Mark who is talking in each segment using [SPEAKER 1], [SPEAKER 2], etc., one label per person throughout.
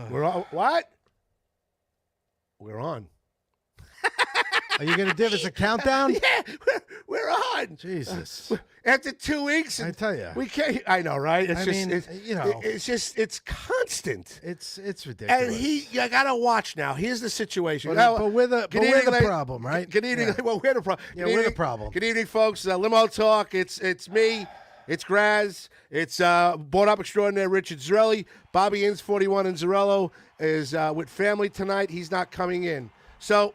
[SPEAKER 1] We're on. What? We're on.
[SPEAKER 2] Are you going to give us a countdown?
[SPEAKER 1] Yeah, we're on.
[SPEAKER 2] Jesus.
[SPEAKER 1] After 2 weeks,
[SPEAKER 2] I tell you.
[SPEAKER 1] we can't. I know, right? It's
[SPEAKER 2] I
[SPEAKER 1] just,
[SPEAKER 2] mean,
[SPEAKER 1] it's constant.
[SPEAKER 2] It's ridiculous.
[SPEAKER 1] And you gotta watch now. Here's the situation.
[SPEAKER 2] But we're the
[SPEAKER 1] evening,
[SPEAKER 2] problem, right?
[SPEAKER 1] Good evening.
[SPEAKER 2] Yeah.
[SPEAKER 1] Well, we're the problem.
[SPEAKER 2] Yeah, we're the problem.
[SPEAKER 1] Good evening, folks. Limo Talk. It's me. It's Graz. It's brought up extraordinary Richard Zarelli. Bobby Inns 41 in Zarello is with family tonight. He's not coming in. So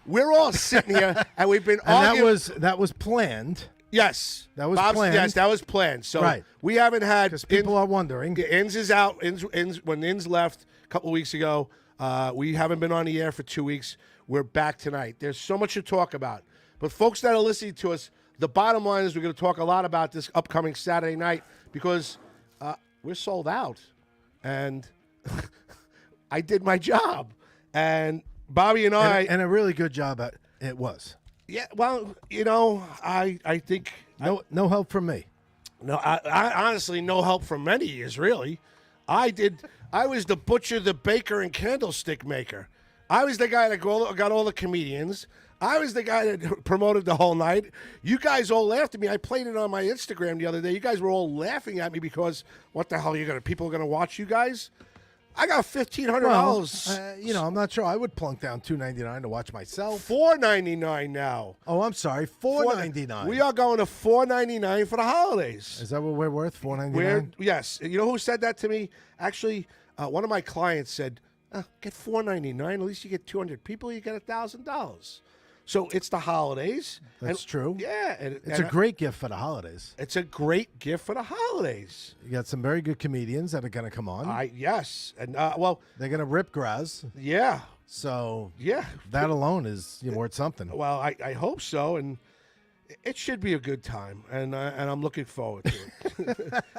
[SPEAKER 1] we're all sitting here, and we've been arguing.
[SPEAKER 2] That was planned.
[SPEAKER 1] Yes.
[SPEAKER 2] That was planned.
[SPEAKER 1] Yes, that was planned. So
[SPEAKER 2] right.
[SPEAKER 1] We haven't had.
[SPEAKER 2] Because people are wondering.
[SPEAKER 1] Inns is out. When Inns left a couple of weeks ago, we haven't been on the air for 2 weeks. We're back tonight. There's so much to talk about. But folks that are listening to us, the bottom line is we're going to talk a lot about this upcoming Saturday night because we're sold out. And I did my job. And Bobby and I.
[SPEAKER 2] And a really good job at it was.
[SPEAKER 1] Yeah, well, I think
[SPEAKER 2] no help from me.
[SPEAKER 1] No, I honestly no help from many years really. I was the butcher, the baker, and candlestick maker. I was the guy that got all the comedians. I was the guy that promoted the whole night. You guys all laughed at me. I played it on my Instagram the other day. You guys were all laughing at me because what the hell people are gonna watch you guys? I got $1,500.
[SPEAKER 2] Well, I'm not sure. I would plunk down $2.99 to watch myself.
[SPEAKER 1] $4.99 now.
[SPEAKER 2] Oh, I'm sorry, $4.99.
[SPEAKER 1] We are going to $4.99 for the holidays.
[SPEAKER 2] Is that what we're worth? $4.99.
[SPEAKER 1] Yes. You know who said that to me? Actually, one of my clients said, "Get $4.99. At least you get 200 people. You get $1,000." So it's the holidays.
[SPEAKER 2] That's true.
[SPEAKER 1] Yeah.
[SPEAKER 2] It's a great gift for the holidays.
[SPEAKER 1] It's a great gift for the holidays.
[SPEAKER 2] You got some very good comedians that are going to come on.
[SPEAKER 1] Yes. And,
[SPEAKER 2] they're going to rip Graz.
[SPEAKER 1] Yeah.
[SPEAKER 2] So
[SPEAKER 1] yeah,
[SPEAKER 2] that alone is worth something.
[SPEAKER 1] Well, I hope so. And it should be a good time. And I'm looking forward to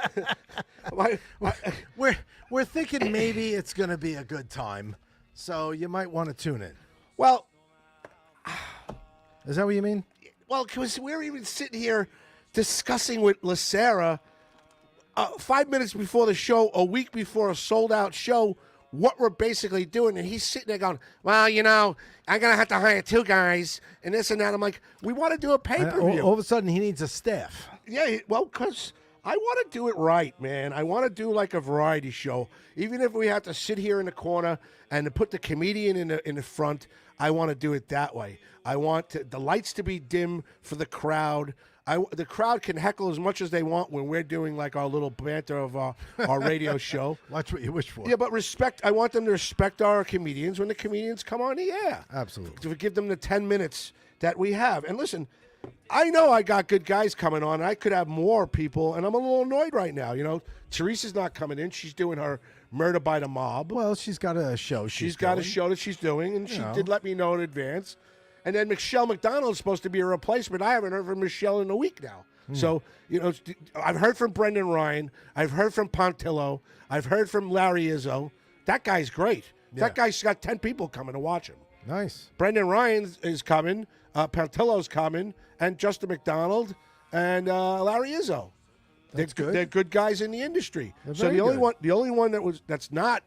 [SPEAKER 1] it.
[SPEAKER 2] We're thinking maybe it's going to be a good time. So you might want to tune in.
[SPEAKER 1] Well,
[SPEAKER 2] is that what you mean?
[SPEAKER 1] Well, because we're even sitting here discussing with LaSara 5 minutes before the show, a week before a sold-out show, what we're basically doing. And he's sitting there going, well, I'm going to have to hire 2 guys and this and that. I'm like, we want to do a pay-per-view.
[SPEAKER 2] All of a sudden, he needs a staff.
[SPEAKER 1] Yeah, well, because I want to do it right, man. I want to do like a variety show. Even if we have to sit here in the corner and put the comedian in the front, I want to do it that way. I want the lights to be dim for the crowd. The crowd can heckle as much as they want when we're doing like our little banter of our radio show.
[SPEAKER 2] Watch what you wish for.
[SPEAKER 1] Yeah, but respect. I want them to respect our comedians when the comedians come on the air.
[SPEAKER 2] Absolutely.
[SPEAKER 1] To give them the 10 minutes that we have. And listen, I know I got good guys coming on. I could have more people, and I'm a little annoyed right now. Teresa's not coming in. She's doing her Murder by the Mob.
[SPEAKER 2] Well, she's got a show.
[SPEAKER 1] She's got a show that she's doing, and she did let me know in advance. And then Michelle McDonald's supposed to be a replacement. I haven't heard from Michelle in a week now. So, I've heard from Brendan Ryan. I've heard from Pontillo. I've heard from Larry Izzo. That guy's great. Yeah. That guy's got 10 people coming to watch him.
[SPEAKER 2] Nice.
[SPEAKER 1] Brendan Ryan is coming. Pontillo's coming. And Justin McDonald and Larry Izzo.
[SPEAKER 2] That's good.
[SPEAKER 1] They're good guys in the industry.
[SPEAKER 2] So
[SPEAKER 1] the only one that's not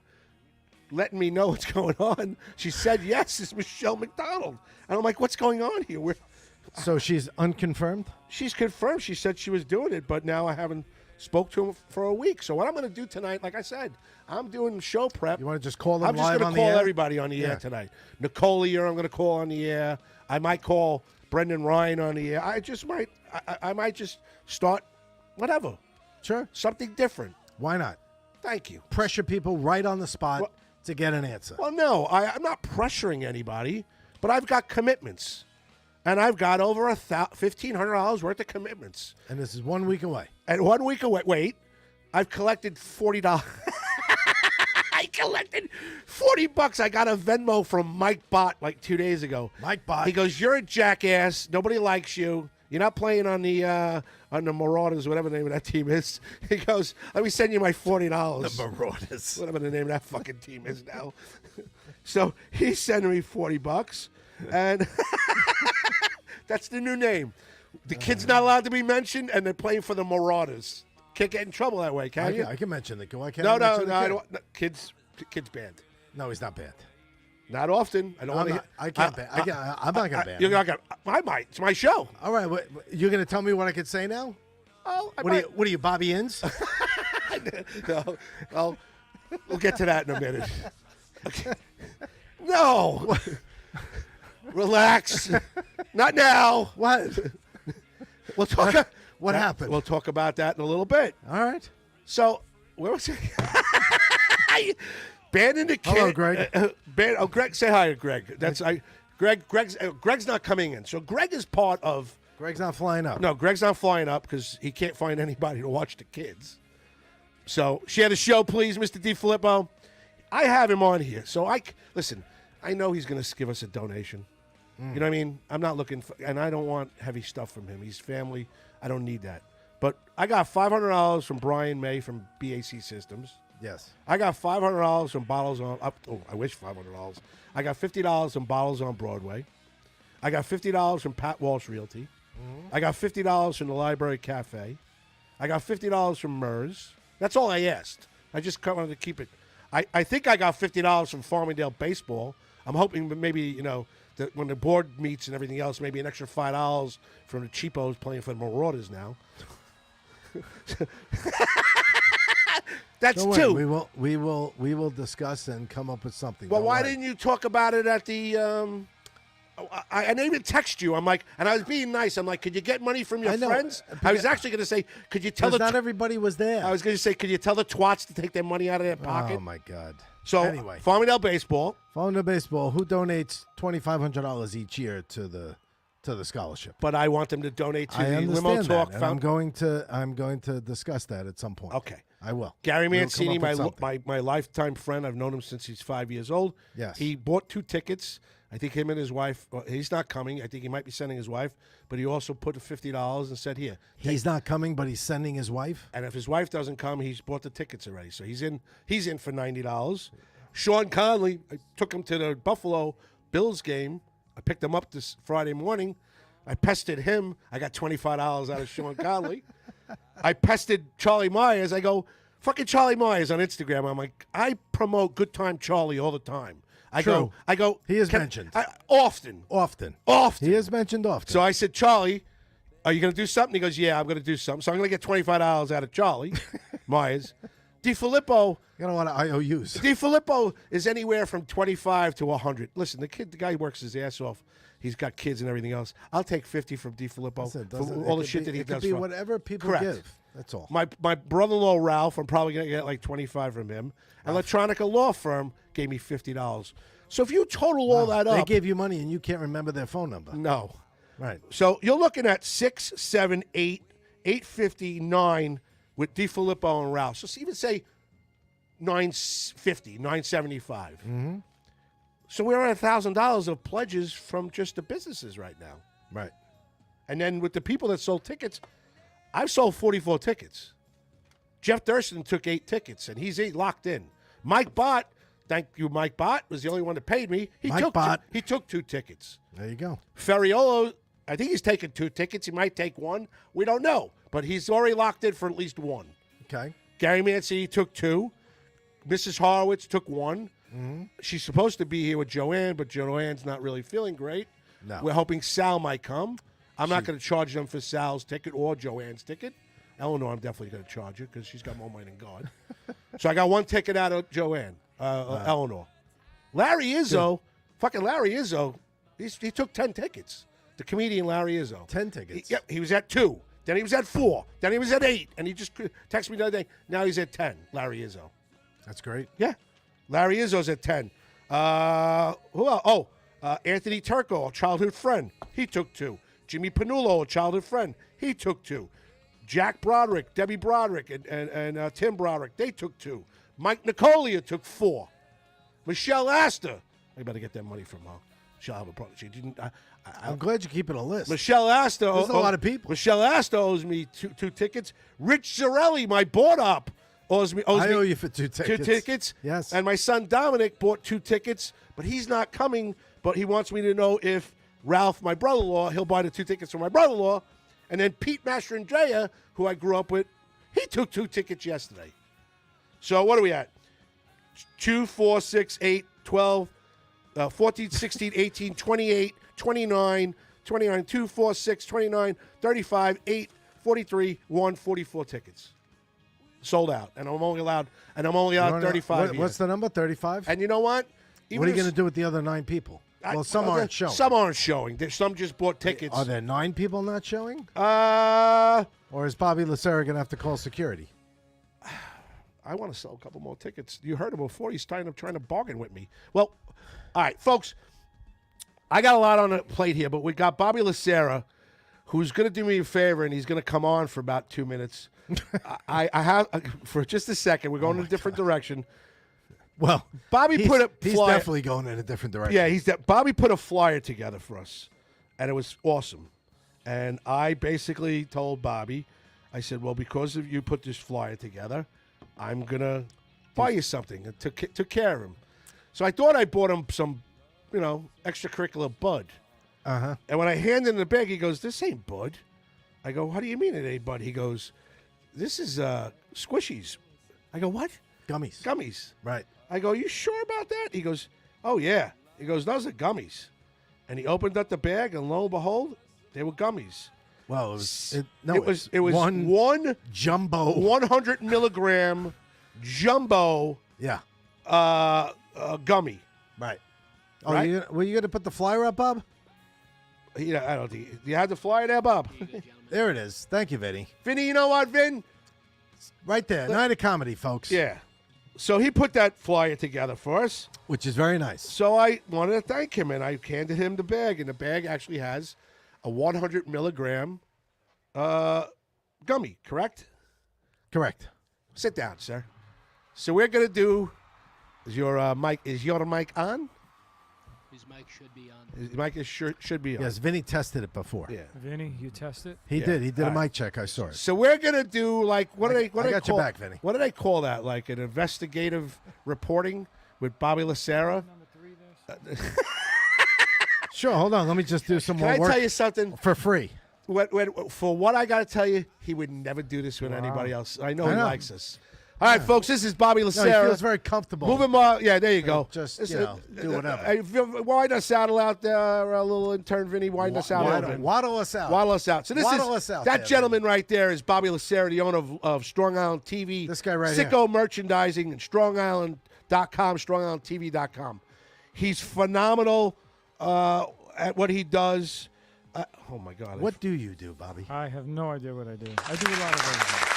[SPEAKER 1] letting me know what's going on, she said yes, is Michelle McDonald. And I'm like, what's going on here?
[SPEAKER 2] So she's unconfirmed?
[SPEAKER 1] She's confirmed. She said she was doing it, but now I haven't spoke to him for a week. So what I'm going to do tonight, like I said, I'm doing show prep.
[SPEAKER 2] You want to just call them
[SPEAKER 1] I'm just
[SPEAKER 2] live
[SPEAKER 1] going
[SPEAKER 2] on
[SPEAKER 1] to
[SPEAKER 2] the
[SPEAKER 1] call
[SPEAKER 2] air?
[SPEAKER 1] everybody on the air tonight. Nicole here, I'm going to call on the air. I might call Brendan Ryan on the air. I might just start whatever.
[SPEAKER 2] Sure.
[SPEAKER 1] Something different.
[SPEAKER 2] Why not?
[SPEAKER 1] Thank you.
[SPEAKER 2] Pressure people right on the spot to get an answer.
[SPEAKER 1] Well, no, I'm not pressuring anybody, but I've got commitments. And I've got over $1,500 worth of commitments.
[SPEAKER 2] And this is 1 week away.
[SPEAKER 1] And 1 week away. Wait, I've collected $40. I collected $40. I got a Venmo from Mike Bott like 2 days ago.
[SPEAKER 2] Mike Bott.
[SPEAKER 1] He goes, "You're a jackass. Nobody likes you. You're not playing on the Marauders, whatever the name of that team is." He goes, "Let me send you my $40."
[SPEAKER 2] The Marauders.
[SPEAKER 1] Whatever the name of that fucking team is now. So he's sending me $40, and that's the new name. The kid's not allowed to be mentioned, and they're playing for the Marauders. Can't get in trouble that way, can you?
[SPEAKER 2] I can mention the kid.
[SPEAKER 1] No, I don't. No, kids banned.
[SPEAKER 2] No, he's not banned.
[SPEAKER 1] Not often. I don't want to.
[SPEAKER 2] I can't ban. I'm not gonna ban.
[SPEAKER 1] You're
[SPEAKER 2] him.
[SPEAKER 1] not gonna. I might. It's my show.
[SPEAKER 2] All right, you're gonna tell me what I could say now?
[SPEAKER 1] Oh,
[SPEAKER 2] What are you, Bobby Inns?
[SPEAKER 1] No. Well, we'll get to that in a minute. Okay. No. Relax. Not now.
[SPEAKER 2] What?
[SPEAKER 1] We'll talk.
[SPEAKER 2] What happened?
[SPEAKER 1] We'll talk about that in a little bit.
[SPEAKER 2] All right.
[SPEAKER 1] So, where was it? Banning the kid.
[SPEAKER 2] Hello, Greg.
[SPEAKER 1] Greg, say hi to Greg. Greg's not coming in. So Greg is part of.
[SPEAKER 2] Greg's not flying up.
[SPEAKER 1] No, Greg's not flying up because he can't find anybody to watch the kids. So share the show, please, Mr. DiFilippo. I have him on here. So listen. I know he's going to give us a donation. You know what I mean? I'm not looking for, and I don't want heavy stuff from him. He's family. I don't need that. But I got $500 from Brian May from BAC Systems.
[SPEAKER 2] Yes.
[SPEAKER 1] I got $500 from Bottles on I wish $500. I got $50 from Bottles on Broadway. I got $50 from Pat Walsh Realty. I got $50 from the Library Cafe. I got $50 from MERS. That's all I asked. I just wanted to keep it. I think I got $50 from Farmingdale Baseball. I'm hoping that maybe, that when the board meets and everything else, maybe an extra $5 from the cheapos playing for the Marauders now. That's
[SPEAKER 2] Don't
[SPEAKER 1] two.
[SPEAKER 2] worry, we will discuss and come up with something.
[SPEAKER 1] Well,
[SPEAKER 2] Don't
[SPEAKER 1] why
[SPEAKER 2] worry.
[SPEAKER 1] didn't you talk about it at the? I didn't even text you. I'm like, and I was being nice. I'm like, could you get money from your
[SPEAKER 2] I know,
[SPEAKER 1] friends? I was actually going to say, could you tell the?
[SPEAKER 2] Not everybody was there.
[SPEAKER 1] I was going to say, could you tell the twats to take their money out of their pocket?
[SPEAKER 2] Oh my God.
[SPEAKER 1] So
[SPEAKER 2] anyway,
[SPEAKER 1] Farmingdale Baseball.
[SPEAKER 2] Farmingdale Baseball, who donates $2,500 each year to the scholarship.
[SPEAKER 1] But I want them to donate to
[SPEAKER 2] I
[SPEAKER 1] the
[SPEAKER 2] understand
[SPEAKER 1] Limo
[SPEAKER 2] that,
[SPEAKER 1] Talk
[SPEAKER 2] and
[SPEAKER 1] Foundation.
[SPEAKER 2] I'm going to discuss that at some point.
[SPEAKER 1] Okay.
[SPEAKER 2] I will.
[SPEAKER 1] Gary
[SPEAKER 2] We'll come
[SPEAKER 1] Mancini,
[SPEAKER 2] up with something.
[SPEAKER 1] my lifetime friend. I've known him since he's 5 years old.
[SPEAKER 2] Yes.
[SPEAKER 1] He bought 2 tickets. I think him and his wife. Well, he's not coming. I think he might be sending his wife. But he also put $50 and said, "Here."
[SPEAKER 2] He's not coming, but he's sending his wife.
[SPEAKER 1] And if his wife doesn't come, he's bought the tickets already. So he's in. He's in for $90. Sean Conley. I took him to the Buffalo Bills game. I picked him up this Friday morning. I pestered him. I got $25 out of Sean Conley. I pestered Charlie Myers. I go, fucking Charlie Myers on Instagram. I'm like, I promote Good Time Charlie all the time. I
[SPEAKER 2] True.
[SPEAKER 1] go.
[SPEAKER 2] He is mentioned.
[SPEAKER 1] Often.
[SPEAKER 2] Often.
[SPEAKER 1] He
[SPEAKER 2] is mentioned often.
[SPEAKER 1] So I said, Charlie, are you going to do something? He goes, yeah, I'm going to do something. So I'm going to get $25 out of Charlie Myers. DiFilippo.
[SPEAKER 2] You got a lot of IOUs.
[SPEAKER 1] DiFilippo is anywhere from 25 to 100. Listen, the guy works his ass off. He's got kids and everything else. I'll take 50 from DiFilippo for all the shit that he does.
[SPEAKER 2] It could be whatever people
[SPEAKER 1] Correct.
[SPEAKER 2] give. That's all.
[SPEAKER 1] My brother-in-law, Ralph, I'm probably going to get like 25 from him. Electronica Law Firm gave me $50. So if you total all that up.
[SPEAKER 2] They gave you money and you can't remember their phone number.
[SPEAKER 1] No.
[SPEAKER 2] Right.
[SPEAKER 1] So you're looking at 6, 7, 8, 859 with DiFilippo and Ralph. So even say 950, 975.
[SPEAKER 2] Mm-hmm.
[SPEAKER 1] So we're at $1,000 of pledges from just the businesses right now.
[SPEAKER 2] Right.
[SPEAKER 1] And then with the people that sold tickets, I've sold 44 tickets. Jeff Durston took 8 tickets, and he's locked in. Mike Bott, thank you, Mike Bott, was the only one that paid me. He took 2 tickets.
[SPEAKER 2] There you go.
[SPEAKER 1] Ferriolo, I think he's taken 2 tickets. He might take 1. We don't know. But he's already locked in for at least 1.
[SPEAKER 2] Okay.
[SPEAKER 1] Gary Mancini took 2. Mrs. Horowitz took 1.
[SPEAKER 2] Mm-hmm.
[SPEAKER 1] She's supposed to be here with Joanne, but Joanne's not really feeling great.
[SPEAKER 2] No.
[SPEAKER 1] We're hoping Sal might come. I'm not going to charge them for Sal's ticket or Joanne's ticket. Eleanor, I'm definitely going to charge her because she's got more money than God. So I got 1 ticket out of Joanne, Eleanor. Larry Izzo, he took 10 tickets. The comedian Larry Izzo.
[SPEAKER 2] 10 tickets?
[SPEAKER 1] He was at 2. Then he was at 4. Then he was at 8. And he just texted me the other day. Now he's at 10, Larry Izzo.
[SPEAKER 2] That's great.
[SPEAKER 1] Yeah. Larry Izzo's at 10. Who else? Anthony Turco, a childhood friend. He took 2. Jimmy Panulo, a childhood friend. He took 2. Jack Broderick, Debbie Broderick, and Tim Broderick, they took 2. Mike Nicolia took 4. Michelle Astor, I better get that money from her. She'll have a problem. She didn't.
[SPEAKER 2] I'm glad you're keeping a list.
[SPEAKER 1] Michelle Astor.
[SPEAKER 2] There's a lot of people.
[SPEAKER 1] Michelle Astor owes me 2 tickets. Rich Zarelli, my board op, owes me.
[SPEAKER 2] I owe you for 2 tickets.
[SPEAKER 1] 2 tickets.
[SPEAKER 2] Yes.
[SPEAKER 1] And my son Dominic bought 2 tickets, but he's not coming. But he wants me to know if Ralph, my brother-in-law, he'll buy the 2 tickets for my brother-in-law. And then Pete Mastrangea, who I grew up with, he took 2 tickets yesterday. So what are we at? 2, 4, 6, 8, 12, 14, 16, 18, 28, 29, 29, 2, 4, 6, 29, 35, 8, 43, 1, 44 tickets. Sold out. And I'm only allowed 35
[SPEAKER 2] What's the number? 35?
[SPEAKER 1] And you know what?
[SPEAKER 2] What are you going to do with the other 9 people? Well, some aren't showing.
[SPEAKER 1] Some aren't showing. Some just bought tickets.
[SPEAKER 2] Are there 9 people not showing?
[SPEAKER 1] Or
[SPEAKER 2] is Bobby Lacerra going to have to call security?
[SPEAKER 1] I want to sell a couple more tickets. You heard him before. He's trying to bargain with me. Well, all right, folks. I got a lot on the plate here, but we got Bobby Lacerra, who's going to do me a favor, and he's going to come on for about 2 minutes. I have for just a second. We're going in a different direction.
[SPEAKER 2] Well,
[SPEAKER 1] Bobby
[SPEAKER 2] he's
[SPEAKER 1] flyer.
[SPEAKER 2] definitely going in a different direction.
[SPEAKER 1] Yeah, Bobby put a flyer together for us, and it was awesome. And I basically told Bobby, I said, well, because of you put this flyer together, I'm going to buy you something. And took care of him. So I thought I bought him some, extracurricular bud.
[SPEAKER 2] Uh-huh.
[SPEAKER 1] And when I handed him the bag, he goes, this ain't bud. I go, how do you mean it ain't bud? He goes, this is squishies. I go, what? Gummies.
[SPEAKER 2] Right.
[SPEAKER 1] I go, you sure about that? He goes, oh, yeah. He goes, those are gummies. And he opened up the bag, and lo and behold, they were gummies.
[SPEAKER 2] Well,
[SPEAKER 1] it was one
[SPEAKER 2] jumbo
[SPEAKER 1] 100 milligram jumbo gummy.
[SPEAKER 2] Right. Oh,
[SPEAKER 1] right?
[SPEAKER 2] were you going to put the flyer up, Bob?
[SPEAKER 1] Yeah, I don't think you had the flyer there, Bob.
[SPEAKER 2] There it is. Thank you, Vinny.
[SPEAKER 1] Vinny, you know what, Vin?
[SPEAKER 2] Right there. Night of comedy, folks.
[SPEAKER 1] Yeah. So he put that flyer together for us.
[SPEAKER 2] Which is very nice.
[SPEAKER 1] So I wanted to thank him, and I handed him the bag, and the bag actually has a 100 milligram gummy, correct?
[SPEAKER 2] Correct.
[SPEAKER 1] Sit down, sir. So we're going to do, is your mic on?
[SPEAKER 3] His mic should be on.
[SPEAKER 1] His mic should be on.
[SPEAKER 2] Yes, Vinny tested it before.
[SPEAKER 1] Yeah.
[SPEAKER 4] Vinny, you test it?
[SPEAKER 2] He did. He did a
[SPEAKER 1] All right.
[SPEAKER 2] mic check. I saw it.
[SPEAKER 1] So we're going to do what do they
[SPEAKER 2] got
[SPEAKER 1] call
[SPEAKER 2] your back, Vinny.
[SPEAKER 1] What do they call that? Like an investigative reporting with Bobby Lacerra?
[SPEAKER 4] Number 3 there.
[SPEAKER 2] Sure. Hold on. Let me just do some
[SPEAKER 1] Can
[SPEAKER 2] more
[SPEAKER 1] I
[SPEAKER 2] work
[SPEAKER 1] tell you something?
[SPEAKER 2] for free.
[SPEAKER 1] For what I got to tell you, he would never do this with anybody else. I know he
[SPEAKER 2] know.
[SPEAKER 1] likes us. All right, folks, this is Bobby
[SPEAKER 2] No,
[SPEAKER 1] Lacerra.
[SPEAKER 2] he feels very comfortable.
[SPEAKER 1] Move him on. Yeah, there you go.
[SPEAKER 2] Just,
[SPEAKER 1] Listen,
[SPEAKER 2] do whatever.
[SPEAKER 1] Wind us out there, our little intern Vinny. Wind us out. a little bit.
[SPEAKER 2] Waddle us out.
[SPEAKER 1] Waddle us out. So this
[SPEAKER 2] Waddle
[SPEAKER 1] is
[SPEAKER 2] us out
[SPEAKER 1] that
[SPEAKER 2] there,
[SPEAKER 1] gentleman right there is Bobby Lacerra, the owner of Strong Island TV.
[SPEAKER 2] This guy right
[SPEAKER 1] Sicko Merchandising and StrongIsland.com, StrongIslandTV.com. He's phenomenal at what he does. Oh my God!
[SPEAKER 2] What do you do, Bobby?
[SPEAKER 4] I have no idea what I do. I do a lot of everything.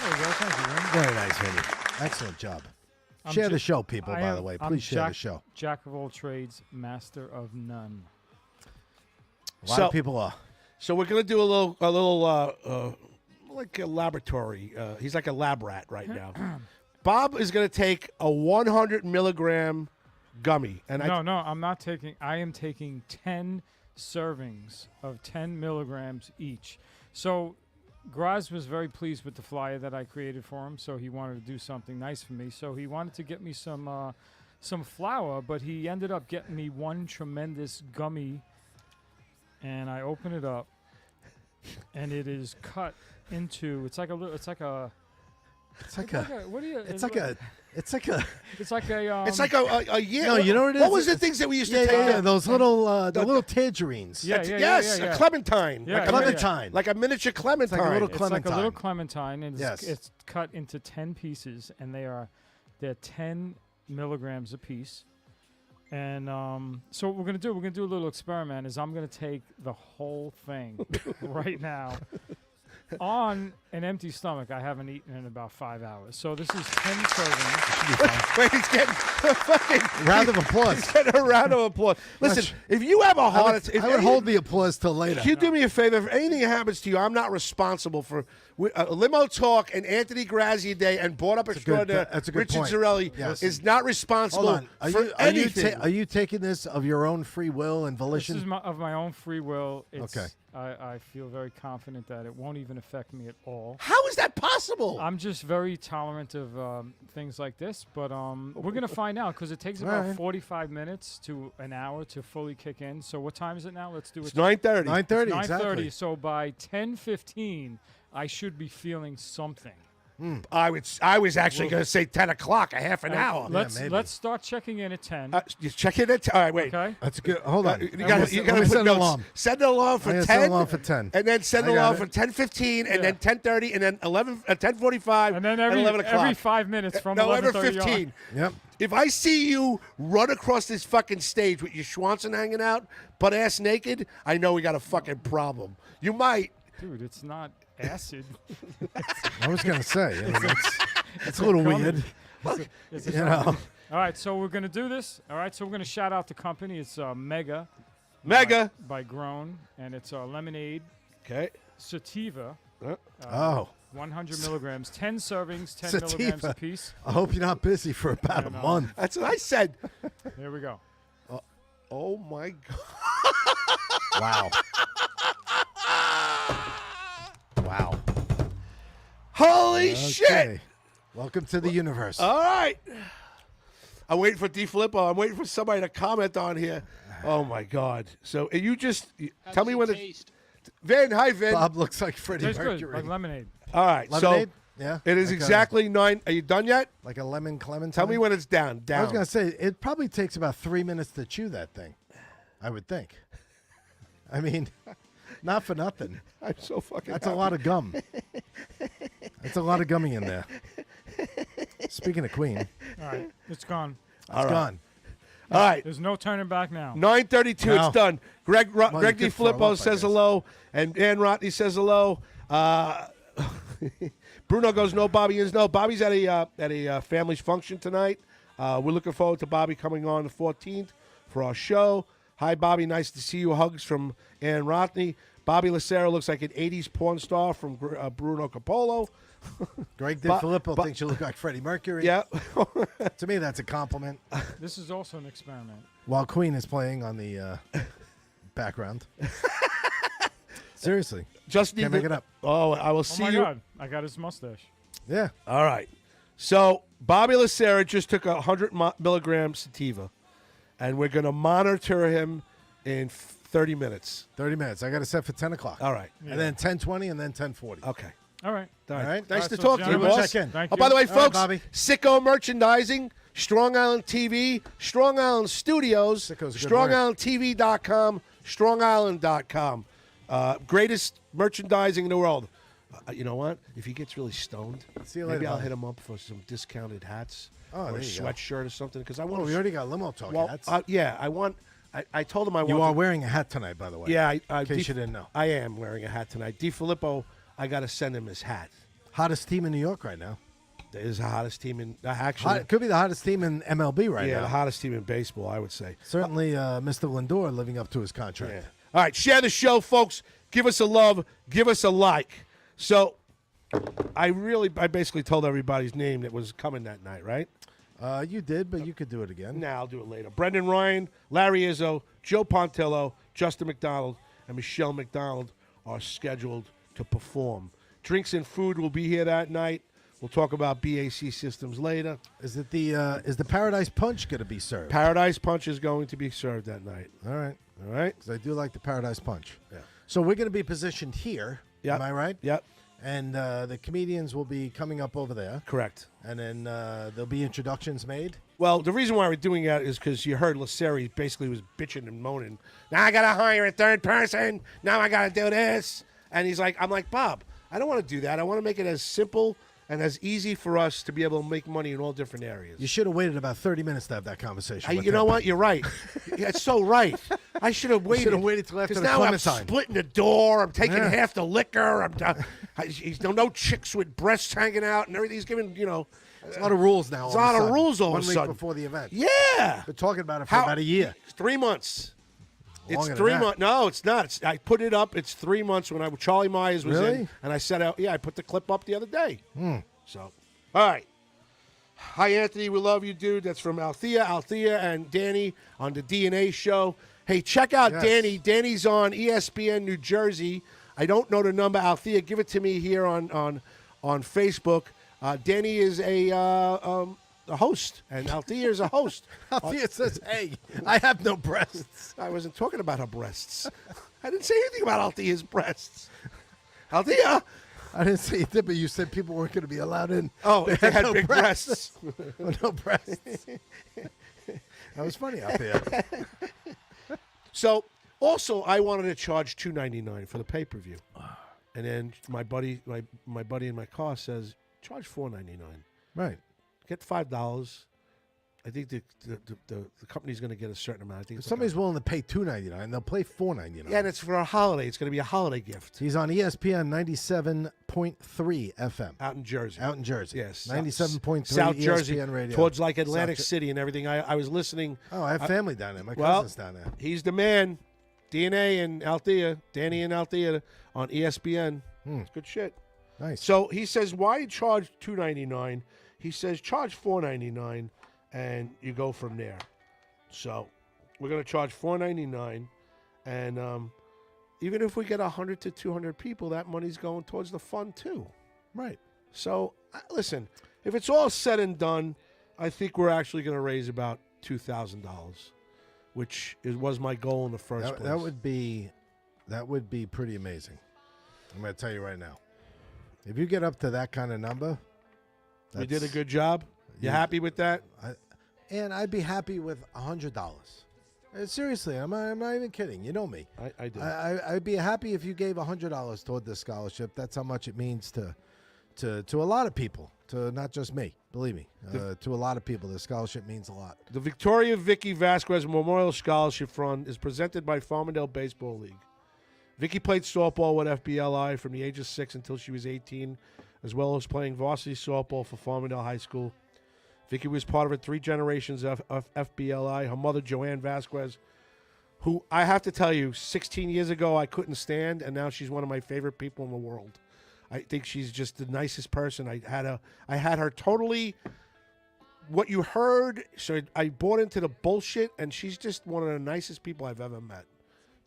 [SPEAKER 4] There you go. Thank you, Vinny.
[SPEAKER 2] Very nice, Vinny. Excellent job. Share the show, people, by the way. Please share the show.
[SPEAKER 4] Jack of all trades, master of none.
[SPEAKER 2] A lot of people are.
[SPEAKER 1] So we're gonna do a little like a laboratory. He's like a lab rat right now. Bob is gonna take a 100 milligram gummy, and
[SPEAKER 4] No, I'm not taking. I am taking 10 servings of 10 milligrams each. So Graz was very pleased with the flyer that I created for him, so he wanted to do something nice for me. So he wanted to get me some flour, but he ended up getting me one tremendous gummy, and I open it up, and it is cut into. It's like a.
[SPEAKER 1] yeah.
[SPEAKER 2] No, you know what it is?
[SPEAKER 1] What was the things that we used to take?
[SPEAKER 2] Yeah, those little tangerines.
[SPEAKER 1] Yes, a clementine.
[SPEAKER 4] Yeah,
[SPEAKER 1] like a
[SPEAKER 2] clementine.
[SPEAKER 1] like a miniature clementine.
[SPEAKER 2] like a little
[SPEAKER 4] It's like a
[SPEAKER 2] clementine.
[SPEAKER 4] little clementine, and
[SPEAKER 2] Yes.
[SPEAKER 4] it's cut into 10 pieces, and they're 10 milligrams a piece. And so what we're gonna do a little experiment. Is I'm gonna take the whole thing right now on an empty stomach. I haven't eaten in about 5 hours, so this is 10 servings.
[SPEAKER 1] Wait, he's getting a fucking
[SPEAKER 2] Round of applause.
[SPEAKER 1] He's getting a round of applause. Listen, if you have a heart attack,
[SPEAKER 2] I would hold the applause till later.
[SPEAKER 1] Can you do me a favor? If anything happens to you, I'm not responsible for Limo Talk and Anthony Grazia Day and Brought Up Extraordinaire.
[SPEAKER 2] That's a good
[SPEAKER 1] Richard
[SPEAKER 2] point.
[SPEAKER 1] Zarelli
[SPEAKER 2] Yes.
[SPEAKER 1] is not responsible
[SPEAKER 2] Hold on.
[SPEAKER 1] for anything.
[SPEAKER 2] Are you taking this of your own free will and
[SPEAKER 4] This
[SPEAKER 2] volition?
[SPEAKER 4] is of my own free will. It's,
[SPEAKER 2] Okay.
[SPEAKER 4] I feel very confident that it won't even affect me at all.
[SPEAKER 1] How is that possible?
[SPEAKER 4] I'm just very tolerant of things like this, but we're going to find out because it takes
[SPEAKER 2] All
[SPEAKER 4] about
[SPEAKER 2] right.
[SPEAKER 4] 45 minutes to an hour to fully kick in. So what time is it now? Let's do
[SPEAKER 1] It's
[SPEAKER 4] it.
[SPEAKER 1] 9:30.
[SPEAKER 2] 9:30,
[SPEAKER 4] 9:30.
[SPEAKER 2] exactly.
[SPEAKER 4] So by 10:15, I should be feeling something.
[SPEAKER 1] I was actually going to say 10 o'clock, a half an hour.
[SPEAKER 2] maybe.
[SPEAKER 4] Let's start checking in at 10.
[SPEAKER 1] You check it at all right, wait.
[SPEAKER 4] Okay.
[SPEAKER 2] That's good. Hold on.
[SPEAKER 1] You got to
[SPEAKER 2] Let me
[SPEAKER 1] put
[SPEAKER 2] send an
[SPEAKER 1] notes.
[SPEAKER 2] alarm.
[SPEAKER 1] Send an alarm for
[SPEAKER 2] I'm
[SPEAKER 1] 10.
[SPEAKER 2] gonna send an alarm for 10.
[SPEAKER 1] And then send
[SPEAKER 2] I
[SPEAKER 1] an
[SPEAKER 2] got
[SPEAKER 1] alarm
[SPEAKER 2] it.
[SPEAKER 1] for 10:15, and
[SPEAKER 4] Yeah.
[SPEAKER 1] then 10:30, and then 10:45,
[SPEAKER 4] And then every
[SPEAKER 1] 11 o'clock.
[SPEAKER 4] 5 minutes from
[SPEAKER 1] no, every
[SPEAKER 4] 11:30 on.
[SPEAKER 1] 15.
[SPEAKER 2] Yep.
[SPEAKER 1] If I see you run across this fucking stage with your Schwanson hanging out, butt ass naked, I know we got a fucking problem. You might.
[SPEAKER 4] Dude, it's not acid.
[SPEAKER 2] I was gonna say. I mean, it's a little weird.
[SPEAKER 4] It's a
[SPEAKER 2] You know.
[SPEAKER 4] gummy. All right, so we're going to do this. All right, so we're going to shout out the company. It's Mega
[SPEAKER 1] Mega.
[SPEAKER 4] by Grown, and it's lemonade
[SPEAKER 1] Okay.
[SPEAKER 4] sativa,
[SPEAKER 2] Oh.
[SPEAKER 4] 100 milligrams, 10 servings, 10 milligrams
[SPEAKER 2] Sativa.
[SPEAKER 4] apiece.
[SPEAKER 2] I hope you're not busy for about a
[SPEAKER 4] know.
[SPEAKER 2] month.
[SPEAKER 1] That's what I said.
[SPEAKER 4] There we go.
[SPEAKER 1] Oh my God.
[SPEAKER 2] Wow. Wow.
[SPEAKER 1] Holy shit.
[SPEAKER 2] Okay. Welcome to the universe.
[SPEAKER 1] All right. I'm waiting for D Filippo. I'm waiting for somebody to comment on here. Oh my God. So you just
[SPEAKER 3] How
[SPEAKER 1] tell
[SPEAKER 3] does
[SPEAKER 1] me
[SPEAKER 3] it
[SPEAKER 1] when
[SPEAKER 3] taste?
[SPEAKER 1] Vin. Hi, Vin.
[SPEAKER 2] Bob looks like Freddie
[SPEAKER 4] Tastes good,
[SPEAKER 2] Mercury.
[SPEAKER 4] like lemonade.
[SPEAKER 1] All right.
[SPEAKER 2] Lemonade?
[SPEAKER 1] So
[SPEAKER 2] Yeah.
[SPEAKER 1] it is
[SPEAKER 2] Like
[SPEAKER 1] exactly 9. Are you done yet?
[SPEAKER 2] like a lemon clementine.
[SPEAKER 1] Tell me when it's down. Down.
[SPEAKER 2] I was gonna say it probably takes about 3 minutes to chew that thing. I would think. I mean, not for nothing.
[SPEAKER 1] I'm so fucking.
[SPEAKER 2] That's a lot of gum. That's a lot of gummy in there. Speaking of Queen, it's
[SPEAKER 4] All right, it's gone.
[SPEAKER 2] gone.
[SPEAKER 1] All right.
[SPEAKER 4] There's no turning back now.
[SPEAKER 1] 9:32.
[SPEAKER 2] No.
[SPEAKER 1] It's done. Greg
[SPEAKER 2] you
[SPEAKER 1] D.
[SPEAKER 2] could throw
[SPEAKER 1] Filippo
[SPEAKER 2] up, I
[SPEAKER 1] says
[SPEAKER 2] guess.
[SPEAKER 1] hello, and Dan Rotney says hello. Bruno goes, no, Bobby is no. Bobby's at a family's function tonight. We're looking forward to Bobby coming on the 14th for our show. Hi, Bobby. Nice to see you. Hugs from Ann Rotney. Bobby Lacera looks like an 80s porn star from Bruno Capolo.
[SPEAKER 2] Greg DiFilippo thinks you look like Freddie Mercury.
[SPEAKER 1] Yeah.
[SPEAKER 2] To me, that's a compliment.
[SPEAKER 4] This is also an experiment.
[SPEAKER 2] While Queen is playing on the background. Seriously.
[SPEAKER 1] Just
[SPEAKER 2] Can't make it up.
[SPEAKER 1] Oh, I will
[SPEAKER 4] Oh
[SPEAKER 1] see
[SPEAKER 4] my
[SPEAKER 1] you.
[SPEAKER 4] God, I got his mustache.
[SPEAKER 2] Yeah.
[SPEAKER 1] All right. So Bobby Lacera just took 100 milligrams sativa, and we're going to monitor him in 30 minutes.
[SPEAKER 2] 30 minutes. I got it set for 10 o'clock.
[SPEAKER 1] All right.
[SPEAKER 2] And then 10:20 and then 10:40.
[SPEAKER 1] Okay.
[SPEAKER 4] All right.
[SPEAKER 1] All
[SPEAKER 2] All right.
[SPEAKER 1] Nice
[SPEAKER 4] All
[SPEAKER 1] to
[SPEAKER 4] right, so
[SPEAKER 1] talk to you,
[SPEAKER 4] gentlemen,
[SPEAKER 1] boss.
[SPEAKER 2] check in.
[SPEAKER 4] Thank
[SPEAKER 1] Oh,
[SPEAKER 4] you.
[SPEAKER 1] by the way,
[SPEAKER 2] All right,
[SPEAKER 1] folks,
[SPEAKER 2] Bobby.
[SPEAKER 1] Sicko Merchandising, Strong Island TV, Strong Island Studios,
[SPEAKER 2] Sicko's a good word.
[SPEAKER 1] StrongIslandTV.com, StrongIsland.com. Greatest merchandising in the world. You know what? If he gets really stoned,
[SPEAKER 2] See you
[SPEAKER 1] maybe
[SPEAKER 2] later,
[SPEAKER 1] I'll
[SPEAKER 2] Bobby.
[SPEAKER 1] hit him up for some discounted hats
[SPEAKER 2] Oh,
[SPEAKER 1] or a
[SPEAKER 2] there you go.
[SPEAKER 1] sweatshirt or something. Because I want.
[SPEAKER 2] Oh, we already got limo talk
[SPEAKER 1] Well,
[SPEAKER 2] hats.
[SPEAKER 1] yeah, I want. I told him I want.
[SPEAKER 2] You are wearing a hat tonight, by the way.
[SPEAKER 1] Yeah,
[SPEAKER 2] In case you didn't know.
[SPEAKER 1] I am wearing a hat tonight. D. Filippo, I got to send him his hat.
[SPEAKER 2] Hottest team in New York right now.
[SPEAKER 1] It is the hottest team in actually.
[SPEAKER 2] Could be the hottest team in MLB right
[SPEAKER 1] yeah,
[SPEAKER 2] now.
[SPEAKER 1] the hottest team in baseball, I would say.
[SPEAKER 2] Certainly, Mr. Lindor living up to his contract.
[SPEAKER 1] Yeah. All right, share the show, folks. Give us a love. Give us a like. So, I basically told everybody's name that was coming that night, right?
[SPEAKER 2] You did, but you could do it again.
[SPEAKER 1] Now I'll do it later. Brendan Ryan, Larry Izzo, Joe Pontillo, Justin McDonald, and Michelle McDonald are scheduled to perform. Drinks and food will be here that night. We'll talk about BAC systems later.
[SPEAKER 2] Is the Paradise Punch going to be served?
[SPEAKER 1] Paradise Punch is going to be served that night.
[SPEAKER 2] All right.
[SPEAKER 1] All right?
[SPEAKER 2] Because I do like the Paradise Punch.
[SPEAKER 1] Yeah.
[SPEAKER 2] So we're going to be positioned here.
[SPEAKER 1] Yep.
[SPEAKER 2] Am I right?
[SPEAKER 1] Yep,
[SPEAKER 2] And the comedians will be coming up over there.
[SPEAKER 1] correct.
[SPEAKER 2] And then there'll be introductions made.
[SPEAKER 1] Well, the reason why we're doing that is because you heard Laceri basically was bitching and moaning. Now I got to hire a third person. Now I got to do this. And he's like, I'm like, Bob, I don't want to do that. I want to make it as simple and as easy for us to be able to make money in all different areas.
[SPEAKER 2] You should have waited about 30 minutes to have that conversation. with
[SPEAKER 1] You know
[SPEAKER 2] him.
[SPEAKER 1] what? You're right. Yeah, it's so right. I should have waited.
[SPEAKER 2] should have waited till after
[SPEAKER 1] 'Cause
[SPEAKER 2] the
[SPEAKER 1] now I'm
[SPEAKER 2] Clementine.
[SPEAKER 1] splitting the door. I'm taking
[SPEAKER 2] Yeah.
[SPEAKER 1] half the liquor. He's no chicks with breasts hanging out and everything. He's giving,
[SPEAKER 2] There's a lot of rules now.
[SPEAKER 1] There's a lot of rules all of a
[SPEAKER 2] 1 week
[SPEAKER 1] sudden.
[SPEAKER 2] before the event.
[SPEAKER 1] Yeah.
[SPEAKER 2] Been talking about it for about a year.
[SPEAKER 1] It's 3 months. It's
[SPEAKER 2] Longer than
[SPEAKER 1] 3
[SPEAKER 2] that.
[SPEAKER 1] months. No, it's not. I put it up. It's 3 months when Charlie Myers was
[SPEAKER 2] Really?
[SPEAKER 1] in, and I said, I put the clip up the other day. So, all right. Hi, Anthony. We love you, dude. That's from Althea and Danny on the DNA show. Hey, check out
[SPEAKER 2] Yes.
[SPEAKER 1] Danny. Danny's on ESPN New Jersey. I don't know the number. Althea, give it to me here on Facebook. Danny is a host, and Althea is a host.
[SPEAKER 2] Althea says, hey, I have no breasts.
[SPEAKER 1] I wasn't talking about her breasts. I didn't say anything about Althea's breasts. Althea,
[SPEAKER 2] I didn't say you did, but you said people weren't going to be allowed in.
[SPEAKER 1] Oh, if they had
[SPEAKER 2] no
[SPEAKER 1] big breasts.
[SPEAKER 2] No breasts. That was funny out there.
[SPEAKER 1] So, also, I wanted to charge $2.99 for the pay-per-view. And then my buddy in my car says, charge $4.99.
[SPEAKER 2] Right.
[SPEAKER 1] Get $5. I think the company's going to get a certain amount. I think
[SPEAKER 2] If
[SPEAKER 1] it's
[SPEAKER 2] somebody's willing to pay $2.99, they'll pay $4.99.
[SPEAKER 1] yeah, and it's for a holiday. It's going to be a holiday gift.
[SPEAKER 2] He's on ESPN 97.3 FM.
[SPEAKER 1] Out in Jersey.
[SPEAKER 2] Out in Jersey.
[SPEAKER 1] Yes.
[SPEAKER 2] 97.3
[SPEAKER 1] South
[SPEAKER 2] ESPN
[SPEAKER 1] Jersey.
[SPEAKER 2] radio.
[SPEAKER 1] Towards like Atlantic
[SPEAKER 2] South
[SPEAKER 1] City and everything. I was listening.
[SPEAKER 2] Oh, I have family down there. My
[SPEAKER 1] Well,
[SPEAKER 2] cousin's down there.
[SPEAKER 1] He's the man. DNA and Althea. Danny and Althea on ESPN. It's good shit.
[SPEAKER 2] Nice.
[SPEAKER 1] So he says, why charge $2.99? He says, charge $4.99, and you go from there. So we're going to charge $4.99, and even if we get 100 to 200 people, that money's going towards the fund too.
[SPEAKER 2] Right.
[SPEAKER 1] So listen, if it's all said and done, I think we're actually going to raise about $2,000, which was my goal in the first place.
[SPEAKER 2] That would be pretty amazing. I'm going to tell you right now. If you get up to that kind of number,
[SPEAKER 1] We did a good job. You happy with that?
[SPEAKER 2] And I'd be happy with $100. Seriously, I'm not even kidding. You know me.
[SPEAKER 1] I did.
[SPEAKER 2] I'd be happy if you gave $100 toward this scholarship. That's how much it means to a lot of people. To not just me. Believe me. To a lot of people, this scholarship means a lot.
[SPEAKER 1] The Victoria Vicky Vasquez Memorial Scholarship Fund is presented by Farmingdale Baseball League. Vicky played softball with FBLI from the age of 6 until she was 18, as well as playing varsity softball for Farmingdale High School. Vicky was part of 3 generations of FBLI. Her mother, Joanne Vasquez, who I have to tell you, 16 years ago I couldn't stand, and now she's one of my favorite people in the world. I think she's just the nicest person. I had her totally what you heard. So I bought into the bullshit, and she's just one of the nicest people I've ever met,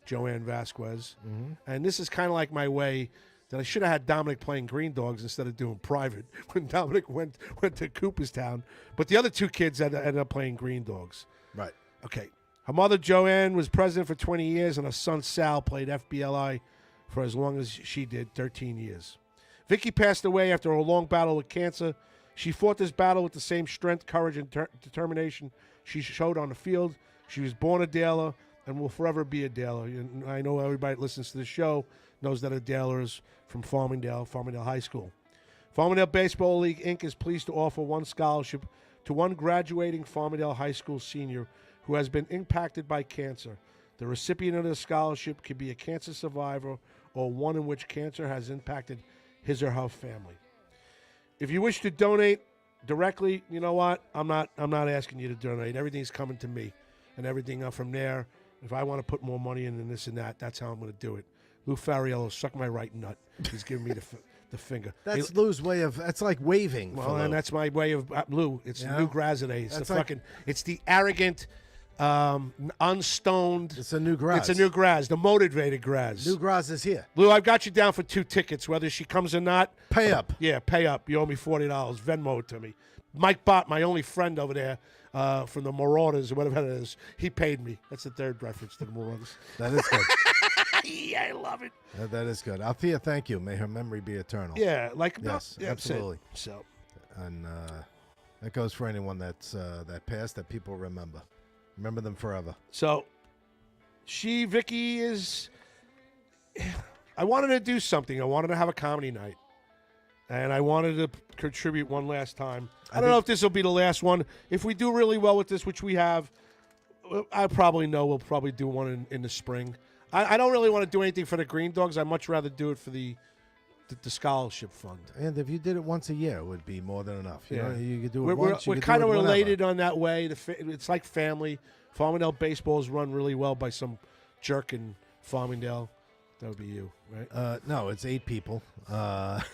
[SPEAKER 1] Joanne Vasquez. Mm-hmm. And this is kind of like my way that I should have had Dominic playing Green Dogs instead of doing private when Dominic went to Cooperstown. But the other 2 kids ended up playing Green Dogs.
[SPEAKER 2] Right.
[SPEAKER 1] Okay. Her mother, Joanne, was president for 20 years, and her son, Sal, played FBLI for as long as she did, 13 years. Vicky passed away after a long battle with cancer. She fought this battle with the same strength, courage, and determination she showed on the field. She was born a Daler and will forever be a Daler. And I know everybody that listens to the show knows that a Daler is from Farmingdale High School. Farmingdale Baseball League, Inc. is pleased to offer one scholarship to one graduating Farmingdale High School senior who has been impacted by cancer. The recipient of the scholarship could be a cancer survivor or one in which cancer has impacted his or her family. If you wish to donate directly, you know what? I'm not asking you to donate. Everything's coming to me, and everything from there. If I want to put more money in and this and that, that's how I'm going to do it. Lou Fariello, suck my right nut. He's giving me the finger.
[SPEAKER 2] That's Lou's way of. That's like waving.
[SPEAKER 1] Well, and that's my way of Lou. It's Lou Grazade. It's the fucking. It's the arrogant, unstoned.
[SPEAKER 2] It's a new Graz.
[SPEAKER 1] It's a new Graz. The motivated Graz.
[SPEAKER 2] New Graz is here.
[SPEAKER 1] Lou, I've got you down for 2 tickets, whether she comes or not.
[SPEAKER 2] Pay up.
[SPEAKER 1] Yeah, pay up. You owe me $40. Venmo it to me. Mike Bott, my only friend over there from the Marauders or whatever it is, he paid me. That's the 3rd reference to the Marauders.
[SPEAKER 2] That is good.
[SPEAKER 1] Yeah, I love it.
[SPEAKER 2] That is good. Althea, thank you. May her memory be eternal.
[SPEAKER 1] Yeah, like
[SPEAKER 2] yes,
[SPEAKER 1] yeah,
[SPEAKER 2] absolutely.
[SPEAKER 1] So,
[SPEAKER 2] and that goes for anyone that's that passed that people remember. Remember them forever.
[SPEAKER 1] So, Vicky is. I wanted to do something. I wanted to have a comedy night, and I wanted to contribute one last time. I don't know if this will be the last one. If we do really well with this, which we have, I probably know we'll probably do one in the spring. I don't really want to do anything for the Green Dogs. I'd much rather do it for the scholarship fund.
[SPEAKER 2] And if you did it once a year, it would be more than enough. You
[SPEAKER 1] Yeah.
[SPEAKER 2] know, you could do it once.
[SPEAKER 1] We're kind of related on that way. It's like family. Farmingdale baseball is run really well by some jerk in Farmingdale. That would be you, right?
[SPEAKER 2] No, it's 8 people.
[SPEAKER 1] But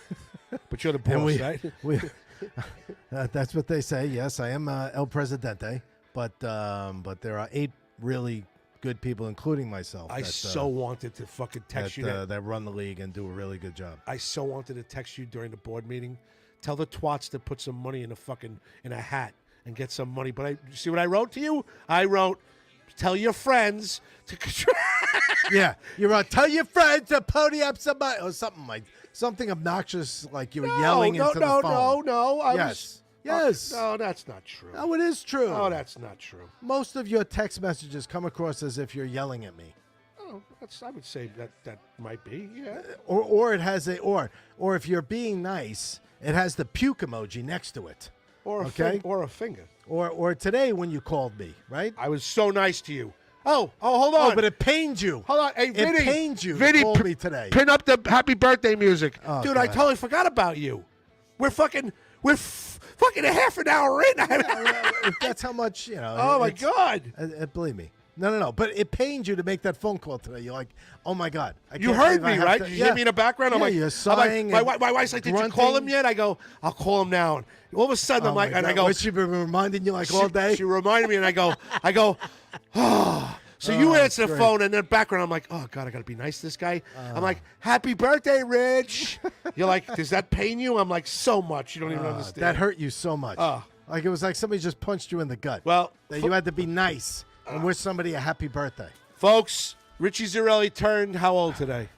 [SPEAKER 1] you're the boss, right?
[SPEAKER 2] That's what they say. Yes, I am El Presidente. But there are 8 really good people, including myself.
[SPEAKER 1] I so wanted to fucking text you
[SPEAKER 2] that run the league and do a really good job.
[SPEAKER 1] I so wanted to text you during the board meeting. Tell the twats to put some money in a hat and get some money. But you see what I wrote to you? I wrote, tell your friends to
[SPEAKER 2] Yeah, you're on. Tell your friends to pony up somebody or something obnoxious like you were yelling into the phone.
[SPEAKER 1] No.
[SPEAKER 2] Yes.
[SPEAKER 1] No, that's not true.
[SPEAKER 2] No, it is true.
[SPEAKER 1] No, that's not true.
[SPEAKER 2] Most of your text messages come across as if you're yelling at me.
[SPEAKER 1] Oh, I would say that might be, yeah.
[SPEAKER 2] Or it has or if you're being nice, it has the puke emoji next to it.
[SPEAKER 1] Or a finger.
[SPEAKER 2] Or today when you called me, right?
[SPEAKER 1] I was so nice to you. Oh, hold on.
[SPEAKER 2] Oh, but it pained you.
[SPEAKER 1] Hold on. Hey, Vinny.
[SPEAKER 2] It pained you
[SPEAKER 1] Vinny,
[SPEAKER 2] to call me today.
[SPEAKER 1] Pin up the happy birthday music.
[SPEAKER 2] Oh,
[SPEAKER 1] Dude,
[SPEAKER 2] God.
[SPEAKER 1] I totally forgot about you. We're fucking a half an hour in.
[SPEAKER 2] If that's how much,
[SPEAKER 1] Oh, my God.
[SPEAKER 2] Believe me. No. But it pained you to make that phone call today. You're like, oh, my God.
[SPEAKER 1] You heard me, right? Did you hear me in the background? I'm like,
[SPEAKER 2] you're sighing
[SPEAKER 1] my wife's like, did you call him yet? I go, I'll call him now. And all of a sudden, I'm like, and I go.
[SPEAKER 2] What's she been reminding you like all day?
[SPEAKER 1] She reminded me, and I go, oh. So you answer the phone, and in the background, I'm like, oh, God, I got to be nice to this guy. I'm like, happy birthday, Rich. You're like, does that pain you? I'm like, so much. You don't even understand.
[SPEAKER 2] That hurt you so much. Like it was like somebody just punched you in the gut.
[SPEAKER 1] Well,
[SPEAKER 2] that you had to be nice and wish somebody a happy birthday.
[SPEAKER 1] Folks, Richie Zarelli turned how old today?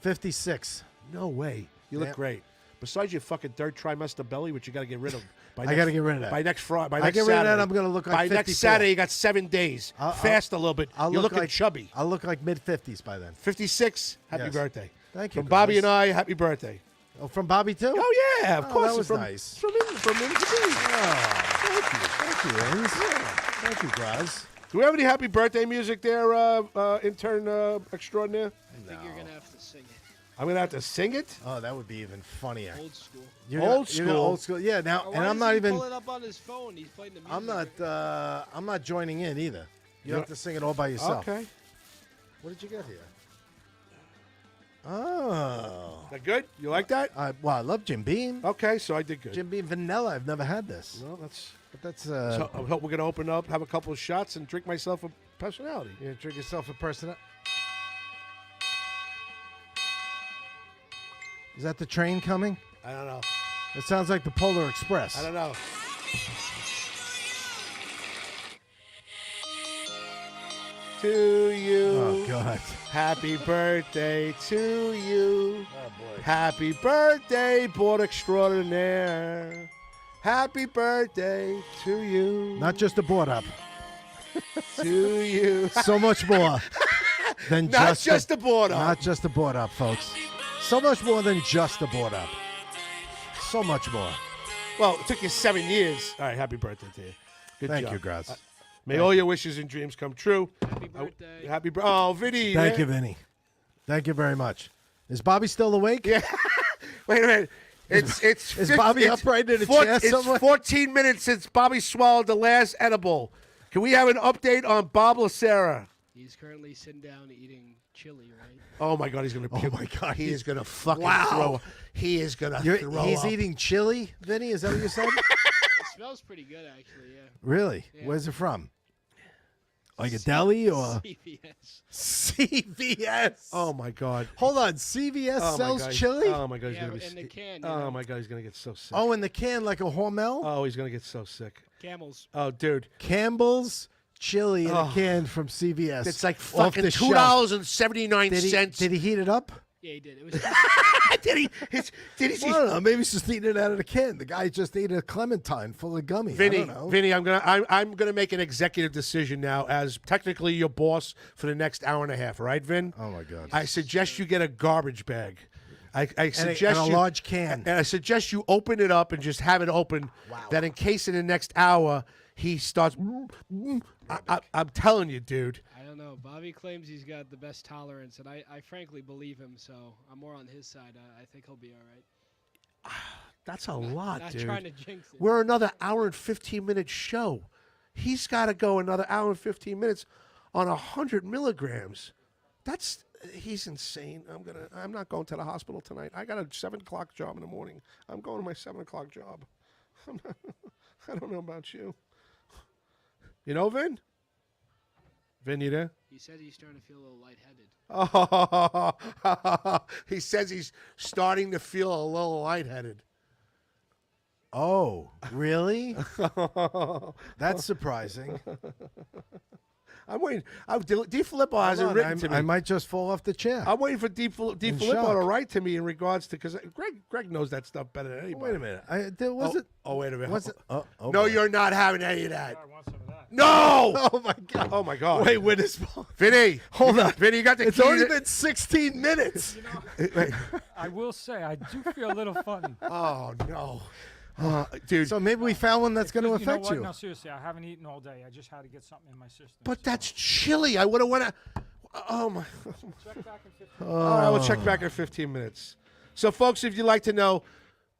[SPEAKER 2] 56.
[SPEAKER 1] No way. You look great. Besides your fucking third trimester belly, which you got to get rid of.
[SPEAKER 2] I got to get rid of that.
[SPEAKER 1] By next Friday. By
[SPEAKER 2] I
[SPEAKER 1] next
[SPEAKER 2] get rid
[SPEAKER 1] Saturday.
[SPEAKER 2] of that, I'm going to look like
[SPEAKER 1] by
[SPEAKER 2] 54.
[SPEAKER 1] next Saturday, you got 7 days. Fast a little bit. You're looking
[SPEAKER 2] like,
[SPEAKER 1] chubby.
[SPEAKER 2] I'll look like mid-50s by then.
[SPEAKER 1] 56, happy
[SPEAKER 2] Yes.
[SPEAKER 1] birthday.
[SPEAKER 2] Thank you.
[SPEAKER 1] From Bobby
[SPEAKER 2] guys.
[SPEAKER 1] and I, happy birthday.
[SPEAKER 2] Oh, from Bobby, too?
[SPEAKER 1] Oh, yeah, of course.
[SPEAKER 2] That was
[SPEAKER 1] from,
[SPEAKER 2] nice.
[SPEAKER 1] From him to me.
[SPEAKER 2] Thank you, Ins. Thank you, Graz.
[SPEAKER 1] Do we have any happy birthday music there, intern extraordinaire?
[SPEAKER 3] I think you're going to have to sing it.
[SPEAKER 1] I'm going to have to sing it?
[SPEAKER 2] Oh, that would be even funnier.
[SPEAKER 3] Old school.
[SPEAKER 1] Old school.
[SPEAKER 2] Old school. Yeah, now,
[SPEAKER 3] Why
[SPEAKER 2] and I'm
[SPEAKER 3] does
[SPEAKER 2] not
[SPEAKER 3] he
[SPEAKER 2] even...
[SPEAKER 3] pull it up on his phone? He's playing the music.
[SPEAKER 2] I'm not joining in either. You have to sing it all by yourself.
[SPEAKER 1] Okay.
[SPEAKER 2] What did you get here? Oh.
[SPEAKER 1] That good? You like that?
[SPEAKER 2] I love Jim Beam.
[SPEAKER 1] Okay, so I did good.
[SPEAKER 2] Jim Beam vanilla. I've never had this.
[SPEAKER 1] Well, that's...
[SPEAKER 2] But that's...
[SPEAKER 1] So I hope we're going to open up, have a couple of shots, and drink myself a personality.
[SPEAKER 2] you drink yourself a person. Is that the train coming?
[SPEAKER 1] I don't know.
[SPEAKER 2] It sounds like the Polar Express.
[SPEAKER 1] I don't know. To you.
[SPEAKER 2] Oh, God.
[SPEAKER 1] Happy birthday to you.
[SPEAKER 2] Oh, boy.
[SPEAKER 1] Happy birthday, board extraordinaire. Happy birthday to you.
[SPEAKER 2] Not just a board up.
[SPEAKER 1] To you.
[SPEAKER 2] So much more than
[SPEAKER 1] Not just a board up.
[SPEAKER 2] Not just a board up, folks. So much more than just a board up. So much more.
[SPEAKER 1] Well, it took you 7 years. All right, happy birthday to you. Good
[SPEAKER 2] Thank
[SPEAKER 1] job.
[SPEAKER 2] you, Graz.
[SPEAKER 1] May all your wishes and dreams come true.
[SPEAKER 3] Happy birthday.
[SPEAKER 1] Happy birthday. Oh, Vinny.
[SPEAKER 2] Thank you, Vinny. Thank you very much. Is Bobby still awake?
[SPEAKER 1] Yeah. Wait a minute. It's
[SPEAKER 2] Is Bobby upright in a chair somewhere?
[SPEAKER 1] It's 14 minutes since Bobby swallowed the last edible. Can we have an update on Bob Lacera?
[SPEAKER 3] He's currently sitting down eating chili, right?
[SPEAKER 1] Oh my God, he's gonna puke.
[SPEAKER 2] my God,
[SPEAKER 1] he is gonna fucking
[SPEAKER 2] Wow.
[SPEAKER 1] throw. He is gonna throw.
[SPEAKER 2] He's
[SPEAKER 1] up.
[SPEAKER 2] eating chili, Vinny? Is that what you said?
[SPEAKER 3] It smells pretty good, actually, yeah.
[SPEAKER 2] Really?
[SPEAKER 3] Yeah.
[SPEAKER 2] Where's it from? Like a deli or
[SPEAKER 3] CVS.
[SPEAKER 2] CVS?
[SPEAKER 1] Oh my God.
[SPEAKER 2] Hold on, CVS
[SPEAKER 1] Oh my
[SPEAKER 2] sells
[SPEAKER 1] God.
[SPEAKER 2] chili?
[SPEAKER 1] Oh my God, he's
[SPEAKER 3] Yeah,
[SPEAKER 1] gonna be.
[SPEAKER 3] in the can, you
[SPEAKER 1] Oh
[SPEAKER 3] know.
[SPEAKER 1] my God, he's gonna get so sick.
[SPEAKER 2] Oh, in the can like a Hormel?
[SPEAKER 1] Oh, he's gonna get so sick.
[SPEAKER 3] Camels.
[SPEAKER 1] Oh, dude,
[SPEAKER 2] Campbell's chili in a can from CVS.
[SPEAKER 1] it's like
[SPEAKER 2] Off
[SPEAKER 1] fucking
[SPEAKER 2] the shelf.
[SPEAKER 1] $2.79.
[SPEAKER 2] Did he heat it up?
[SPEAKER 3] Yeah, he did. It was
[SPEAKER 1] Did he? Did he?
[SPEAKER 2] Well, I don't know. Maybe he's just eating it out of the can. The guy just ate a clementine full of gummy.
[SPEAKER 1] Vinny,
[SPEAKER 2] I don't know.
[SPEAKER 1] Vinny, I'm gonna make an executive decision now as technically your boss for the next hour and a half. Right, Vin?
[SPEAKER 2] Oh my God.
[SPEAKER 1] I suggest you get a garbage bag. I suggest
[SPEAKER 2] and a
[SPEAKER 1] you,
[SPEAKER 2] large can.
[SPEAKER 1] and I suggest you open it up and just have it open.
[SPEAKER 2] Wow.
[SPEAKER 1] That in case in the next hour he starts. I'm telling you, dude.
[SPEAKER 3] I don't know. Bobby claims he's got the best tolerance, and I frankly believe him, so I'm more on his side. I think he'll be all right.
[SPEAKER 1] That's a lot,
[SPEAKER 3] Not
[SPEAKER 1] dude.
[SPEAKER 3] trying to jinx it.
[SPEAKER 1] We're another hour and 15-minute show. He's got to go another hour and 15 minutes on 100 milligrams. He's insane. I'm not going to the hospital tonight. I got a 7 o'clock job in the morning. I'm going to my 7 o'clock job. I don't know about you. You know, Vin? Vin, you there?
[SPEAKER 3] He says he's starting to feel a little lightheaded.
[SPEAKER 1] Oh, he says he's starting to feel a little lightheaded.
[SPEAKER 2] Oh, really? That's surprising.
[SPEAKER 1] I'm waiting. D. Filippo hasn't
[SPEAKER 2] Hold on,
[SPEAKER 1] written to me.
[SPEAKER 2] I might just fall off the chair.
[SPEAKER 1] I'm waiting for D. Filippo
[SPEAKER 2] shock.
[SPEAKER 1] to write to me in regards to, because Greg knows that stuff better than anybody.
[SPEAKER 2] Wait a minute. Was it?
[SPEAKER 1] Oh, wait a minute.
[SPEAKER 2] Was it? Oh,
[SPEAKER 1] No,
[SPEAKER 2] boy.
[SPEAKER 1] you're not having any of that.
[SPEAKER 4] I want some of that.
[SPEAKER 1] No!
[SPEAKER 2] Oh my God.
[SPEAKER 1] Oh, my God.
[SPEAKER 2] Wait, wait, it's
[SPEAKER 1] Vinny.
[SPEAKER 2] Hold on.
[SPEAKER 1] Vinny, you got the
[SPEAKER 2] It's
[SPEAKER 1] key
[SPEAKER 2] already
[SPEAKER 1] to-
[SPEAKER 2] been 16 minutes.
[SPEAKER 4] I will say, I do feel a little funny.
[SPEAKER 1] Oh, no. Dude.
[SPEAKER 2] So maybe we found one that's going to
[SPEAKER 4] Because you know
[SPEAKER 2] affect
[SPEAKER 4] what?
[SPEAKER 2] you.
[SPEAKER 4] No, seriously, I haven't eaten all day. I just had to get something in my system.
[SPEAKER 1] But
[SPEAKER 4] so-
[SPEAKER 1] that's chilly. I would have went out. Oh, my.
[SPEAKER 4] Check back in 15
[SPEAKER 1] All right, we'll check back in 15 minutes. So, folks, if you'd like to know,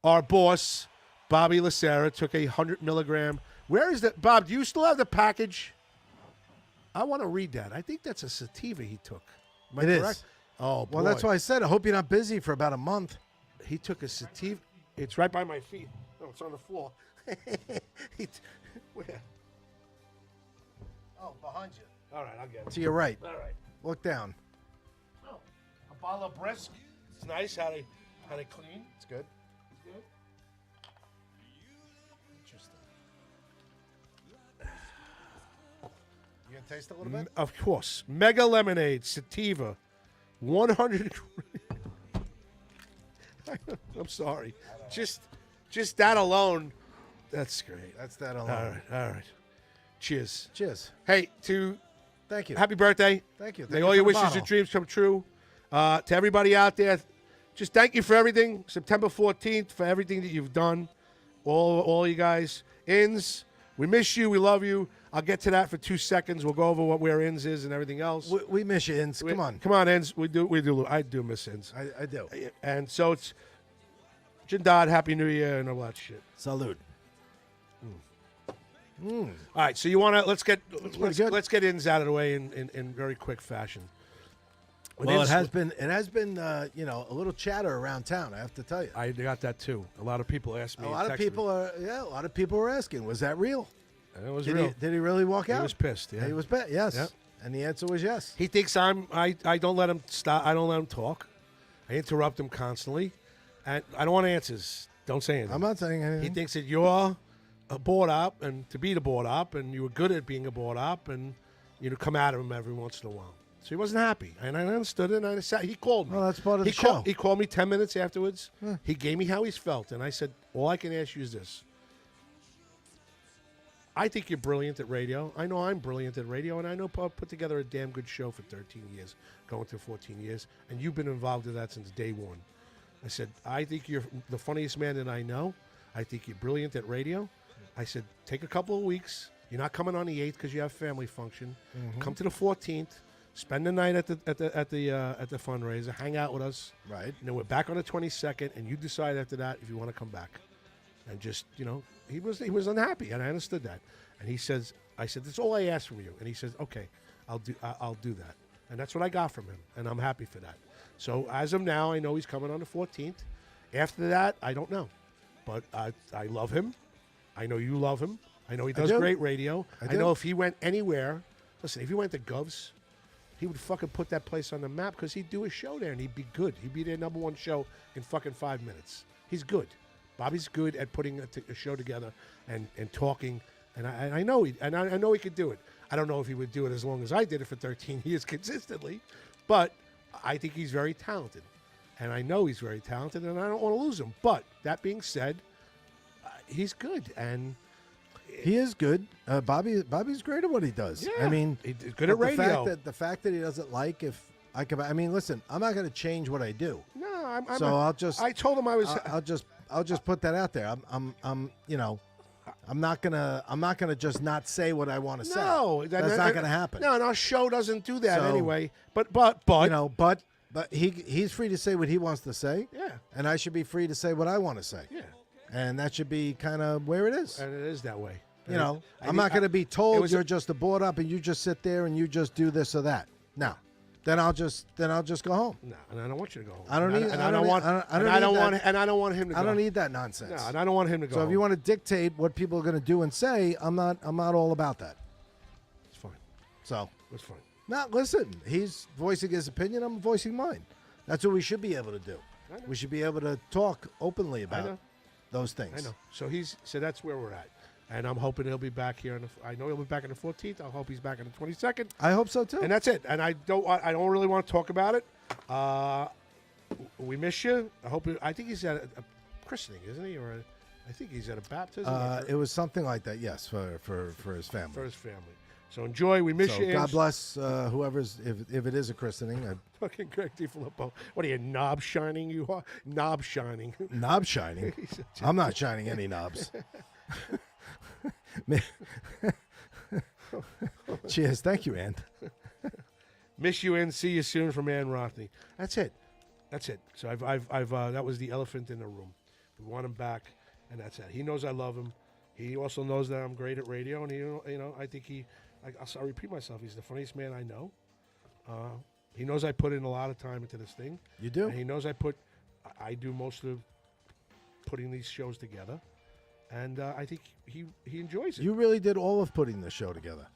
[SPEAKER 1] our boss, Bobby Lacera, took 100 milligram. Where is that? Bob, do you still have the package? I want to read that. I think that's a sativa he took. Am I
[SPEAKER 2] It is.
[SPEAKER 1] correct? Oh, boy.
[SPEAKER 2] Well, that's why I said I hope you're not busy for about a month.
[SPEAKER 1] He took a sativa. It's right by my feet. No, it's on the floor. Where?
[SPEAKER 2] Oh, behind you.
[SPEAKER 1] All right, I'll get it.
[SPEAKER 2] To your right.
[SPEAKER 1] All right.
[SPEAKER 2] Look down.
[SPEAKER 1] Oh, a bottle of brisk. It's nice how they clean.
[SPEAKER 2] It's good.
[SPEAKER 1] Good. Interesting.
[SPEAKER 2] You gonna taste a little bit?
[SPEAKER 1] Of course. Mega lemonade, sativa, 100. I'm sorry. Just that alone. That's great.
[SPEAKER 2] That's that alone.
[SPEAKER 1] All right. All right. Cheers.
[SPEAKER 2] Cheers.
[SPEAKER 1] Hey,
[SPEAKER 2] Thank you.
[SPEAKER 1] happy birthday.
[SPEAKER 2] Thank you.
[SPEAKER 1] May all your wishes and dreams come true. To everybody out there, just thank you for everything. September 14th, for everything that you've done. All you guys. Inns, we miss you. We love you. I'll get to that for 2 seconds. We'll go over what where Inns is and everything else.
[SPEAKER 2] We miss you, Inns. Come on.
[SPEAKER 1] Come on, Inns. We do. I do miss Inns.
[SPEAKER 2] I do.
[SPEAKER 1] And so it's Jindad, Happy New Year, and all that shit.
[SPEAKER 2] Salute.
[SPEAKER 1] All right, so you want to let's get Inns out of the way in very quick fashion. With
[SPEAKER 2] Well,
[SPEAKER 1] Inns-
[SPEAKER 2] it has been a little chatter around town. I have to tell you.
[SPEAKER 1] I got that too. A lot of people asked me.
[SPEAKER 2] A lot of people are asking, was that real?
[SPEAKER 1] It was
[SPEAKER 2] Did
[SPEAKER 1] real.
[SPEAKER 2] he really walk
[SPEAKER 1] He
[SPEAKER 2] out?
[SPEAKER 1] was pissed. Yeah.
[SPEAKER 2] He was pissed. Yes.
[SPEAKER 1] Yep.
[SPEAKER 2] And the answer was yes.
[SPEAKER 1] He thinks I don't let him stop. I don't let him talk. I interrupt him constantly, and I don't want answers. Don't say anything.
[SPEAKER 2] I'm not saying anything.
[SPEAKER 1] He thinks that you're a board op, and to be the board op, and you were good at being a board op, and come at him every once in a while. So he wasn't happy, and I understood it. And he called me.
[SPEAKER 2] Well, that's part of
[SPEAKER 1] he
[SPEAKER 2] the show.
[SPEAKER 1] He called me 10 minutes afterwards. He gave me how he's felt, and I said, all I can ask you is this. I think you're brilliant at radio. I know I'm brilliant at radio, and I know I've put together a damn good show for 13 years, going to 14 years, and you've been involved in that since day one. I said, I think you're the funniest man that I know. I think you're brilliant at radio. I said, take a couple of weeks. You're not coming on the 8th because you have family function. Come to the 14th. Spend the night at the fundraiser. Hang out with us.
[SPEAKER 2] Right.
[SPEAKER 1] And then we're back on the 22nd, and you decide after that if you want to come back. And just, he was unhappy, and I understood that. And he says, I said, that's all I asked from you. And he says, okay, I'll do that. And that's what I got from him, and I'm happy for that. So as of now, I know he's coming on the 14th. After that, I don't know. But I love him. I know you love him. I know he does
[SPEAKER 2] do.
[SPEAKER 1] great radio.
[SPEAKER 2] I
[SPEAKER 1] I
[SPEAKER 2] do.
[SPEAKER 1] know if he went anywhere, listen, if he went to Govs, he would fucking put that place on the map because he'd do a show there and he'd be good. He'd be their number one show in fucking 5 minutes. He's good. Bobby's good at putting a show together and talking. And I know I know he could do it. I don't know if he would do it as long as I did it for 13 years consistently, but I think he's very talented. And I know he's very talented, and I don't want to lose him. But that being said, he's good, and
[SPEAKER 2] He is good. Bobby's great at what he does.
[SPEAKER 1] Yeah.
[SPEAKER 2] I mean,
[SPEAKER 1] he's good at
[SPEAKER 2] but
[SPEAKER 1] radio.
[SPEAKER 2] The fact that he doesn't like if I could. I mean, listen, I'm not going to change what I do.
[SPEAKER 1] No, I'm
[SPEAKER 2] I'll just.
[SPEAKER 1] I told him I was.
[SPEAKER 2] I'll just put that out there. I'm not gonna just not say what I want to say.
[SPEAKER 1] No,
[SPEAKER 2] that's not gonna happen.
[SPEAKER 1] No, and our show doesn't do that
[SPEAKER 2] So-
[SPEAKER 1] anyway. But
[SPEAKER 2] But he's free to say what he wants to say.
[SPEAKER 1] Yeah.
[SPEAKER 2] And I should be free to say what I want to say.
[SPEAKER 1] yeah,
[SPEAKER 2] And that should be kind of where it is.
[SPEAKER 1] and it is that way.
[SPEAKER 2] I'm not going to be
[SPEAKER 1] it
[SPEAKER 2] told
[SPEAKER 1] was-
[SPEAKER 2] you're just a board up and you just sit there and you just do this or that. No. Then I'll just go home.
[SPEAKER 1] No, and I don't want you to go home.
[SPEAKER 2] I don't
[SPEAKER 1] And
[SPEAKER 2] need-
[SPEAKER 1] And
[SPEAKER 2] I
[SPEAKER 1] I
[SPEAKER 2] don't
[SPEAKER 1] don't
[SPEAKER 2] need-
[SPEAKER 1] want.
[SPEAKER 2] I don't
[SPEAKER 1] And
[SPEAKER 2] need
[SPEAKER 1] I don't
[SPEAKER 2] that.
[SPEAKER 1] want. And I don't want him to go.
[SPEAKER 2] I don't need that nonsense.
[SPEAKER 1] No, and I don't want him to go.
[SPEAKER 2] So if you
[SPEAKER 1] home.
[SPEAKER 2] want to dictate what people are going to do and say, I'm not all about that.
[SPEAKER 1] it's fine.
[SPEAKER 2] So,
[SPEAKER 1] It's fine.
[SPEAKER 2] now listen, he's voicing his opinion, I'm voicing mine. That's what we should be able to do.
[SPEAKER 1] I know.
[SPEAKER 2] We should be able to talk openly
[SPEAKER 1] know.
[SPEAKER 2] about those things.
[SPEAKER 1] I know. So that's where we're at. And I'm hoping he'll be back here. I know he'll be back on the 14th. I hope he's back on the 22nd.
[SPEAKER 2] I hope so too.
[SPEAKER 1] And that's it. And I don't really want to talk about it. We miss you. I think he's at a christening, isn't he? Or I think he's at a baptism.
[SPEAKER 2] It was something like that. Yes, for his family.
[SPEAKER 1] For his family. So enjoy. We miss
[SPEAKER 2] So
[SPEAKER 1] you.
[SPEAKER 2] God bless whoever's if it is a christening.
[SPEAKER 1] Fucking Greg DiFilippo. What are you, knob shining? You are knob shining.
[SPEAKER 2] Knob shining. I'm not shining any knobs. Cheers. Thank you, Ann.
[SPEAKER 1] Miss you and see you soon from Ann Rothney. That's it. So I've that was the elephant in the room. We want him back, and that's it. He knows I love him. He also knows that I'm great at radio, and I think I'll repeat myself. He's the funniest man I know. He knows I put in a lot of time into this thing.
[SPEAKER 2] You do.
[SPEAKER 1] And he knows I do most of putting these shows together, and I think he enjoys it.
[SPEAKER 2] You really did all of putting the show together.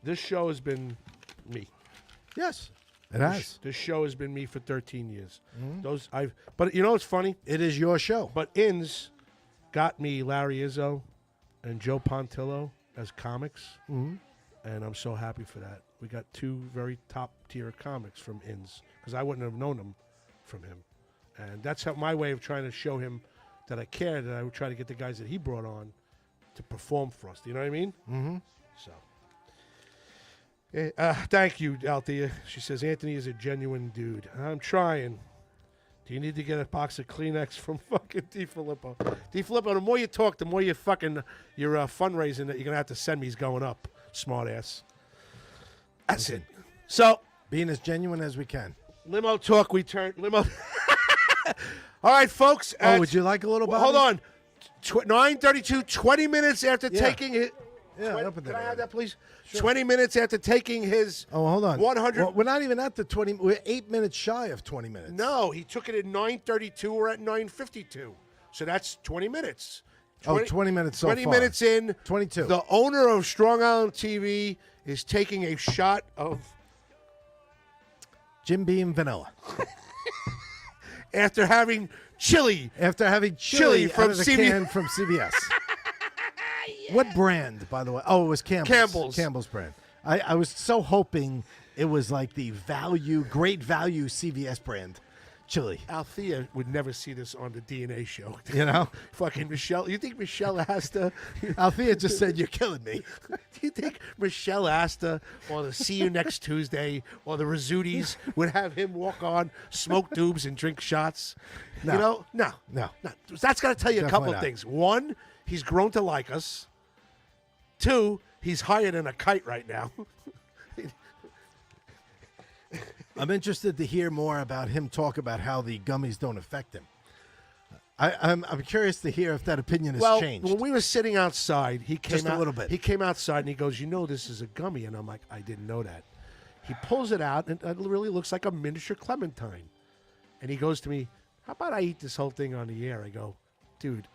[SPEAKER 1] This show has been me.
[SPEAKER 2] Yes, it has.
[SPEAKER 1] This show has been me for 13 years. But you know what's funny?
[SPEAKER 2] It is your show.
[SPEAKER 1] But Inns got me Larry Izzo and Joe Pontillo as comics, and I'm so happy for that. We got two very top-tier comics from Inns, because I wouldn't have known them from him. And that's my way of trying to show him that I care, that I would try to get the guys that he brought on to perform for us. Do you know what I mean? Mm-hmm. So, thank you, Althea. She says, Anthony is a genuine dude. I'm trying. Do you need to get a box of Kleenex from fucking DiFilippo? DiFilippo, the more you talk, the more your fundraising that you're going to have to send me is going up, smart ass. That's it. So,
[SPEAKER 2] being as genuine as we can.
[SPEAKER 1] Limo talk, we turn. Limo. All right, folks.
[SPEAKER 2] Would you like a little Bobby?
[SPEAKER 1] Hold on. 9:32, 20 minutes after taking it.
[SPEAKER 2] Yeah,
[SPEAKER 1] Can I have that, please? Sure. 20 minutes after taking his.
[SPEAKER 2] Oh, hold on.
[SPEAKER 1] 100.
[SPEAKER 2] Well, we're not even at the 20. We're 8 minutes shy of 20 minutes.
[SPEAKER 1] No, he took it at 9:32. We're at 9:52. So that's 20 minutes.
[SPEAKER 2] 20 minutes so
[SPEAKER 1] 20
[SPEAKER 2] far.
[SPEAKER 1] minutes in.
[SPEAKER 2] 22.
[SPEAKER 1] The owner of Strong Island TV is taking a shot of
[SPEAKER 2] Jim Beam vanilla.
[SPEAKER 1] after having chili.
[SPEAKER 2] After having chili
[SPEAKER 1] from
[SPEAKER 2] out of the can from CVS. What brand, by the way? Oh, it was Campbell's. Campbell's brand. I was so hoping it was like the great value CVS brand chili.
[SPEAKER 1] Althea would never see this on the DNA show.
[SPEAKER 2] You know?
[SPEAKER 1] Fucking Michelle. You think Michelle has to?
[SPEAKER 2] Althea just said, you're killing me.
[SPEAKER 1] Do you think Michelle Asta or the See You Next Tuesday or the Rizzutis would have him walk on, smoke doobs, and drink shots?
[SPEAKER 2] No.
[SPEAKER 1] You know? No. That's got to tell you a
[SPEAKER 2] Definitely
[SPEAKER 1] couple of
[SPEAKER 2] not.
[SPEAKER 1] things. One, he's grown to like us. Two, he's higher than a kite right now.
[SPEAKER 2] I'm interested to hear more about him talk about how the gummies don't affect him. I'm curious to hear if that opinion has changed.
[SPEAKER 1] When we were sitting outside, he came
[SPEAKER 2] Just
[SPEAKER 1] out
[SPEAKER 2] a little bit.
[SPEAKER 1] He came outside and he goes, this is a gummy. And I'm like, I didn't know that. He pulls it out and it really looks like a miniature clementine. And he goes to me, how about I eat this whole thing on the air? I go, dude,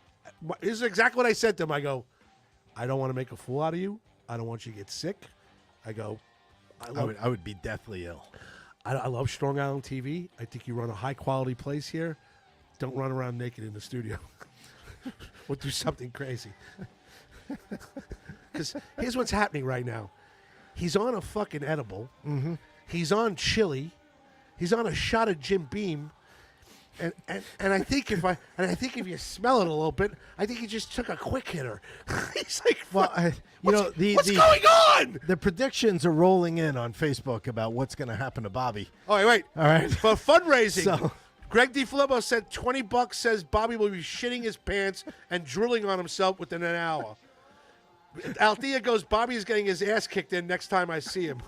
[SPEAKER 1] this is exactly what I said to him. I go, I don't want to make a fool out of you. I don't want you to get sick. I go,
[SPEAKER 2] I would be deathly ill.
[SPEAKER 1] I love Strong Island TV. I think you run a high-quality place here. Don't run around naked in the studio. We'll do something crazy. Because here's what's happening right now. He's on a fucking edible. Mm-hmm. He's on chili. He's on a shot of Jim Beam. And I think if you smell it a little bit, I think he just took a quick hitter. He's like, what's going on?
[SPEAKER 2] The predictions are rolling in on Facebook about what's going to happen to Bobby.
[SPEAKER 1] Oh, wait.
[SPEAKER 2] All right.
[SPEAKER 1] For fundraising,
[SPEAKER 2] So-
[SPEAKER 1] Greg DiFilippo said $20 says Bobby will be shitting his pants and drooling on himself within an hour. Althea goes, Bobby is getting his ass kicked in next time I see him.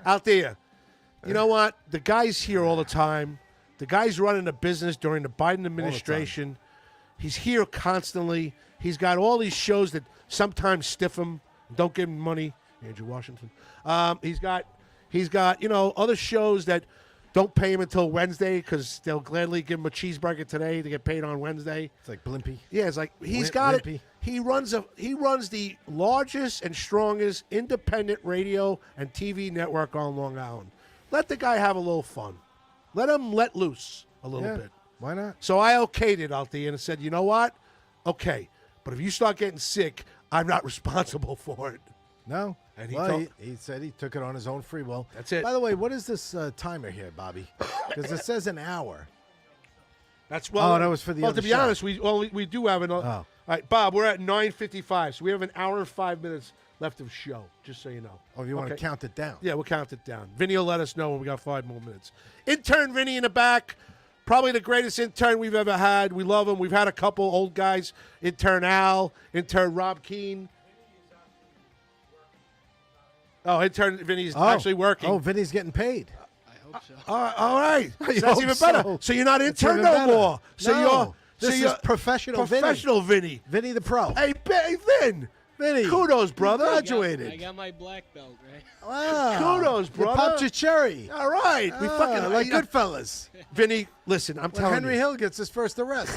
[SPEAKER 1] Althea, you know what? The guy's here all the time. The guy's running a business during the Biden administration. He's here constantly. He's got all these shows that sometimes stiff him, don't give him money. Andrew Washington. He's got other shows that don't pay him until Wednesday because they'll gladly give him a cheeseburger today to get paid on Wednesday.
[SPEAKER 2] It's like Blimpy.
[SPEAKER 1] Yeah, it's like he's got
[SPEAKER 2] Wimpy.
[SPEAKER 1] it. He runs the largest and strongest independent radio and TV network on Long Island. Let the guy have a little fun. Let him let loose a little bit.
[SPEAKER 2] Why not?
[SPEAKER 1] So I okayed it out there and said, you know what? okay. But if you start getting sick, I'm not responsible for it.
[SPEAKER 2] No.
[SPEAKER 1] And
[SPEAKER 2] he said he took it on his own free will.
[SPEAKER 1] That's it.
[SPEAKER 2] By the way, what is this timer here, Bobby? Because it says an hour.
[SPEAKER 1] That's
[SPEAKER 2] Oh, that was for the
[SPEAKER 1] Well,
[SPEAKER 2] other
[SPEAKER 1] to be
[SPEAKER 2] show.
[SPEAKER 1] honest, we do have an.
[SPEAKER 2] Oh.
[SPEAKER 1] All right, Bob, we're at 9:55, so we have an hour and 5 minutes left of show. Just so you know.
[SPEAKER 2] Oh, you want to
[SPEAKER 1] Okay.
[SPEAKER 2] count it down?
[SPEAKER 1] Yeah, we'll count it down. Vinny will let us know when we got 5 more minutes. Intern Vinny in the back. Probably the greatest intern we've ever had. We love him. We've had a couple old guys. Intern Al, intern Rob Keane. Oh, intern Vinny's actually working.
[SPEAKER 2] Oh, Vinny's getting paid.
[SPEAKER 3] I hope so.
[SPEAKER 1] All right. So
[SPEAKER 2] I
[SPEAKER 1] that's
[SPEAKER 2] hope
[SPEAKER 1] even
[SPEAKER 2] so.
[SPEAKER 1] better. So you're not
[SPEAKER 2] That's
[SPEAKER 1] intern
[SPEAKER 2] even
[SPEAKER 1] no
[SPEAKER 2] better.
[SPEAKER 1] more. So
[SPEAKER 2] No. This
[SPEAKER 1] you're
[SPEAKER 2] is professional
[SPEAKER 1] professional Vinny.
[SPEAKER 2] Vinny the pro.
[SPEAKER 1] Hey, Vin.
[SPEAKER 2] Vinny.
[SPEAKER 1] Kudos, brother.
[SPEAKER 2] Graduated.
[SPEAKER 3] I got my black belt, right?
[SPEAKER 2] Wow.
[SPEAKER 1] Kudos,
[SPEAKER 2] You
[SPEAKER 1] brother.
[SPEAKER 2] popped your cherry.
[SPEAKER 1] All right. We fucking
[SPEAKER 2] like Goodfellas.
[SPEAKER 1] Vinny, listen, I'm
[SPEAKER 2] When
[SPEAKER 1] telling
[SPEAKER 2] Henry
[SPEAKER 1] you.
[SPEAKER 2] Hill gets his first arrest.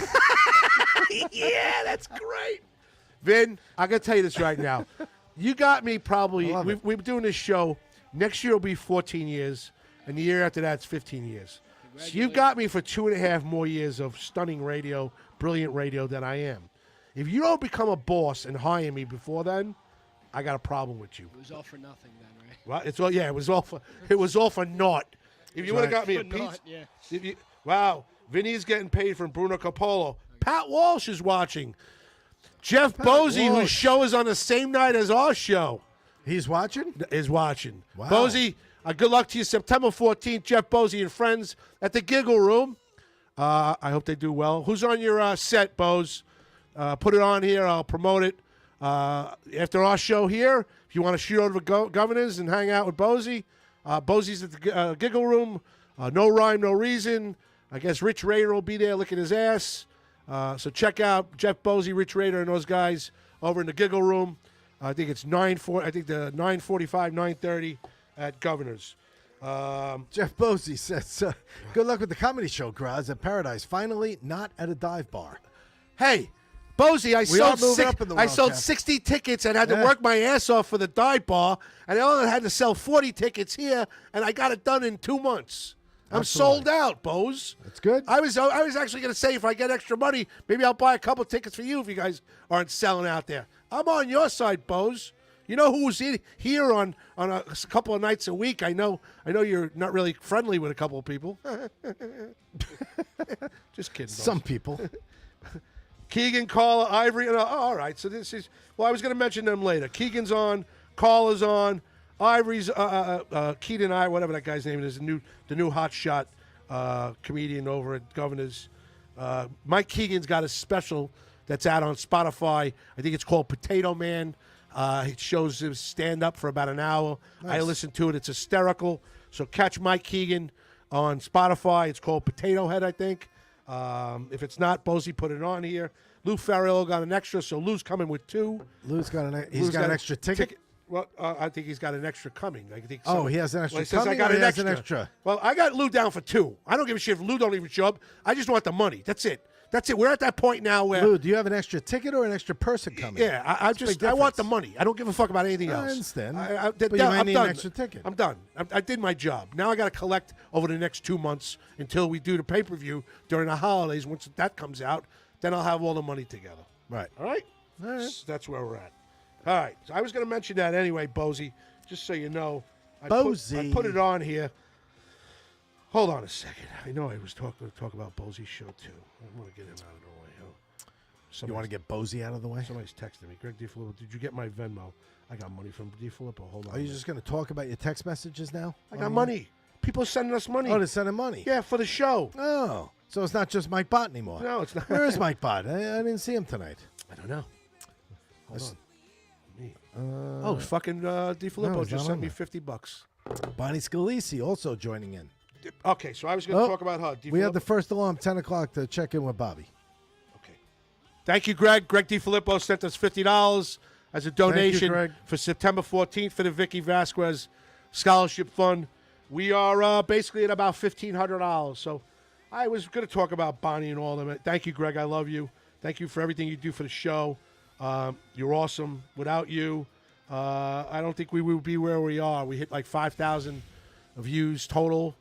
[SPEAKER 1] Yeah, that's great. Vin, I got to tell you this right now. You got me probably,
[SPEAKER 2] I love it.
[SPEAKER 1] we've been doing this show. Next year will be 14 years, and the year after that, it's 15 years. So you've got me for 2.5 more years of stunning radio, brilliant radio than I am. If you don't become a boss and hire me before then, I got a problem with you.
[SPEAKER 3] It was all for nothing then, right?
[SPEAKER 1] Well, it's all it was all for naught. If you would have got me a
[SPEAKER 3] For
[SPEAKER 1] piece,
[SPEAKER 3] naught, yeah.
[SPEAKER 1] wow, Vinny's getting paid from Bruno Capolo. Pat Walsh is watching. Jeff Bosey, whose
[SPEAKER 2] Walsh.
[SPEAKER 1] show is on the same night as our show,
[SPEAKER 2] He's watching?
[SPEAKER 1] is watching.
[SPEAKER 2] Wow.
[SPEAKER 1] Bosey, good luck to you. September 14th, Jeff Bosey and friends at the Giggle Room. I hope they do well. Who's on your set, Bose? Put it on here. I'll promote it. After our show here, if you want to shoot over to Governors and hang out with Bosey, Bosey's at the Giggle Room. No rhyme, no reason. I guess Rich Rader will be there licking his ass. So check out Jeff Bosey, Rich Rader, and those guys over in the Giggle Room. I think it's 9:45, 9:30 at Governors.
[SPEAKER 2] Jeff Bosey says, good luck with the comedy show, Graz, at Paradise. Finally, not at a dive bar.
[SPEAKER 1] Hey, Bosey, I
[SPEAKER 2] are moving up in the world,
[SPEAKER 1] sold
[SPEAKER 2] Jeff.
[SPEAKER 1] 60 tickets and had to
[SPEAKER 2] Yeah.
[SPEAKER 1] work my ass off for the dive bar, and I only had to sell 40 tickets here, and I got it done in 2 months. I'm
[SPEAKER 2] Absolutely.
[SPEAKER 1] sold out, Bose.
[SPEAKER 2] That's good.
[SPEAKER 1] I was actually going to say if I get extra money, maybe I'll buy a couple tickets for you if you guys aren't selling out there. I'm on your side, Bose. You know who's here on a couple of nights a week. I know you're not really friendly with a couple of people. Just kidding. Bose.
[SPEAKER 2] Some people.
[SPEAKER 1] Keegan, Carla, Ivory. All right. So this is. Well, I was going to mention them later. Keegan's on. Carla's on. Ivory's. Keaton, whatever that guy's name is, the new hot shot comedian over at Governors. Mike Keegan's got a special that's out on Spotify. I think it's called Potato Man. It shows him stand up for about an hour. I
[SPEAKER 2] Nice.
[SPEAKER 1] listened to it. It's hysterical. So catch Mike Keegan on Spotify. It's called Potato Head, I think. If it's not, Bosey put it on here. Lou Farrell got an extra, so Lou's coming with 2.
[SPEAKER 2] Lou's got an
[SPEAKER 1] Lou's
[SPEAKER 2] got an extra ticket.
[SPEAKER 1] Well, I think he's got an extra coming. I think.
[SPEAKER 2] Oh, he has an extra
[SPEAKER 1] Well, he says,
[SPEAKER 2] coming,
[SPEAKER 1] I got
[SPEAKER 2] or he
[SPEAKER 1] an
[SPEAKER 2] has
[SPEAKER 1] extra.
[SPEAKER 2] an extra?
[SPEAKER 1] Well, I got Lou down for 2. I don't give a shit if Lou don't even show up. I just want the money. That's it. That's it. We're at that point now where.
[SPEAKER 2] Lou, do you have an extra ticket or an extra person coming?
[SPEAKER 1] Yeah, I
[SPEAKER 2] It's a big
[SPEAKER 1] I want the
[SPEAKER 2] difference.
[SPEAKER 1] money. I don't give a fuck about anything
[SPEAKER 2] I
[SPEAKER 1] else.
[SPEAKER 2] understand.
[SPEAKER 1] But
[SPEAKER 2] you might need an extra ticket.
[SPEAKER 1] I'm done. I did my job. Now I got to collect over the next 2 months until we do the pay-per-view during the holidays. Once that comes out, then I'll have all the money together.
[SPEAKER 2] Right.
[SPEAKER 1] All right?
[SPEAKER 2] All right.
[SPEAKER 1] So that's where we're at. All right. So I was going to mention that anyway, Bosey, just so you know. I
[SPEAKER 2] Bosey.
[SPEAKER 1] put it on here. Hold on a second. I know I was talk about Bosey's show, too. I want to get him out of the way.
[SPEAKER 2] You want to get Bosey out of the way?
[SPEAKER 1] Somebody's texting me. Greg DiFilippo, did you get my Venmo? I got money from DiFilippo. Hold on.
[SPEAKER 2] Are you just going to talk about your text messages now?
[SPEAKER 1] I got money. People sending us money.
[SPEAKER 2] Oh, they're sending money.
[SPEAKER 1] Yeah, for the show.
[SPEAKER 2] Oh, so it's not just Mike Bott anymore.
[SPEAKER 1] No, it's not.
[SPEAKER 2] Where is Mike Bott? I didn't see him tonight.
[SPEAKER 1] I don't know. Hold
[SPEAKER 2] Listen.
[SPEAKER 1] on. Me. fucking DiFilippo
[SPEAKER 2] no, he's
[SPEAKER 1] just
[SPEAKER 2] not
[SPEAKER 1] sent
[SPEAKER 2] on
[SPEAKER 1] me
[SPEAKER 2] there.
[SPEAKER 1] $50.
[SPEAKER 2] Bonnie Scalisi also joining in.
[SPEAKER 1] Okay, so I was going to
[SPEAKER 2] Oh,
[SPEAKER 1] talk about her.
[SPEAKER 2] We had
[SPEAKER 1] DiFilippo-
[SPEAKER 2] the first alarm, 10 o'clock, to check in with Bobby.
[SPEAKER 1] Okay. Thank you, Greg. Greg DiFilippo sent us $50 as a donation
[SPEAKER 2] Greg.
[SPEAKER 1] for September 14th for the Vicky Vasquez Scholarship Fund. We are basically at about $1,500. So I was going to talk about Bonnie and all of them. Thank you, Greg. I love you. Thank you for everything you do for the show. You're awesome. Without you, I don't think we would be where we are. We hit like 5,000 views total.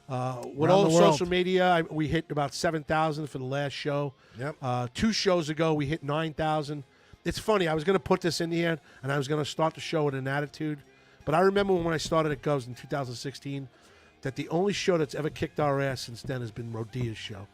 [SPEAKER 1] With
[SPEAKER 2] Around
[SPEAKER 1] all
[SPEAKER 2] the
[SPEAKER 1] the
[SPEAKER 2] world.
[SPEAKER 1] social media, we hit about 7,000 for the last show.
[SPEAKER 2] Yep.
[SPEAKER 1] 2 shows ago, we hit 9,000. It's funny. I was going to put this in the end, and I was going to start the show with an attitude. But I remember when I started at Govs in 2016, that the only show that's ever kicked our ass since then has been Rodia's show.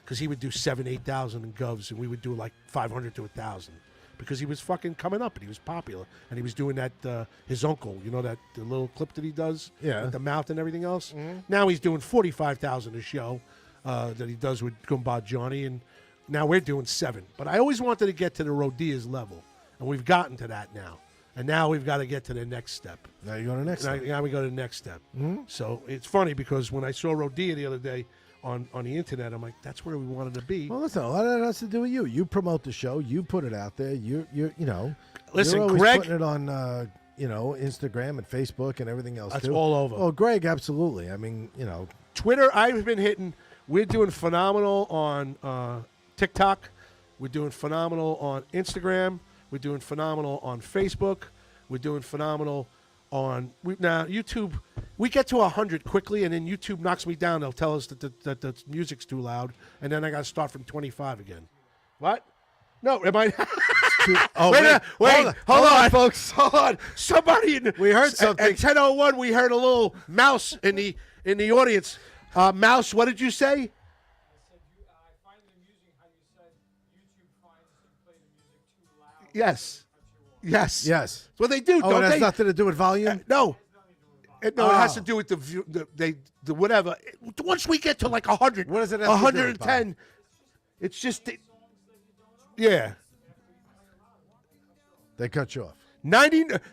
[SPEAKER 1] Because he would do 7,000, 8,000 in Govs, and we would do like 500 to 1,000. Because he was fucking coming up, and he was popular. And he was doing that, his uncle, you know, that the little clip that he does?
[SPEAKER 2] Yeah.
[SPEAKER 1] With the mouth and everything else? Now he's doing 45,000 a show that he does with Gumbad Johnny, and now we're doing 7. But I always wanted to get to the Rodia's level, and we've gotten to that now. And now we've got to get to the next step.
[SPEAKER 2] Now you go to the next step.
[SPEAKER 1] Now we go to the next step. So it's funny because when I saw Rodia the other day on the internet, I'm like, that's where we wanted to be.
[SPEAKER 2] Well, listen, a lot of that has to do with you. You promote the show. You put it out there. You know.
[SPEAKER 1] Listen,
[SPEAKER 2] you're always
[SPEAKER 1] Greg-
[SPEAKER 2] putting it on, Instagram and Facebook and everything else
[SPEAKER 1] That's
[SPEAKER 2] too.
[SPEAKER 1] all over.
[SPEAKER 2] Oh, Greg, absolutely. I mean,
[SPEAKER 1] Twitter, I've been hitting. We're doing phenomenal on TikTok. We're doing phenomenal on Instagram. We're doing phenomenal on Facebook. We're doing phenomenal on now YouTube. We get to 100 quickly, and then YouTube knocks me down. They'll tell us that the music's too loud, and then I got to start from 25 again. What? No, am I?
[SPEAKER 2] Oh,
[SPEAKER 1] wait, hold on,
[SPEAKER 2] folks.
[SPEAKER 1] Hold on. Somebody
[SPEAKER 2] We heard something.
[SPEAKER 1] At 10:01. We heard a little mouse in the audience. Mouse, what did you say?
[SPEAKER 4] I find it amusing how you said YouTube finds you play the music too loud.
[SPEAKER 1] Yes. Yes.
[SPEAKER 2] Yes.
[SPEAKER 1] That's what they do,
[SPEAKER 2] Oh,
[SPEAKER 1] don't
[SPEAKER 2] it has
[SPEAKER 1] they?
[SPEAKER 2] nothing to do with volume?
[SPEAKER 1] No. It has
[SPEAKER 2] Oh.
[SPEAKER 1] to do with the view, the whatever. Once we get to like 100,
[SPEAKER 2] What does it have to do with,
[SPEAKER 1] 110, it's just, yeah.
[SPEAKER 2] They cut you off.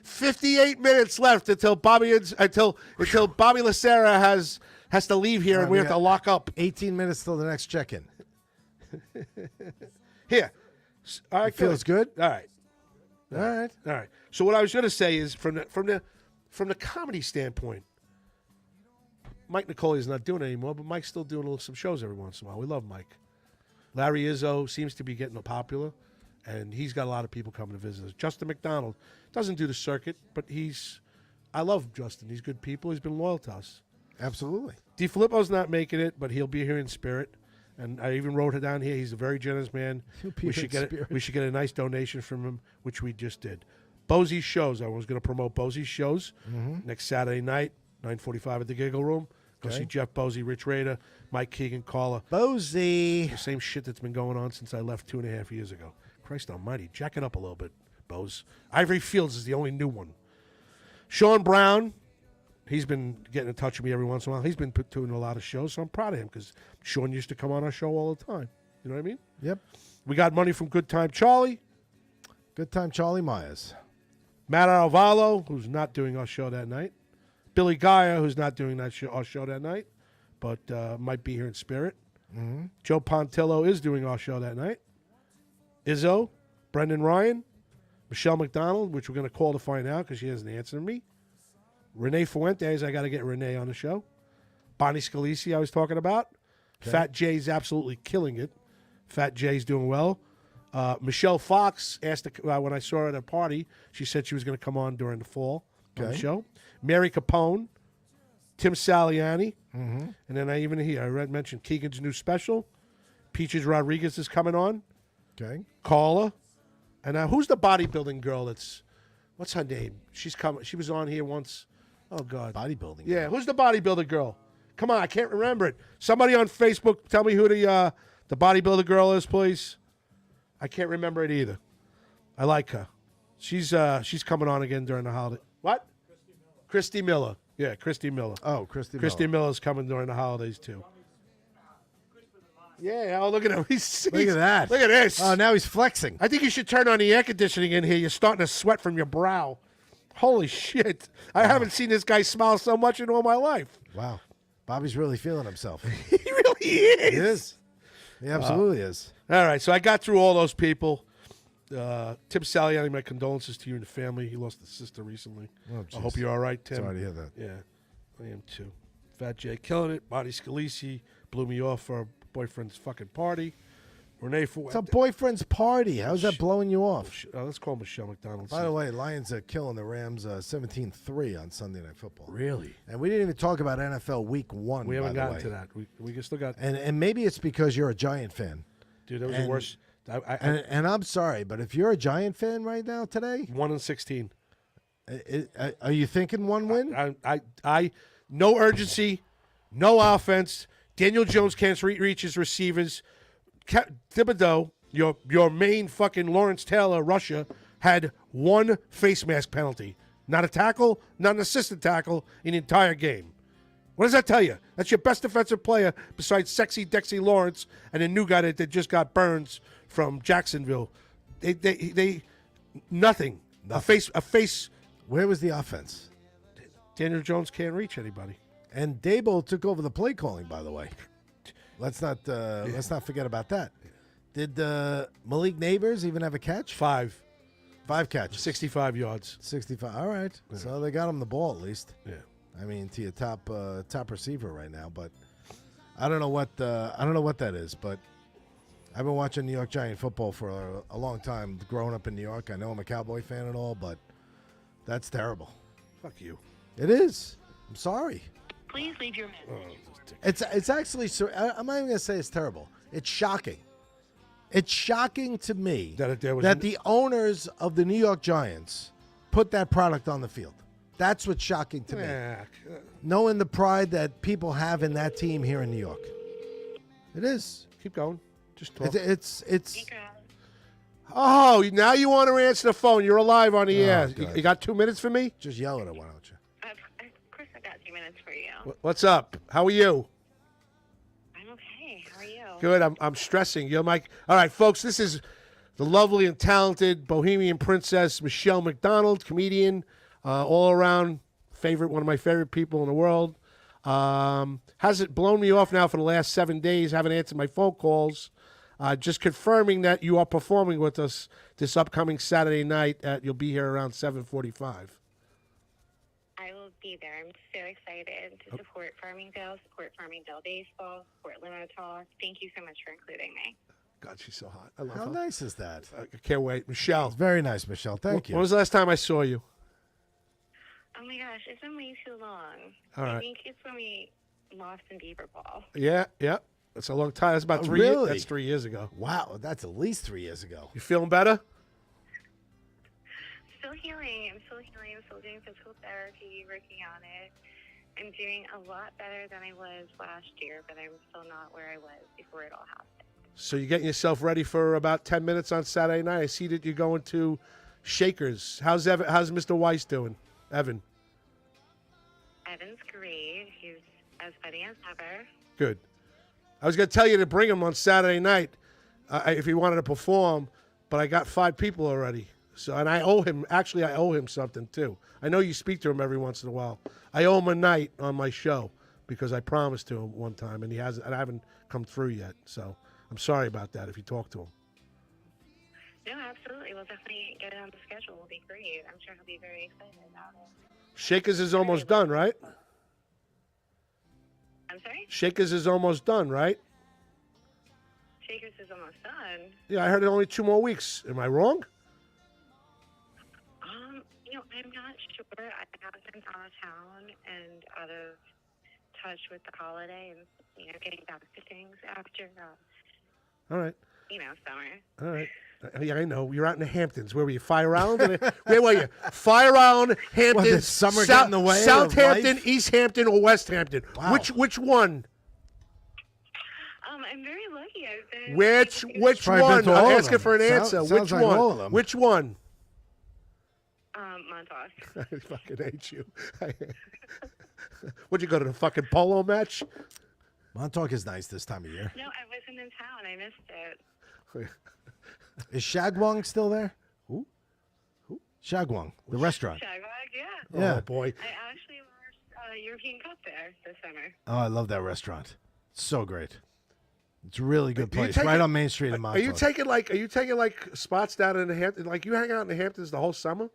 [SPEAKER 1] 58 minutes left until Bobby Lacerra has to leave here, and we have to lock up.
[SPEAKER 2] 18 minutes till the next check-in.
[SPEAKER 1] Here. All right,
[SPEAKER 2] Feels good?
[SPEAKER 1] All right.
[SPEAKER 2] All right.
[SPEAKER 1] All right. So what I was going to say is from the comedy standpoint, Mike Nicoli is not doing it anymore, but Mike's still doing some shows every once in a while. We love Mike. Larry Izzo seems to be getting popular, and he's got a lot of people coming to visit us. Justin McDonald doesn't do the circuit, but I love Justin. He's good people. He's been loyal to us.
[SPEAKER 2] Absolutely.
[SPEAKER 1] DiFilippo's not making it, but he'll be here in spirit. And I even wrote it down here. He's a very generous man.
[SPEAKER 2] He'll be
[SPEAKER 1] We
[SPEAKER 2] here
[SPEAKER 1] should
[SPEAKER 2] in
[SPEAKER 1] get
[SPEAKER 2] spirit.
[SPEAKER 1] we should get a nice donation from him, which we just did. Bosie's shows. I was going to promote Bosie's shows next Saturday night, 9:45 at the Giggle Room. Go
[SPEAKER 2] Okay.
[SPEAKER 1] see Jeff Bosie, Rich Rader, Mike Keegan, Carla.
[SPEAKER 2] Bosie.
[SPEAKER 1] The same shit that's been going on since I left 2.5 years ago. Christ almighty. Jack it up a little bit, Bose. Ivory Fields is the only new one. Sean Brown. He's been getting in touch with me every once in a while. He's been doing a lot of shows, so I'm proud of him because Sean used to come on our show all the time. You know what I mean?
[SPEAKER 2] Yep.
[SPEAKER 1] We got money from Good Time Charlie.
[SPEAKER 2] Good time, Charlie Myers.
[SPEAKER 1] Matt Alvalo, who's not doing our show that night. Billy Gaia, who's not doing our show that night, but might be here in spirit. Joe Pontillo is doing our show that night. Izzo, Brendan Ryan, Michelle McDonald, which we're going to call to find out because she hasn't answered me. Renee Fuentes, I got to get Renee on the show. Bonnie Scalisi, I was talking about.
[SPEAKER 2] Okay.
[SPEAKER 1] Fat Jay's absolutely killing it. Fat Jay's doing well. Michelle Fox asked when I saw her at a party, she said she was going to come on during the fall on the
[SPEAKER 2] Okay.
[SPEAKER 1] show. Mary Capone, Tim Saliani, and then I mentioned Keegan's new special. Peaches Rodriguez is coming on.
[SPEAKER 2] Okay.
[SPEAKER 1] Carla, and who's the bodybuilding girl? What's her name? She's coming. She was on here once. Oh God,
[SPEAKER 2] Bodybuilding.
[SPEAKER 1] yeah. Who's the bodybuilder girl? Come on, I can't remember it. Somebody on Facebook, tell me who the bodybuilder girl is, please. I can't remember it either. I like her. She's coming on again during the holiday. What? Christy Miller. Yeah, Christy Miller.
[SPEAKER 2] Oh, Christy
[SPEAKER 1] Christy
[SPEAKER 2] Miller.
[SPEAKER 1] Miller's coming during the holidays too. Yeah. Oh, look at him.
[SPEAKER 2] Look at that.
[SPEAKER 1] Look at this.
[SPEAKER 2] Oh, now he's flexing.
[SPEAKER 1] I think you should turn on the air conditioning in here. You're starting to sweat from your brow. Holy shit. I haven't seen this guy smile so much in all my life.
[SPEAKER 2] Wow. Bobby's really feeling himself.
[SPEAKER 1] He really is.
[SPEAKER 2] He is. He absolutely is.
[SPEAKER 1] All right, so I got through all those people. Tim Saliani, my condolences to you and the family. He lost his sister recently.
[SPEAKER 2] Oh,
[SPEAKER 1] I hope
[SPEAKER 2] jeez.
[SPEAKER 1] you're all right, Tim.
[SPEAKER 2] Sorry to hear that.
[SPEAKER 1] Yeah, I am too. Fat Jay killing it. Bonnie Scalisi blew me off for her boyfriend's fucking party. Renee
[SPEAKER 2] It's a
[SPEAKER 1] Fuente.
[SPEAKER 2] boyfriend's party. How's that blowing you off?
[SPEAKER 1] Let's call Michelle McDonald.
[SPEAKER 2] By the way, Lions are killing the Rams 17-3 on Sunday Night Football.
[SPEAKER 1] Really?
[SPEAKER 2] And we didn't even talk about NFL Week 1.
[SPEAKER 1] We haven't
[SPEAKER 2] by the
[SPEAKER 1] gotten
[SPEAKER 2] way.
[SPEAKER 1] to that. We still got.
[SPEAKER 2] And maybe it's because you're a Giant fan.
[SPEAKER 1] Dude, that was the worst.
[SPEAKER 2] And I'm sorry, but if you're a Giant fan right now today,
[SPEAKER 1] 1-16.
[SPEAKER 2] Are you thinking one win?
[SPEAKER 1] I no urgency, no offense. Daniel Jones can't reach his receivers. Thibodeau, your main fucking Lawrence Taylor, Russia, had one face mask penalty. Not a tackle, not an assisted tackle in the entire game. What does that tell you? That's your best defensive player besides Sexy Dexy Lawrence and a new guy that just got Burns from Jacksonville. They nothing. A face.
[SPEAKER 2] Where was the offense?
[SPEAKER 1] Daniel Jones can't reach anybody.
[SPEAKER 2] And Dable took over the play calling, by the way. Let's not forget about that. Did Malik Neighbors even have a catch?
[SPEAKER 1] 5
[SPEAKER 2] catches.
[SPEAKER 1] 65 yards.
[SPEAKER 2] 65. All right. Yeah. So they got him the ball at least.
[SPEAKER 1] Yeah.
[SPEAKER 2] I mean, to your top receiver right now, but I don't know what that is, but I've been watching New York Giant football for a long time, growing up in New York. I know I'm a Cowboy fan and all, but that's terrible.
[SPEAKER 1] Fuck you.
[SPEAKER 2] It is. I'm sorry.
[SPEAKER 5] Please leave your message.
[SPEAKER 2] It's actually. I'm not even gonna say it's terrible. It's shocking. It's shocking to me that the owners of the New York Giants put that product on the field. That's what's shocking to me. Knowing the pride that people have in that team here in New York. It is.
[SPEAKER 1] Keep going. Just talk.
[SPEAKER 2] It's.
[SPEAKER 1] Oh, now you want to answer the phone. You're alive on the air.
[SPEAKER 2] God.
[SPEAKER 1] You got 2 minutes for me?
[SPEAKER 2] Just yell at it, why don't you?
[SPEAKER 5] Of course, I got 2 minutes for you.
[SPEAKER 1] What's up? How are you?
[SPEAKER 5] I'm okay. How are you?
[SPEAKER 1] Good. I'm stressing. You're Mike. All right, folks. This is the lovely and talented Bohemian princess Michelle McDonald, comedian, all around favorite, one of my favorite people in the world. Hasn't blown me off now for the last 7 days. Haven't answered my phone calls. Just confirming that you are performing with us this upcoming Saturday night. You'll be here around 7:45.
[SPEAKER 5] I will be there. I'm so excited to support Farmingdale, support Farmingdale baseball, support Limo Talk. Thank you so much for including me.
[SPEAKER 1] God, she's so hot. I love
[SPEAKER 2] How
[SPEAKER 1] her.
[SPEAKER 2] nice is that?
[SPEAKER 1] I can't wait. Michelle.
[SPEAKER 2] It's very nice, Michelle. Thank you.
[SPEAKER 1] When was the last time I saw you?
[SPEAKER 5] Oh my gosh, it's been way too long.
[SPEAKER 1] All right.
[SPEAKER 5] I think it's when we lost in Beaver Ball.
[SPEAKER 1] Yeah. That's a long time. That's about 3
[SPEAKER 2] really?
[SPEAKER 1] years. That's 3 years ago.
[SPEAKER 2] Wow, that's at least 3 years ago.
[SPEAKER 1] You feeling better?
[SPEAKER 5] Still healing. I'm still healing. I'm still doing physical therapy, working on it. I'm doing a lot better than I was last year, but I'm still not where I was before it all happened.
[SPEAKER 1] So you're getting yourself ready for about 10 minutes on Saturday night. I see that you're going to Shakers. How's Mr. Weiss doing? Evan?
[SPEAKER 5] Evan's great. He's as funny as ever.
[SPEAKER 1] Good. I was going to tell you to bring him on Saturday night if he wanted to perform, but I got 5 people already. So, and I owe him something too. I know you speak to him every once in a while. I owe him a night on my show because I promised to him one time, and I haven't come through yet. So I'm sorry about that if you talk to him.
[SPEAKER 5] No, absolutely. We'll definitely get it on the schedule. It'll be great. I'm sure he'll be very excited about it.
[SPEAKER 1] Shakers is almost done, right?
[SPEAKER 5] I'm sorry?
[SPEAKER 1] Shakers is almost done, right?
[SPEAKER 5] Shakers is almost done.
[SPEAKER 1] Yeah, I heard it only 2 more weeks. Am I wrong?
[SPEAKER 5] I'm not sure. I have been out of town and out of touch with the holiday and, getting back to things after,
[SPEAKER 1] All right.
[SPEAKER 5] summer.
[SPEAKER 1] All right. Yeah, I know. You're out in the Hamptons. Where were you? Fire Island? Where were you? Fire Island, Hamptons.
[SPEAKER 2] What, did summer get in the way of
[SPEAKER 1] Southampton,
[SPEAKER 2] life?
[SPEAKER 1] East Hampton, or West Hampton?
[SPEAKER 2] Wow.
[SPEAKER 1] Which one?
[SPEAKER 5] I'm very lucky. I've been...
[SPEAKER 1] Which
[SPEAKER 2] Probably
[SPEAKER 1] one?
[SPEAKER 2] been to all
[SPEAKER 1] I'm
[SPEAKER 2] of
[SPEAKER 1] asking
[SPEAKER 2] them.
[SPEAKER 1] for an answer.
[SPEAKER 2] Sounds
[SPEAKER 1] Which
[SPEAKER 2] like
[SPEAKER 1] one?
[SPEAKER 2] all of them.
[SPEAKER 1] Which one?
[SPEAKER 5] Montauk.
[SPEAKER 1] I fucking hate you. Would you go to the fucking polo match?
[SPEAKER 2] Montauk is nice this time of year.
[SPEAKER 5] No, I wasn't in town. I missed it.
[SPEAKER 2] Is Shagwong still there?
[SPEAKER 1] Who?
[SPEAKER 2] Shagwong, the restaurant.
[SPEAKER 5] Shagwag, yeah.
[SPEAKER 2] Yeah.
[SPEAKER 1] Oh, boy.
[SPEAKER 5] I actually watched European Cup there this summer.
[SPEAKER 2] Oh, I love that restaurant. It's so great. It's a really good
[SPEAKER 1] Do you
[SPEAKER 2] place,
[SPEAKER 1] take
[SPEAKER 2] right
[SPEAKER 1] it-
[SPEAKER 2] on Main Street in
[SPEAKER 1] Are
[SPEAKER 2] Montauk.
[SPEAKER 1] you taking like spots down in the Hamptons? Like you hang out in the Hamptons the whole summer?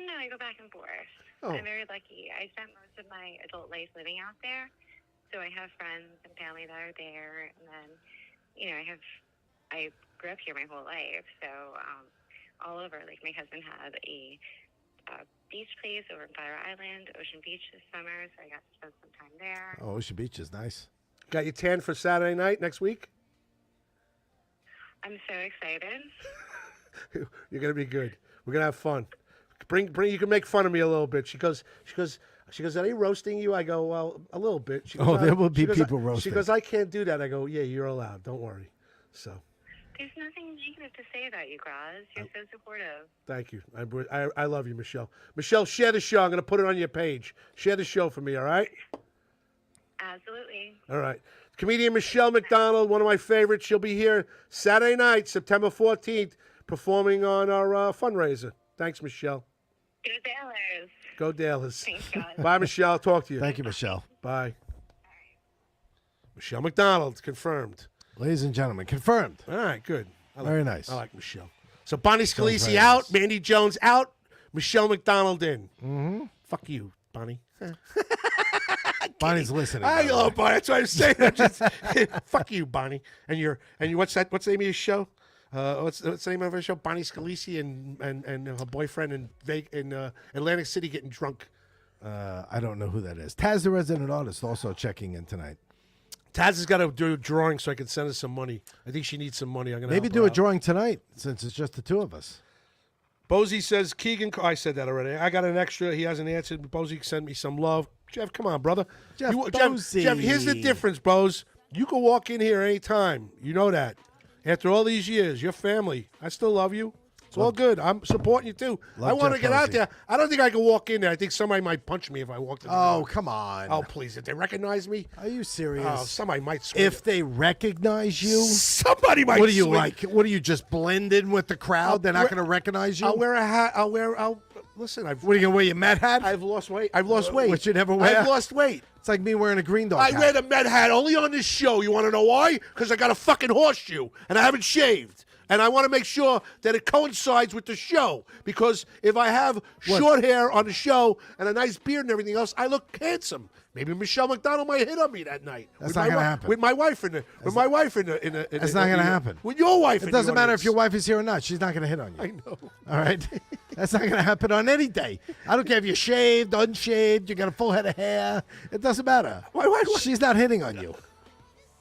[SPEAKER 5] No, I go back and forth.
[SPEAKER 1] Oh.
[SPEAKER 5] I'm very lucky. I spent most of my adult life living out there, so I have friends and family that are there, and then I grew up here my whole life, so all over. Like my husband had a beach place over in Fire Island, Ocean Beach this summer, so I got to spend some time there.
[SPEAKER 2] Oh, Ocean Beach is nice.
[SPEAKER 1] Got you tan for Saturday night next week?
[SPEAKER 5] I'm so excited.
[SPEAKER 1] You're gonna be good. We're gonna have fun. Bring. You can make fun of me a little bit. She goes. Are they roasting you? I go, well, a little bit. She goes,
[SPEAKER 2] there will be people
[SPEAKER 1] She
[SPEAKER 2] roasting.
[SPEAKER 1] goes, I can't do that. I go, yeah, you're allowed. Don't worry. So.
[SPEAKER 5] There's nothing negative to say about you, Graz. You're so supportive.
[SPEAKER 1] Thank you. I love you, Michelle. Michelle, share the show. I'm gonna put it on your page. Share the show for me. All right.
[SPEAKER 5] Absolutely.
[SPEAKER 1] All right. Comedian Michelle McDonald, one of my favorites. She'll be here Saturday night, September 14th, performing on our fundraiser. Thanks, Michelle.
[SPEAKER 5] Go Dallas.
[SPEAKER 1] Go Dallas.
[SPEAKER 5] Thanks, God.
[SPEAKER 1] Bye, Michelle. Talk to you.
[SPEAKER 2] Thank you, Michelle.
[SPEAKER 1] Bye. Michelle McDonald, confirmed.
[SPEAKER 2] Ladies and gentlemen, confirmed.
[SPEAKER 1] All right, good.
[SPEAKER 2] Very nice.
[SPEAKER 1] I like Michelle. So Bonnie Scalisi
[SPEAKER 2] very
[SPEAKER 1] out,
[SPEAKER 2] nice.
[SPEAKER 1] Mandy Jones out, Michelle McDonald in.
[SPEAKER 2] Mm-hmm.
[SPEAKER 1] Fuck you, Bonnie.
[SPEAKER 2] Bonnie's listening.
[SPEAKER 1] I
[SPEAKER 2] by the
[SPEAKER 1] love
[SPEAKER 2] way.
[SPEAKER 1] Bonnie. That's what I'm saying. Fuck you, Bonnie. And what's that? What's the name of your show? What's the name of her show? Bonnie Scalisi and her boyfriend in Atlantic City getting drunk.
[SPEAKER 2] I don't know who that is. Taz, the resident artist, also checking in tonight.
[SPEAKER 1] Taz has got to do a drawing so I can send her some money. I think she needs some money. I'm gonna
[SPEAKER 2] Maybe
[SPEAKER 1] help
[SPEAKER 2] do
[SPEAKER 1] her
[SPEAKER 2] a
[SPEAKER 1] out.
[SPEAKER 2] drawing tonight since it's just the two of us.
[SPEAKER 1] Bozy says Keegan. I said that already. I got an extra. He hasn't answered. Bozy sent me some love. Jeff, come on, brother.
[SPEAKER 2] Jeff
[SPEAKER 1] Jeff,
[SPEAKER 2] Bozy.
[SPEAKER 1] here's the difference, Bose. You can walk in here anytime. You know that. After all these years, your family. I still love you. It's all good. I'm supporting you too. I want to
[SPEAKER 2] Jeff
[SPEAKER 1] get out
[SPEAKER 2] Bozy.
[SPEAKER 1] there. I don't think I can walk in there. I think somebody might punch me if I walked in.
[SPEAKER 2] Oh, come on.
[SPEAKER 1] Oh, please! If they recognize me,
[SPEAKER 2] Are you serious?
[SPEAKER 1] oh, somebody might swing.
[SPEAKER 2] If they recognize you,
[SPEAKER 1] somebody might.
[SPEAKER 2] what do you
[SPEAKER 1] swing.
[SPEAKER 2] like? What do you just blend in with the crowd? They're not going to recognize you?
[SPEAKER 1] I'll wear a hat. Listen.
[SPEAKER 2] What are you going to wear, your Met hat?
[SPEAKER 1] I've lost weight. I've lost weight.
[SPEAKER 2] Which you never wear?
[SPEAKER 1] I've lost weight.
[SPEAKER 2] It's like me wearing a green dog
[SPEAKER 1] I
[SPEAKER 2] hat.
[SPEAKER 1] wear the Met hat only on this show. You want to know why? Because I got a fucking horseshoe and I haven't shaved. And I want to make sure that it coincides with the show. Because if I have short hair on the show and a nice beard and everything else, I look handsome. Maybe Michelle McDonald might hit on me that night.
[SPEAKER 2] That's not gonna happen.
[SPEAKER 1] With my wife in the. That's not
[SPEAKER 2] going to happen.
[SPEAKER 1] With your wife.
[SPEAKER 2] It doesn't matter if your wife is here or not. She's not going to hit on you.
[SPEAKER 1] I know.
[SPEAKER 2] All right? That's not going to happen on any day. I don't care if you're shaved, unshaved, you got a full head of hair. It doesn't matter.
[SPEAKER 1] Why?
[SPEAKER 2] She's not hitting on you.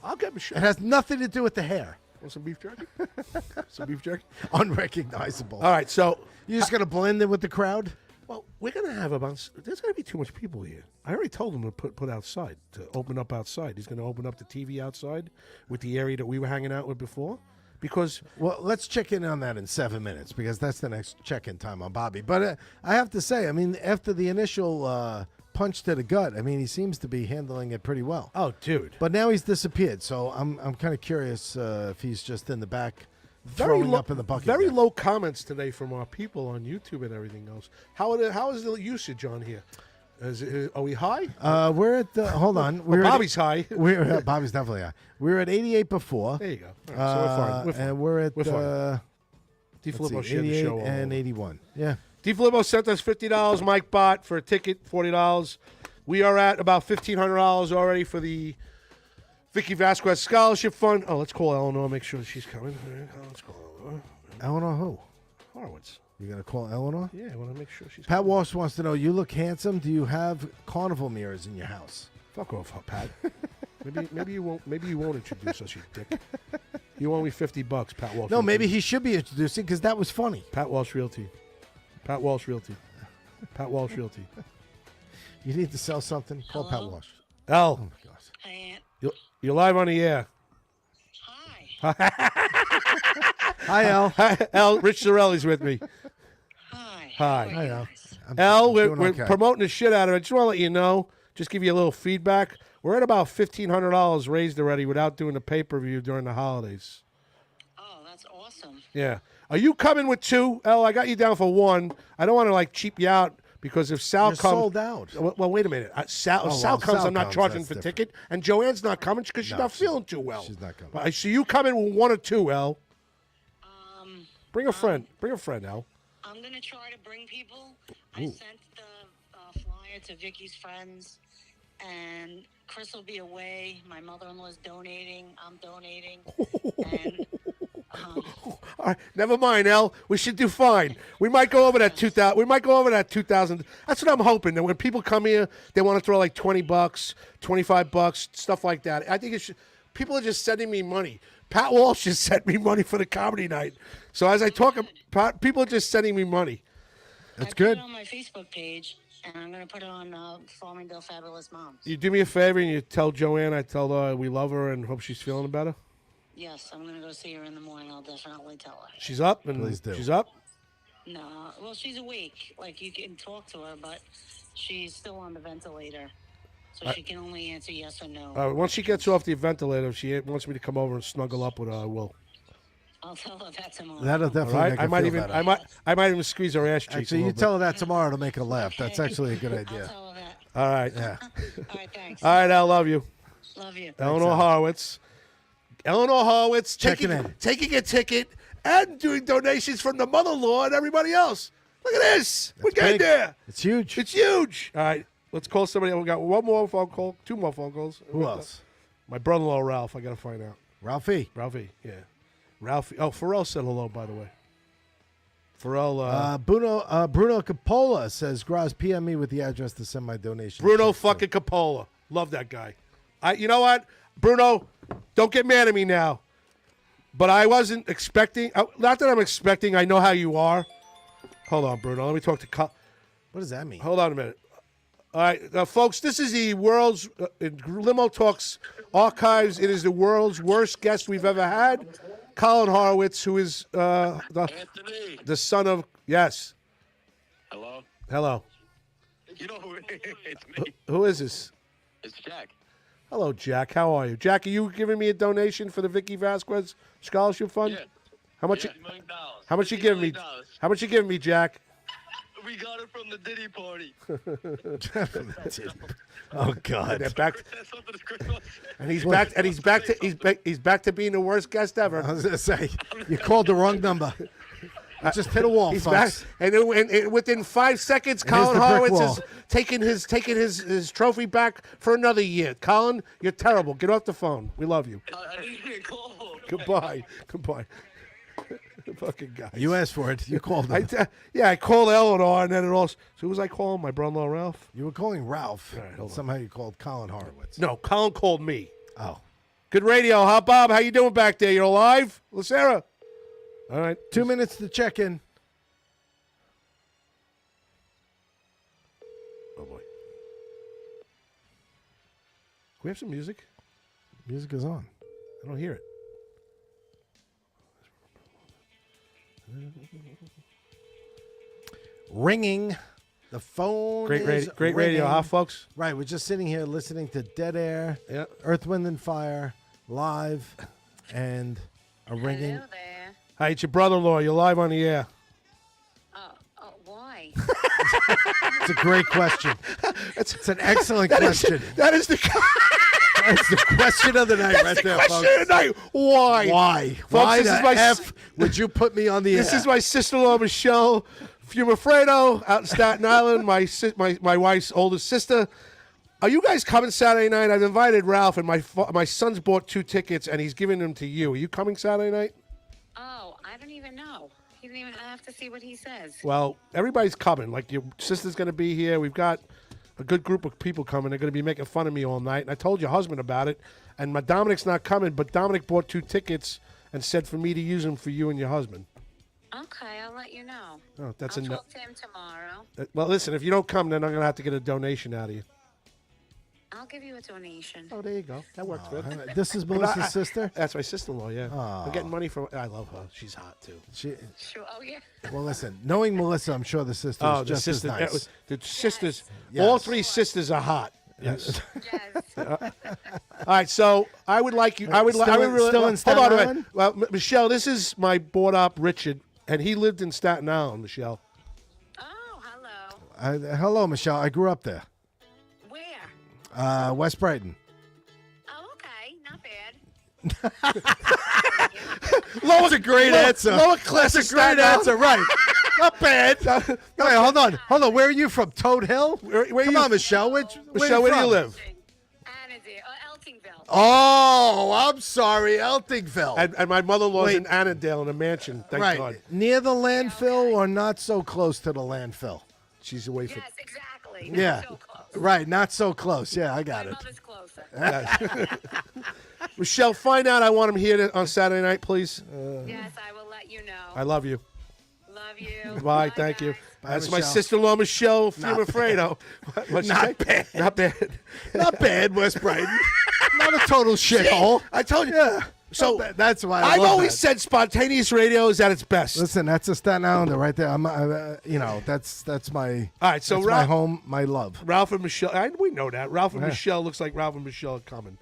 [SPEAKER 1] I'll get Michelle.
[SPEAKER 2] It has nothing to do with the hair.
[SPEAKER 1] Want some beef jerky? Some beef jerky?
[SPEAKER 2] Unrecognizable.
[SPEAKER 1] All right, so
[SPEAKER 2] You're just going to blend in with the crowd?
[SPEAKER 1] well, we're gonna have about. There's gonna be too much people here. I already told him to put outside, to open up outside. He's gonna open up the TV outside with the area that we were hanging out with before, because
[SPEAKER 2] Well, let's check in on that in 7 minutes because that's the next check-in time on Bobby. But I have to say, I mean, after the initial punch to the gut, I mean, he seems to be handling it pretty well.
[SPEAKER 1] oh, dude,
[SPEAKER 2] But now he's disappeared, so I'm kind of curious if he's just in the back throwing up in the bucket.
[SPEAKER 1] Very
[SPEAKER 2] there.
[SPEAKER 1] low comments today from our people on YouTube and everything else. How is the usage on here? Are we high?
[SPEAKER 2] We're at hold on.
[SPEAKER 1] Well, Bobby's high.
[SPEAKER 2] We're Bobby's definitely high. We were at 88 before.
[SPEAKER 1] There you go. All right, so we're fine. We're fine.
[SPEAKER 2] And we're at
[SPEAKER 1] We're fine.
[SPEAKER 2] let's
[SPEAKER 1] DeFilippo
[SPEAKER 2] see,
[SPEAKER 1] shared the
[SPEAKER 2] 88
[SPEAKER 1] show all
[SPEAKER 2] and
[SPEAKER 1] over.
[SPEAKER 2] 81. Yeah.
[SPEAKER 1] DeFilippo sent us $50. Mike Bott for a ticket, $40. We are at about $1,500 already for the Vicky Vasquez Scholarship Fund. Oh, let's call Eleanor, make sure she's coming. All right, let's call Eleanor.
[SPEAKER 2] Eleanor who?
[SPEAKER 1] Horowitz.
[SPEAKER 2] You going to call Eleanor?
[SPEAKER 1] Yeah, I want to make sure she's
[SPEAKER 2] Pat
[SPEAKER 1] coming.
[SPEAKER 2] Walsh wants to know, you look handsome. Do you have carnival mirrors in your house?
[SPEAKER 1] Fuck off, Pat. maybe you won't introduce us, you dick. You owe me $50, Pat Walsh.
[SPEAKER 2] No,
[SPEAKER 1] Realty.
[SPEAKER 2] maybe he should be introducing because that was funny.
[SPEAKER 1] Pat Walsh Realty. Pat Walsh Realty. Pat Walsh Realty.
[SPEAKER 2] You need to sell something? Call Pat
[SPEAKER 6] Hello?
[SPEAKER 2] Walsh.
[SPEAKER 1] Al,
[SPEAKER 2] Oh, my gosh.
[SPEAKER 6] Hi, Aunt.
[SPEAKER 1] you're live on the air.
[SPEAKER 6] Hi.
[SPEAKER 2] Hi, Al.
[SPEAKER 1] Hi, Al, Rich Zarelli's with me.
[SPEAKER 6] Hi.
[SPEAKER 1] Hi.
[SPEAKER 6] How are
[SPEAKER 2] Hi,
[SPEAKER 6] you
[SPEAKER 2] Al.
[SPEAKER 6] guys?
[SPEAKER 1] Al, we're
[SPEAKER 2] doing okay.
[SPEAKER 1] promoting the shit out of it. Just want to let you know, just give you a little feedback. We're at about $1,500 raised already without doing the pay-per-view during the holidays.
[SPEAKER 6] Oh, that's awesome.
[SPEAKER 1] Yeah. Are you coming with two? Al, I got you down for one. I don't want to, cheap you out because if Sal
[SPEAKER 2] You're
[SPEAKER 1] comes...
[SPEAKER 2] sold out.
[SPEAKER 1] Well, wait a minute. If Sal
[SPEAKER 2] well,
[SPEAKER 1] comes,
[SPEAKER 2] Sal
[SPEAKER 1] I'm not
[SPEAKER 2] comes,
[SPEAKER 1] charging
[SPEAKER 2] that's
[SPEAKER 1] for
[SPEAKER 2] different.
[SPEAKER 1] ticket. And Joanne's not coming because she's
[SPEAKER 2] No,
[SPEAKER 1] not feeling too well.
[SPEAKER 2] she's not coming.
[SPEAKER 1] But I see you coming with one or two, Al.
[SPEAKER 6] Um,
[SPEAKER 1] Bring a friend. Bring a friend, Al.
[SPEAKER 6] I'm gonna try to bring people. I sent the flyer to Vicky's friends, and Chris will be away. My mother-in-law's donating. I'm donating. And
[SPEAKER 1] All right, never mind, El. We should do fine. We might go over that 2,000. We might go over that 2,000. That's what I'm hoping. That when people come here, they want to throw like $20, $25, stuff like that. I think it should. People are just sending me money. Pat Walsh just sent me money for the comedy night. So as I talk, people are just sending me money.
[SPEAKER 2] That's
[SPEAKER 6] I
[SPEAKER 2] good.
[SPEAKER 6] put it on my Facebook page, and I'm going to put it on Farmingdale Fabulous Moms.
[SPEAKER 1] You do me a favor and you tell Joanne I tell her we love her and hope she's feeling better.
[SPEAKER 6] Yes, I'm going to go see her in the morning. I'll definitely tell her.
[SPEAKER 1] She's up and
[SPEAKER 2] Please do.
[SPEAKER 1] she's up.
[SPEAKER 6] No, well, she's awake. Like, you can talk to her, but she's still on the ventilator. So she can only answer yes or no.
[SPEAKER 1] Once she gets off the ventilator, if she wants me to come over and snuggle up with her, I will.
[SPEAKER 6] I'll tell her that tomorrow.
[SPEAKER 2] That'll
[SPEAKER 1] All
[SPEAKER 2] definitely
[SPEAKER 1] right?
[SPEAKER 2] make her
[SPEAKER 1] I might
[SPEAKER 2] feel
[SPEAKER 1] even
[SPEAKER 2] better.
[SPEAKER 1] I might even squeeze her ass cheeks.
[SPEAKER 2] Actually,
[SPEAKER 1] a
[SPEAKER 2] you
[SPEAKER 1] little
[SPEAKER 2] tell her that tomorrow to make her laugh. That's
[SPEAKER 6] Okay.
[SPEAKER 2] actually a good
[SPEAKER 6] I'll
[SPEAKER 2] idea.
[SPEAKER 6] tell her that.
[SPEAKER 1] bit. All right.
[SPEAKER 2] Yeah.
[SPEAKER 6] All right, thanks.
[SPEAKER 1] All right, I love you.
[SPEAKER 6] Love you.
[SPEAKER 1] Eleanor Horowitz. Eleanor Horowitz
[SPEAKER 2] Checking in.
[SPEAKER 1] taking a ticket and doing donations from the mother-in-law and everybody else. Look at this. We're getting
[SPEAKER 2] big.
[SPEAKER 1] there.
[SPEAKER 2] It's huge.
[SPEAKER 1] It's huge. All right. Let's call somebody. We got one more phone call, two more phone calls.
[SPEAKER 2] Who else?
[SPEAKER 1] My brother-in-law, Ralph. I got to find out.
[SPEAKER 2] Ralphie.
[SPEAKER 1] Ralphie, yeah. Ralphie. Oh, Pharrell said hello, by the way. Pharrell.
[SPEAKER 2] Bruno Capola says, Graz, PM me with the address to send my donation.
[SPEAKER 1] Bruno
[SPEAKER 2] checks to."
[SPEAKER 1] fucking Coppola. Love that guy. You know what? Bruno, don't get mad at me now. But I wasn't expecting. Not that I'm expecting. I know how you are. Hold on, Bruno. Let me talk to.
[SPEAKER 2] What does that mean?
[SPEAKER 1] Hold on a minute. All right, folks, this is the world's Limo Talks archives. It is the world's worst guest we've ever had, Colin Horowitz, who is the son of, yes.
[SPEAKER 7] Hello?
[SPEAKER 1] Hello.
[SPEAKER 7] You know who it is? It's me.
[SPEAKER 1] Who is this?
[SPEAKER 7] It's Jack.
[SPEAKER 1] Hello, Jack. How are you? Jack, are you giving me a donation for the Vicky Vasquez Scholarship Fund?
[SPEAKER 7] Yeah.
[SPEAKER 1] How much?
[SPEAKER 7] $50 million.
[SPEAKER 1] How much you giving me? How much you giving me, Jack?
[SPEAKER 7] We got it from the Diddy party.
[SPEAKER 2] Oh God!
[SPEAKER 1] They're back,
[SPEAKER 7] That's something to Christmas.
[SPEAKER 1] and he's back, and he's back to being the worst guest ever.
[SPEAKER 2] I was gonna say you called the wrong number. You just hit a wall,
[SPEAKER 1] He's back,
[SPEAKER 2] folks.
[SPEAKER 1] and within 5 seconds,
[SPEAKER 2] And here's
[SPEAKER 1] Colin
[SPEAKER 2] the brick
[SPEAKER 1] Horowitz
[SPEAKER 2] wall.
[SPEAKER 1] is taking his trophy back for another year. Colin, you're terrible. Get off the phone. We love you.
[SPEAKER 7] I didn't even call.
[SPEAKER 1] Goodbye. Goodbye. Fucking guy.
[SPEAKER 2] You asked for it. You called him.
[SPEAKER 1] I called Eleanor, and then it also. So who was I calling? My brother-in-law Ralph.
[SPEAKER 2] You were calling Ralph.
[SPEAKER 1] All right, hold on.
[SPEAKER 2] Somehow you called Colin Horowitz.
[SPEAKER 1] No, Colin called me.
[SPEAKER 2] Oh.
[SPEAKER 1] Good radio, huh, Bob? How you doing back there? You're alive, Lucera? All right.
[SPEAKER 2] 2 minutes to check in.
[SPEAKER 1] Oh boy. Can we have some music?
[SPEAKER 2] Music is on.
[SPEAKER 1] I don't hear it.
[SPEAKER 2] Ringing. The phone
[SPEAKER 1] Great
[SPEAKER 2] is
[SPEAKER 1] radio,
[SPEAKER 2] ringing.
[SPEAKER 1] huh, folks?
[SPEAKER 2] Right, we're just sitting here listening to Dead Air,
[SPEAKER 1] Yeah.
[SPEAKER 2] Earth, Wind, and Fire live, and a ringing.
[SPEAKER 6] Hello there.
[SPEAKER 1] Hi, it's your brother-in-law. You're live on the air.
[SPEAKER 6] Why?
[SPEAKER 2] It's a great question. It's an excellent question.
[SPEAKER 1] That is the
[SPEAKER 2] That's the question of the night right there,
[SPEAKER 1] question
[SPEAKER 2] folks.
[SPEAKER 1] of the night. Why?
[SPEAKER 2] Why?
[SPEAKER 1] Folks,
[SPEAKER 2] Why
[SPEAKER 1] this
[SPEAKER 2] the
[SPEAKER 1] is my
[SPEAKER 2] F would you put me on the air?
[SPEAKER 1] This is my sister-in-law, Michelle Fumafredo, out in Staten Island, my wife's oldest sister. Are you guys coming Saturday night? I've invited Ralph, and my son's bought 2 tickets, and he's giving them to you. Are you coming Saturday night?
[SPEAKER 6] Oh, I don't even know. He didn't even have to see what he says.
[SPEAKER 1] Well, everybody's coming. Like, your sister's going to be here. We've got a good group of people coming. They're going to be making fun of me all night. And I told your husband about it. And my Dominic's not coming, but Dominic bought 2 tickets and said for me to use them for you and your husband.
[SPEAKER 6] Okay, I'll let you know.
[SPEAKER 1] Oh, that's
[SPEAKER 6] I'll
[SPEAKER 1] a no.
[SPEAKER 6] talk to him tomorrow.
[SPEAKER 1] Well, listen, if you don't come, then I'm going to have to get a donation out of you.
[SPEAKER 6] I'll give you a donation.
[SPEAKER 1] Oh, there you go. That works good.
[SPEAKER 2] This is Melissa's sister?
[SPEAKER 1] That's my sister-in-law, yeah.
[SPEAKER 2] Aw.
[SPEAKER 1] I'm getting money from. I love her. She's hot, too.
[SPEAKER 2] She,
[SPEAKER 6] Sure. Oh, yeah.
[SPEAKER 2] well, listen, knowing Melissa, I'm sure the sister's
[SPEAKER 1] Oh, the
[SPEAKER 2] just
[SPEAKER 1] sister.
[SPEAKER 2] as nice.
[SPEAKER 1] The sisters.
[SPEAKER 2] Yes.
[SPEAKER 1] All 3 sisters are hot. Yes.
[SPEAKER 6] Yes.
[SPEAKER 1] All right, so I would like you. I would like.
[SPEAKER 2] Still
[SPEAKER 1] I would
[SPEAKER 2] in-
[SPEAKER 1] really,
[SPEAKER 2] still in
[SPEAKER 1] hold
[SPEAKER 2] Staten
[SPEAKER 1] on a minute.
[SPEAKER 2] Island?
[SPEAKER 1] Well, Michelle, this is my bought-up Richard, and he lived in Staten Island. Michelle.
[SPEAKER 6] Oh, hello.
[SPEAKER 2] Hello, Michelle. I grew up there.
[SPEAKER 6] Where?
[SPEAKER 2] West Brighton.
[SPEAKER 6] Oh, okay. Not bad.
[SPEAKER 1] Lower,
[SPEAKER 2] That's a great answer.
[SPEAKER 1] Lower class
[SPEAKER 2] That's
[SPEAKER 1] of
[SPEAKER 2] a great
[SPEAKER 1] Staten Island.
[SPEAKER 2] answer, right. Not bad. Wait, hold on. Where are you from? Toad Hill?
[SPEAKER 1] Where
[SPEAKER 2] Come
[SPEAKER 1] you-
[SPEAKER 2] on, Michelle.
[SPEAKER 1] Michelle, where do you
[SPEAKER 2] from?
[SPEAKER 1] live?
[SPEAKER 6] Eltingville.
[SPEAKER 2] Oh, I'm sorry, Eltingville.
[SPEAKER 1] And my mother-in-law's
[SPEAKER 2] Wait.
[SPEAKER 1] in Annandale in a mansion. Thank
[SPEAKER 2] right.
[SPEAKER 1] God.
[SPEAKER 2] Near the landfill or not so close to the landfill?
[SPEAKER 1] She's away from.
[SPEAKER 6] Yes, exactly.
[SPEAKER 2] Yeah.
[SPEAKER 6] So close.
[SPEAKER 2] Right, not so close. Yeah, I got
[SPEAKER 6] My
[SPEAKER 2] it.
[SPEAKER 6] mother's closer.
[SPEAKER 1] Michelle, find out. I want him here on Saturday night, please.
[SPEAKER 6] Yes, I will let you know.
[SPEAKER 1] I love you.
[SPEAKER 6] Love you.
[SPEAKER 1] Bye. Thank you.
[SPEAKER 6] guys.
[SPEAKER 1] That's my
[SPEAKER 2] Michelle.
[SPEAKER 1] sister-in-law, Michelle
[SPEAKER 2] Not
[SPEAKER 1] Fiumafredo. What'd she
[SPEAKER 2] Not
[SPEAKER 1] say?
[SPEAKER 2] bad.
[SPEAKER 1] Not bad.
[SPEAKER 2] Not bad, West Brighton. Not a total shithole.
[SPEAKER 1] I told you.
[SPEAKER 2] Yeah.
[SPEAKER 1] So
[SPEAKER 2] that's why
[SPEAKER 1] I've
[SPEAKER 2] love
[SPEAKER 1] always
[SPEAKER 2] that.
[SPEAKER 1] said spontaneous radio is at its best.
[SPEAKER 2] Listen, that's a Staten Islander right there. That's my.
[SPEAKER 1] All right, so
[SPEAKER 2] that's my
[SPEAKER 1] Ralph-
[SPEAKER 2] home, my love.
[SPEAKER 1] Ralph and Michelle. We know that. Ralph and Michelle looks like Ralph and Michelle are coming.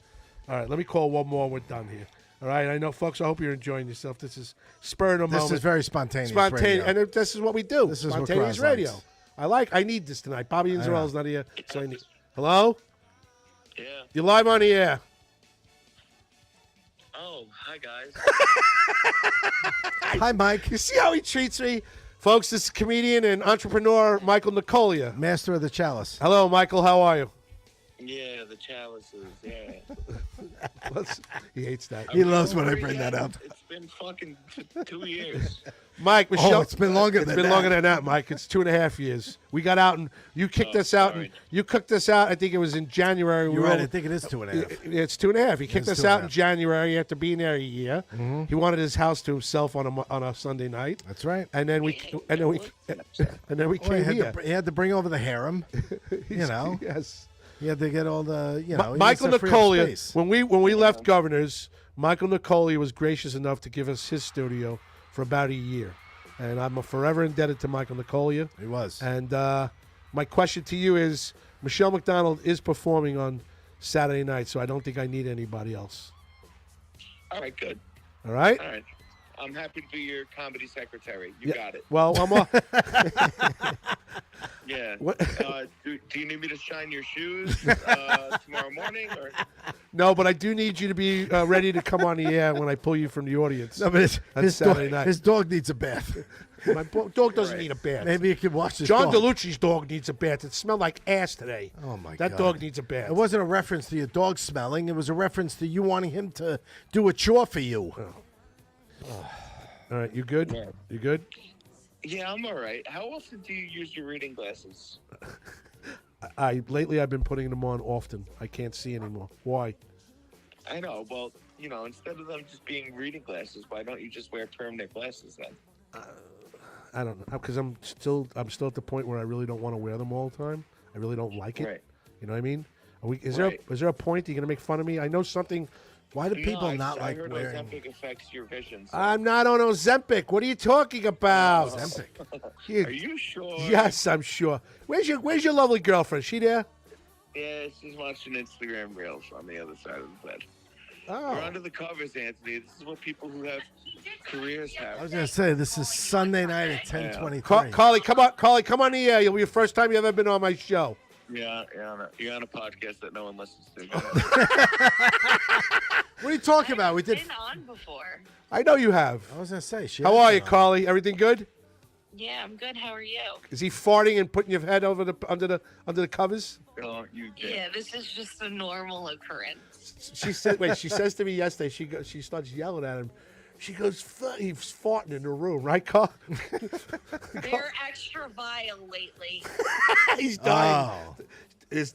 [SPEAKER 1] All right, let me call one more. We're done here. All right, I know, folks. I hope you're enjoying yourself. This is spur of the moment.
[SPEAKER 2] This is very spontaneous.
[SPEAKER 1] Spontaneous,
[SPEAKER 2] radio.
[SPEAKER 1] and this is what we do.
[SPEAKER 2] This is what
[SPEAKER 1] spontaneous
[SPEAKER 2] Kraz
[SPEAKER 1] radio.
[SPEAKER 2] likes.
[SPEAKER 1] I need this tonight. Bobby
[SPEAKER 2] know.
[SPEAKER 1] Inzarell's not here, so I need. Hello,
[SPEAKER 7] Yeah.
[SPEAKER 1] you're live on the air.
[SPEAKER 7] Oh, hi guys.
[SPEAKER 2] Hi, Mike,
[SPEAKER 1] You see how he treats me, folks? This is comedian and entrepreneur Michael Nicolia.
[SPEAKER 2] master of the chalice.
[SPEAKER 1] Hello, Michael. How are you?
[SPEAKER 7] Yeah, the chalices. Yeah.
[SPEAKER 1] He hates that.
[SPEAKER 2] He loves when I bring that up.
[SPEAKER 7] It's been fucking 2 years.
[SPEAKER 1] Mike, Michelle.
[SPEAKER 2] it's been longer
[SPEAKER 1] It's
[SPEAKER 2] than
[SPEAKER 1] been
[SPEAKER 2] that.
[SPEAKER 1] longer than that, Mike. It's 2.5 years. We got out and you kicked us out. And
[SPEAKER 7] sorry.
[SPEAKER 1] you cooked us out. I think it was in January. We
[SPEAKER 2] You're
[SPEAKER 1] were
[SPEAKER 2] right.
[SPEAKER 1] all-
[SPEAKER 2] I think it is 2.5.
[SPEAKER 1] It's 2.5. He kicked
[SPEAKER 2] is
[SPEAKER 1] us out
[SPEAKER 2] 2.5.
[SPEAKER 1] in January after being there a year.
[SPEAKER 2] Mm-hmm.
[SPEAKER 1] He wanted his house to himself on a Sunday night.
[SPEAKER 2] That's right.
[SPEAKER 1] And then we came here.
[SPEAKER 2] He had to bring over the harem. You know,
[SPEAKER 1] Yes.
[SPEAKER 2] he had to get all the. You know, he
[SPEAKER 1] Michael
[SPEAKER 2] needs to free up
[SPEAKER 1] Nicolia.
[SPEAKER 2] space.
[SPEAKER 1] When we left Governors, Michael Nicolia was gracious enough to give us his studio for about a year, and I'm forever indebted to Michael Nicolia.
[SPEAKER 2] He was.
[SPEAKER 1] And my question to you is, Michelle McDonald is performing on Saturday night, so I don't think I need anybody else.
[SPEAKER 7] All right, good.
[SPEAKER 1] All right?
[SPEAKER 7] All right. I'm happy to be your comedy secretary. You got it.
[SPEAKER 1] Well, I'm all,
[SPEAKER 7] Yeah.
[SPEAKER 1] What-
[SPEAKER 7] Do you need me to shine your shoes tomorrow morning? Or
[SPEAKER 1] no, but I do need you to be ready to come on the air when I pull you from the audience.
[SPEAKER 2] No, but
[SPEAKER 1] That's Saturday night.
[SPEAKER 2] his dog needs a bath.
[SPEAKER 1] My dog doesn't
[SPEAKER 7] Right.
[SPEAKER 1] need a bath.
[SPEAKER 2] Maybe you could watch his
[SPEAKER 1] John
[SPEAKER 2] dog.
[SPEAKER 1] DeLucci's dog needs a bath. It smelled like ass today.
[SPEAKER 2] Oh, my
[SPEAKER 1] That
[SPEAKER 2] God.
[SPEAKER 1] dog needs a bath.
[SPEAKER 2] It wasn't a reference to your dog smelling. It was a reference to you wanting him to do a chore for you.
[SPEAKER 1] All right, you good?
[SPEAKER 7] Yeah.
[SPEAKER 1] You good?
[SPEAKER 7] yeah, I'm all right. How often do you use your reading glasses?
[SPEAKER 1] Lately I've been putting them on often. I can't see anymore. Why?
[SPEAKER 7] I know. Well, instead of them just being reading glasses, why don't you just wear permanent glasses then?
[SPEAKER 1] I don't know, because I'm still at the point where I really don't want to wear them all the time. I really don't like it.
[SPEAKER 7] Right.
[SPEAKER 1] You know what I mean? Is
[SPEAKER 7] Right.
[SPEAKER 1] there a point? Are you gonna make fun of me? I know something.
[SPEAKER 2] Why do people
[SPEAKER 7] No,
[SPEAKER 2] not
[SPEAKER 7] I
[SPEAKER 2] like
[SPEAKER 7] heard
[SPEAKER 2] wearing
[SPEAKER 7] Ozempic affects your vision. So.
[SPEAKER 1] I'm not on Ozempic. What are you talking about?
[SPEAKER 2] Ozempic?
[SPEAKER 7] Are you sure?
[SPEAKER 1] Yes, I'm sure. Where's your lovely girlfriend? She there?
[SPEAKER 7] Yeah, she's watching Instagram reels on the other side of the bed. We're
[SPEAKER 1] Oh.
[SPEAKER 7] under the covers, Anthony. This is what people who have careers
[SPEAKER 2] I
[SPEAKER 7] have.
[SPEAKER 2] was gonna say this is Sunday night at 10:23.
[SPEAKER 1] Carly, come on, Carly, come on the air. You'll be the first time you've ever been on my show.
[SPEAKER 7] Yeah, you're on a podcast that no one listens to.
[SPEAKER 2] What are you talking about? We did.
[SPEAKER 6] Been on before.
[SPEAKER 1] I know you have.
[SPEAKER 2] I was gonna say. She
[SPEAKER 1] How
[SPEAKER 2] has
[SPEAKER 1] are you,
[SPEAKER 2] been on.
[SPEAKER 1] Carly? Everything good?
[SPEAKER 6] Yeah, I'm good. How are you?
[SPEAKER 1] Is he farting and putting your head over under the covers?
[SPEAKER 7] Oh, you did.
[SPEAKER 6] Yeah, this is just a normal occurrence.
[SPEAKER 1] She said. Wait, she says to me yesterday. She starts yelling at him. She goes, he's farting in the room, right, Carl?
[SPEAKER 6] They're extra vile lately.
[SPEAKER 1] He's dying.
[SPEAKER 2] Oh,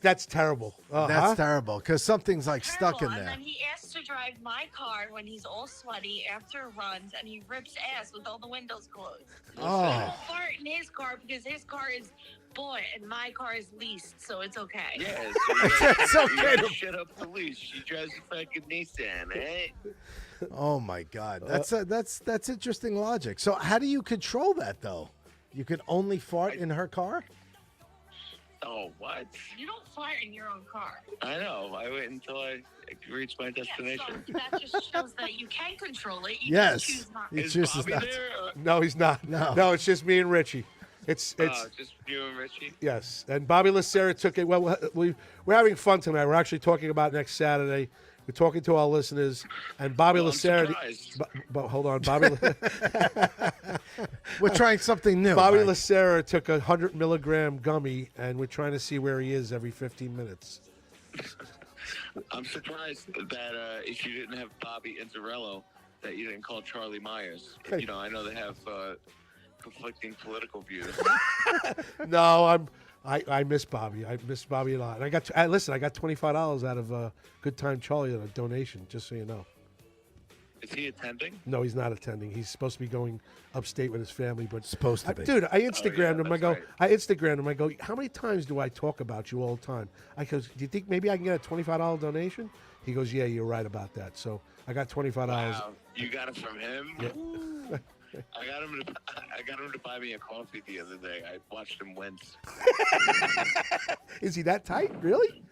[SPEAKER 1] That's terrible.
[SPEAKER 2] that's terrible because something's like stuck in
[SPEAKER 6] Terrible.
[SPEAKER 2] there.
[SPEAKER 6] And then he asks to drive my car when he's all sweaty after runs, and he rips ass with all the windows closed.
[SPEAKER 2] Oh.
[SPEAKER 6] I don't fart in his car because his car is bought and my car is leased, so it's okay.
[SPEAKER 7] Yeah,
[SPEAKER 2] It's
[SPEAKER 7] so
[SPEAKER 2] okay
[SPEAKER 7] you
[SPEAKER 2] to-
[SPEAKER 7] shut up the leash. She drives a fucking Nissan, eh?
[SPEAKER 2] Oh my God, that's interesting logic. So how do you control that though? You can only fart in her car.
[SPEAKER 7] Oh, what?
[SPEAKER 6] You don't fart in your own car.
[SPEAKER 7] I know. I wait until I reach my destination.
[SPEAKER 6] Yeah, so that just shows that you can control it. You
[SPEAKER 2] Yes.
[SPEAKER 6] just choose not
[SPEAKER 2] He
[SPEAKER 7] Is
[SPEAKER 2] chooses
[SPEAKER 7] Bobby
[SPEAKER 2] not.
[SPEAKER 7] there?
[SPEAKER 1] No, he's not.
[SPEAKER 2] No.
[SPEAKER 1] It's just me and Richie. It's
[SPEAKER 7] Just you and Richie?
[SPEAKER 1] yes. And Bobby Lacera took it. Well, we're having fun tonight. We're actually talking about next Saturday. We're talking to our listeners, and Bobby
[SPEAKER 7] Well, I'm
[SPEAKER 1] Lacerda.
[SPEAKER 7] surprised.
[SPEAKER 1] But hold on, Bobby.
[SPEAKER 2] We're trying something new.
[SPEAKER 1] Bobby
[SPEAKER 2] Mike.
[SPEAKER 1] Lacerda took a 100-milligram gummy, and we're trying to see where he is every 15 minutes.
[SPEAKER 7] I'm surprised that if you didn't have Bobby Inzarello, that you didn't call Charlie Myers. You know, I know they have conflicting political views.
[SPEAKER 1] No, I miss Bobby. I miss Bobby a lot. And I got $25 out of Good Time Charlie on a donation. Just so you know.
[SPEAKER 7] Is he attending?
[SPEAKER 1] No, he's not attending. He's supposed to be going upstate with his family, but
[SPEAKER 2] Supposed to be.
[SPEAKER 1] Dude, I Instagrammed him. I
[SPEAKER 7] that's
[SPEAKER 1] go,
[SPEAKER 7] right.
[SPEAKER 1] I Instagrammed him. I go, how many times do I talk about you all the time? I goes, do you think maybe I can get a $25 donation? He goes, yeah, you're right about that. So I got $25.
[SPEAKER 7] Wow, you got it from him?
[SPEAKER 1] Yeah.
[SPEAKER 7] Ooh. I got him to buy me a coffee the other day. I watched him wince.
[SPEAKER 1] Is he that tight? Really?